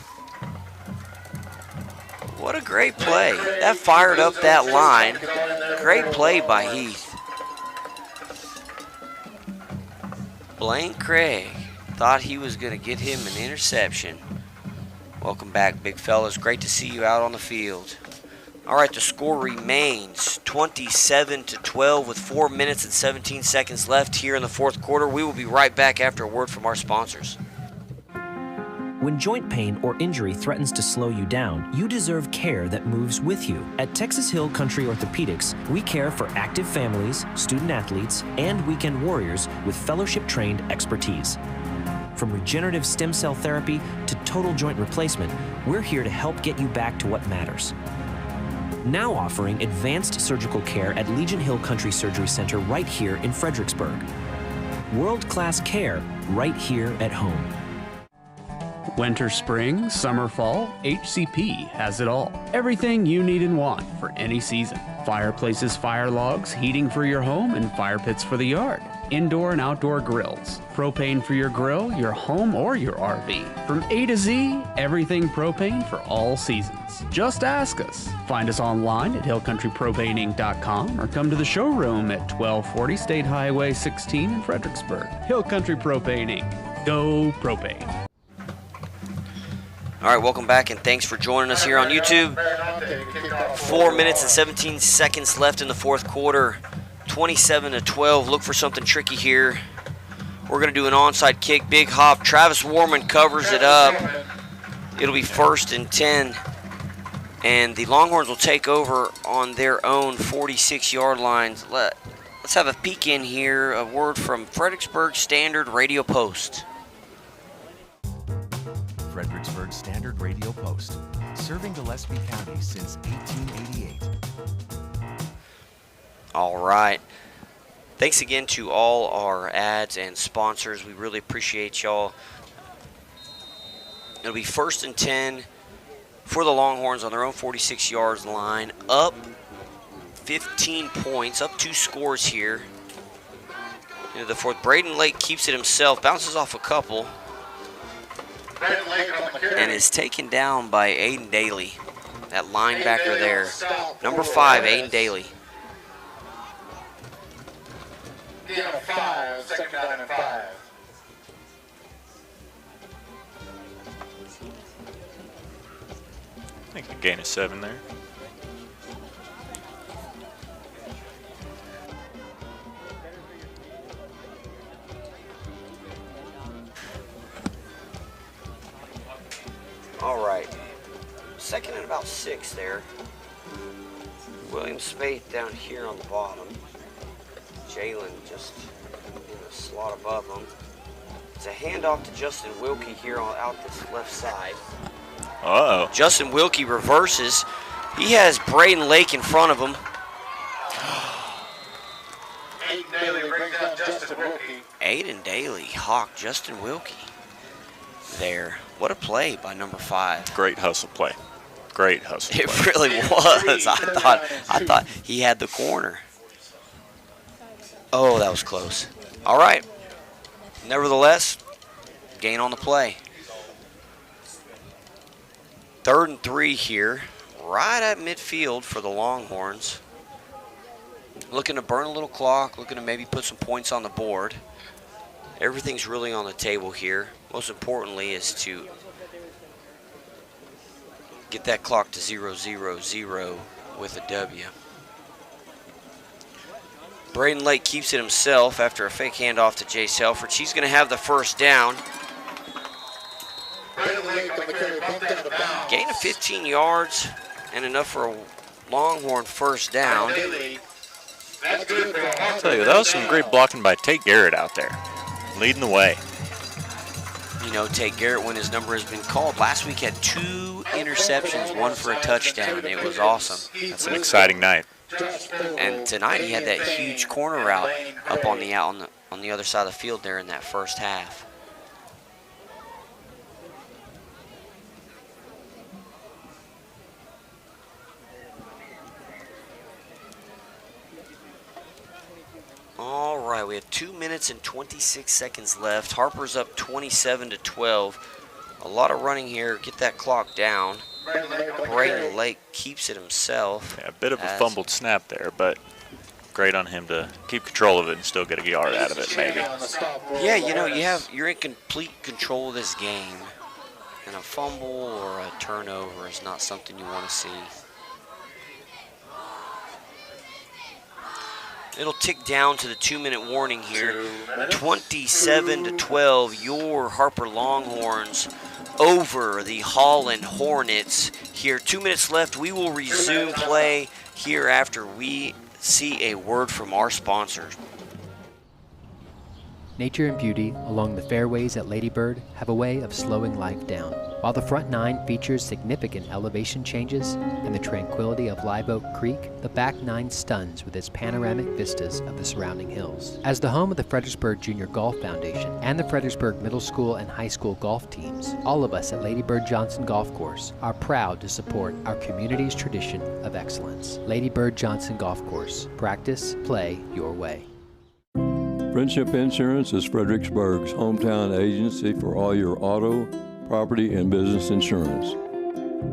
What a great play. That fired up that line. Great play by Heath. Blaine Craig thought he was going to get him an interception. Welcome back, big fellas. Great to see you out on the field. All right, the score remains 27-12 with 4 minutes and 17 seconds left here in the fourth quarter. We will be right back after a word from our sponsors. When joint pain or injury threatens to slow you down, you deserve care that moves with you. At Texas Hill Country Orthopedics, we care for active families, student athletes, and weekend warriors with fellowship-trained expertise. From regenerative stem cell therapy to total joint replacement, we're here to help get you back to what matters. Now offering advanced surgical care at Legion Hill Country Surgery Center right here in Fredericksburg. World-class care right here at home. Winter, spring, summer, fall, HCP has it all. Everything you need and want for any season. Fireplaces, fire logs, heating for your home, and fire pits for the yard. Indoor and outdoor grills. Propane for your grill, your home, or your RV. From A to Z, everything propane for all seasons. Just ask us. Find us online at hillcountrypropaneinc.com or come to the showroom at 1240 State Highway 16 in Fredericksburg. Hill Country Propane Inc. Go propane. All right, welcome back, and thanks for joining us here on YouTube. 4 minutes and 17 seconds left in the fourth quarter. 27-12. Look for something tricky here. We're going to do an onside kick, big hop. Travis Warman covers it up. It'll be 1st and 10. And the Longhorns will take over on their own 46-yard lines. Let's have a peek in here. A word from Fredericksburg Standard Radio Post. Fredericksburg Standard Radio Post, serving Gillespie County since 1888. All right. Thanks again to all our ads and sponsors. We really appreciate y'all. It'll be 1st and 10 for the Longhorns on their own 46 line. Up 15 points, up 2 scores here. Into the fourth. Braden Lake keeps it himself, bounces off a couple, and is taken down by Aiden Daly, that linebacker there. Number 5, Aiden Daly. Second down and 5. I think a gain of 7 there. All right. 2nd and about 6 there. William Spaeth down here on the bottom. Jalen just in the slot above him. It's a handoff to Justin Wilkie here out this left side. Uh-oh. Justin Wilkie reverses. He has Braden Lake in front of him. Aiden Daly brings up Justin Wilkie. Aiden Daly hawked Justin Wilkie there. What a play by number 5. Great hustle play. great hustle play. It really was. I thought he had the corner. Oh, that was close. All right. Nevertheless, gain on the play. 3rd and 3 here, right at midfield for the Longhorns. Looking to burn a little clock, looking to maybe put some points on the board. Everything's really on the table here. Most importantly is to get that clock to 0-0-0 with a W. Braden Lake keeps it himself after a fake handoff to Jay Selfridge. He's going to have the first down. Gain of 15 yards and enough for a Longhorn first down. I'll tell you, that was some great blocking by Tate Garrett out there, leading the way. You know, Tate Garrett, when his number has been called, last week had 2 interceptions, 1 for a touchdown. It was awesome. That's an exciting night. And tonight he had that huge corner route up on the other side of the field there in that first half. All right, we have 2 minutes and 26 seconds left. Harper's up 27-12. A lot of running here. Get that clock down. Braden Lake keeps it himself. Yeah, a bit of a fumbled snap there, but great on him to keep control of it and still get a yard out of it, maybe. Yeah, you know, you're in complete control of this game, and a fumble or a turnover is not something you want to see. It'll tick down to the 2-minute warning here. 27-12, your Harper Longhorns over the Holland Hornets here. 2 minutes left. We will resume play here after we see a word from our sponsors. Nature and beauty along the fairways at Lady Bird have a way of slowing life down. While the front 9 features significant elevation changes and the tranquility of Live Oak Creek, the back 9 stuns with its panoramic vistas of the surrounding hills. As the home of the Fredericksburg Junior Golf Foundation and the Fredericksburg Middle School and High School golf teams, all of us at Lady Bird Johnson Golf Course are proud to support our community's tradition of excellence. Lady Bird Johnson Golf Course. Practice, play your way. Friendship Insurance is Fredericksburg's hometown agency for all your auto, property, and business insurance.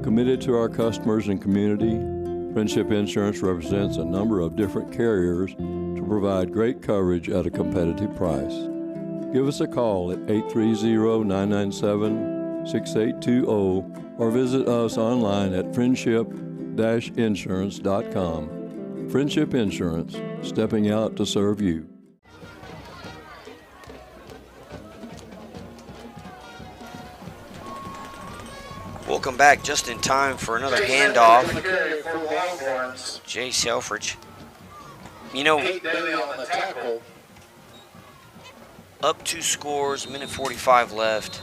Committed to our customers and community, Friendship Insurance represents a number of different carriers to provide great coverage at a competitive price. Give us a call at 830-997-6820 or visit us online at friendship-insurance.com. Friendship Insurance, stepping out to serve you. Welcome back just in time for another handoff. Jay Selfridge. You know, up 2 scores, minute 45 left.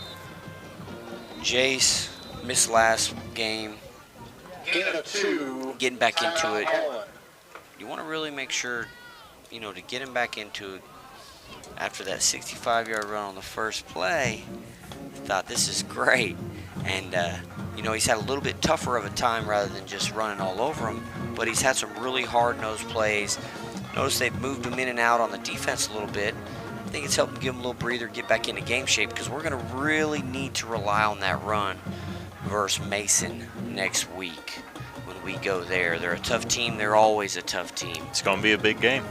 Jace missed last game. Getting back into it. You want to really make sure, you know, to get him back into it after that 65-yard run on the first play. Thought this is great. And, you know, he's had a little bit tougher of a time rather than just running all over him, but he's had some really hard-nosed plays. Notice they've moved him in and out on the defense a little bit. I think it's helped him give him a little breather, get back into game shape, because we're going to really need to rely on that run versus Mason next week when we go there. They're a tough team. They're always a tough team. It's going to be a big game.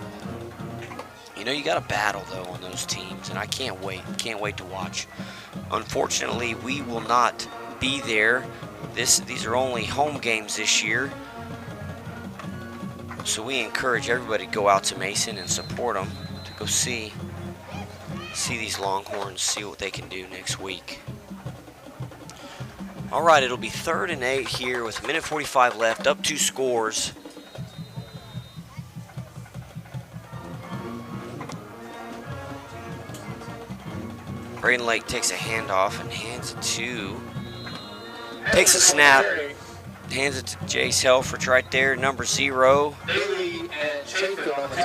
You know, you got to battle, though, on those teams, and I can't wait. Can't wait to watch. Unfortunately, we will not be there. These are only home games this year. So we encourage everybody to go out to Mason and support them, to go see these Longhorns, see what they can do next week. All right, it'll be 3rd and 8 here with a minute 45 left, up 2 scores. Braden Lake takes a handoff and hands it to, takes a snap, hands it to Jace Helfrich right there, number 0. He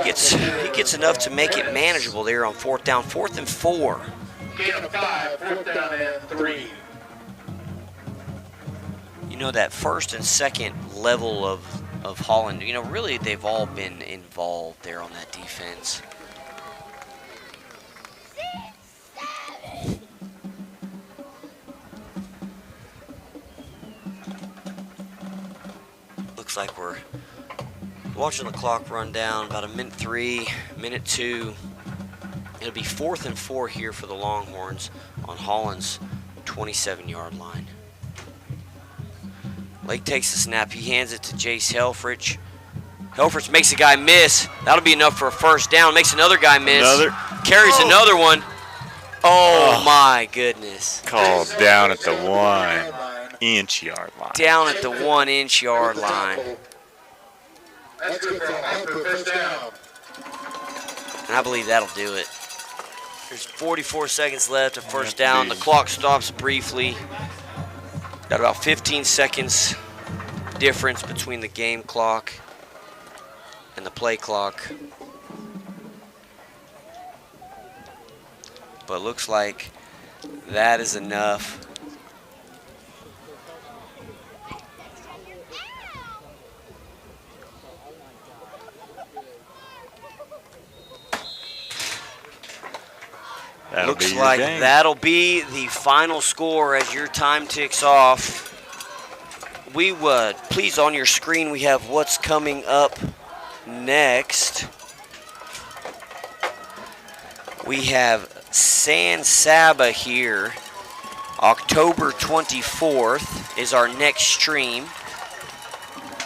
gets enough to make it manageable there on 4th down, 4th and 4. Gain of 5, 4th down and 3. You You know, that first and second level of Holland, you know, really they've all been involved there on that defense. Looks like we're watching the clock run down, about a minute 3, minute 2. It'll be 4th and 4 here for the Longhorns on Holland's 27-yard line. Lake takes the snap. He hands it to Jace Helfrich. Helfrich makes a guy miss. That'll be enough for a first down. Makes another guy miss. Carries another one. Oh, my goodness. Called down at the 1-inch yard line. Down at the 1-inch yard line. That's good for Harper, first down. And I believe that'll do it. There's 44 seconds left of first down. The clock stops briefly. Got about 15 seconds difference between the game clock and the play clock. But looks like that is enough. Looks like that'll be the final score as your time ticks off. We would, please, on your screen, we have what's coming up next. We have San Saba here. October 24th is our next stream.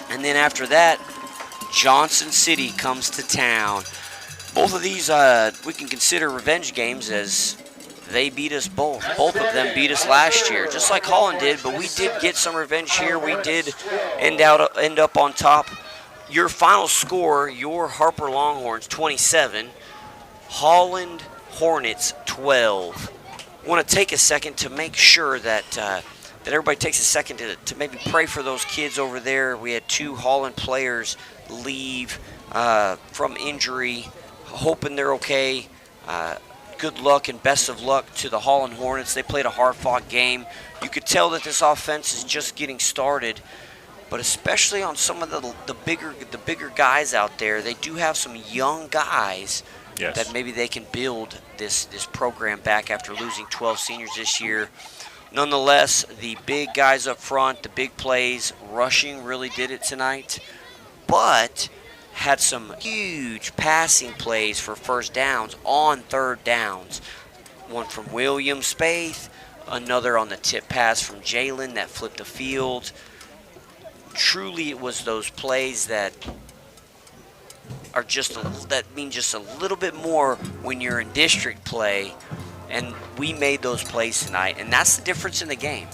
And then after that, Johnson City comes to town. Both of these we can consider revenge games as they beat us both. Both of them beat us last year, just like Holland did, but we did get some revenge here. We did end up on top. Your final score, your Harper Longhorns 27, Holland Hornets 12. I want to take a second to make sure that that everybody takes a second to maybe pray for those kids over there. We had 2 Holland players leave from injury. Hoping they're okay. Good luck and best of luck to the Holland Hornets. They played a hard-fought game. You could tell that this offense is just getting started, but especially on some of the bigger guys out there, they do have some young guys that maybe they can build this program back after losing 12 seniors this year. Nonetheless, the big guys up front, the big plays, rushing really did it tonight, but had some huge passing plays for first downs on third downs. One from William Spaeth, another on the tip pass from Jalen that flipped the field. Truly, it was those plays that are that mean just a little bit more when you're in district play, and we made those plays tonight, and that's the difference in the game.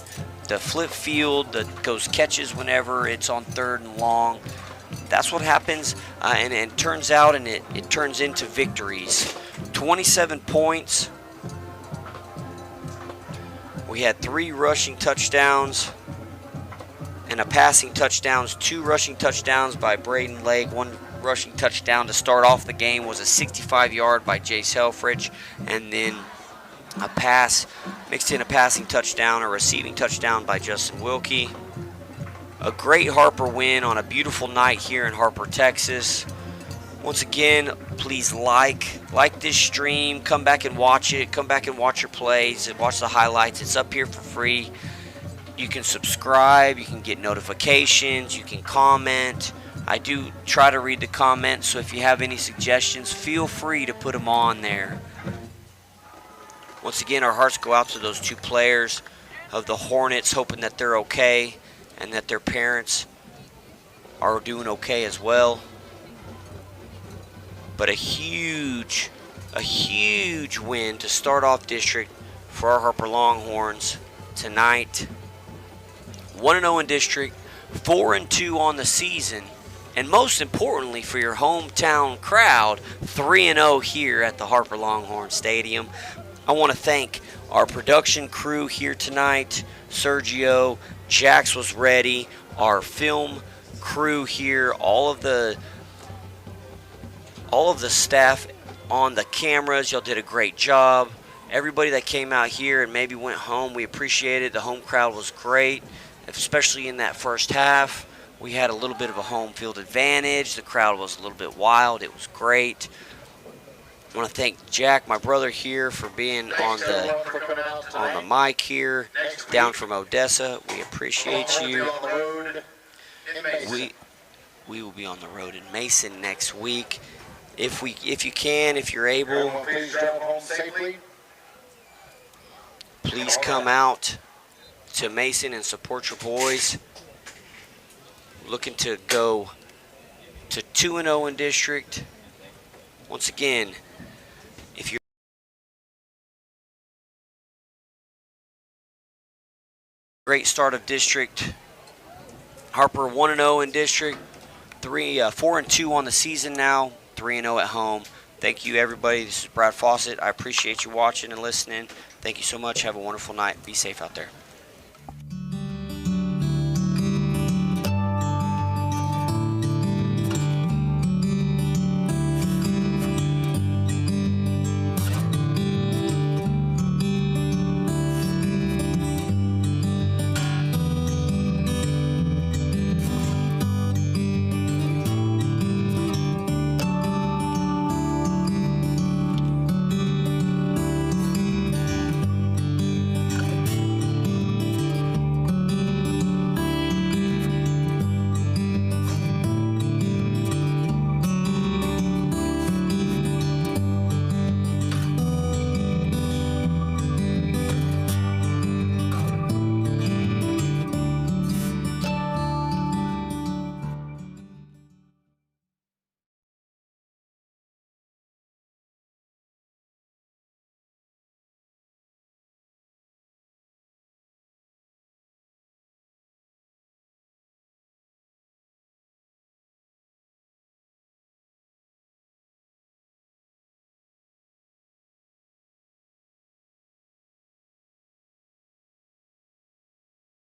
The flip field, those catches whenever it's on third and long. That's what happens, and it turns out, and it turns into victories. 27 points. We had 3 rushing touchdowns and a passing touchdowns, 2 rushing touchdowns by Braden Lake. 1 rushing touchdown to start off the game was a 65-yard by Jace Helfrich, and then a pass mixed in a passing touchdown, a receiving touchdown by Justin Wilkie. A great Harper win on a beautiful night here in Harper, Texas. Once again, please like this stream. Come back and watch it. Come back and watch your plays and watch the highlights. It's up here for free. You can subscribe. You can get notifications. You can comment. I do try to read the comments, so if you have any suggestions, feel free to put them on there. Once again, our hearts go out to those 2 players of the Hornets, hoping that they're okay and that their parents are doing okay as well. But a huge win to start off district for our Harper Longhorns tonight. 1-0 in district, 4-2 on the season, and most importantly for your hometown crowd, 3-0 here at the Harper Longhorn Stadium. I want to thank our production crew here tonight. Sergio, Jax was ready, our film crew here, all of the staff on the cameras. Y'all did a great job. Everybody that came out here and maybe went home, we appreciate it. The home crowd was great. especially in that first half. We had a little bit of a home field advantage. The crowd was a little bit wild. It was great. I want to thank Jack, my brother here, for being on the mic here, down from Odessa. We appreciate you. We will be on the road in Mason next week. If you can, if you're able, please come out to Mason and support your boys. Looking to go to 2-0 in district. Once again, if you're great start of district, Harper 1-0 in district, 4-2 on the season now, 3-0 at home. Thank you, everybody. This is Brad Fawcett. I appreciate you watching and listening. Thank you so much. Have a wonderful night. Be safe out there.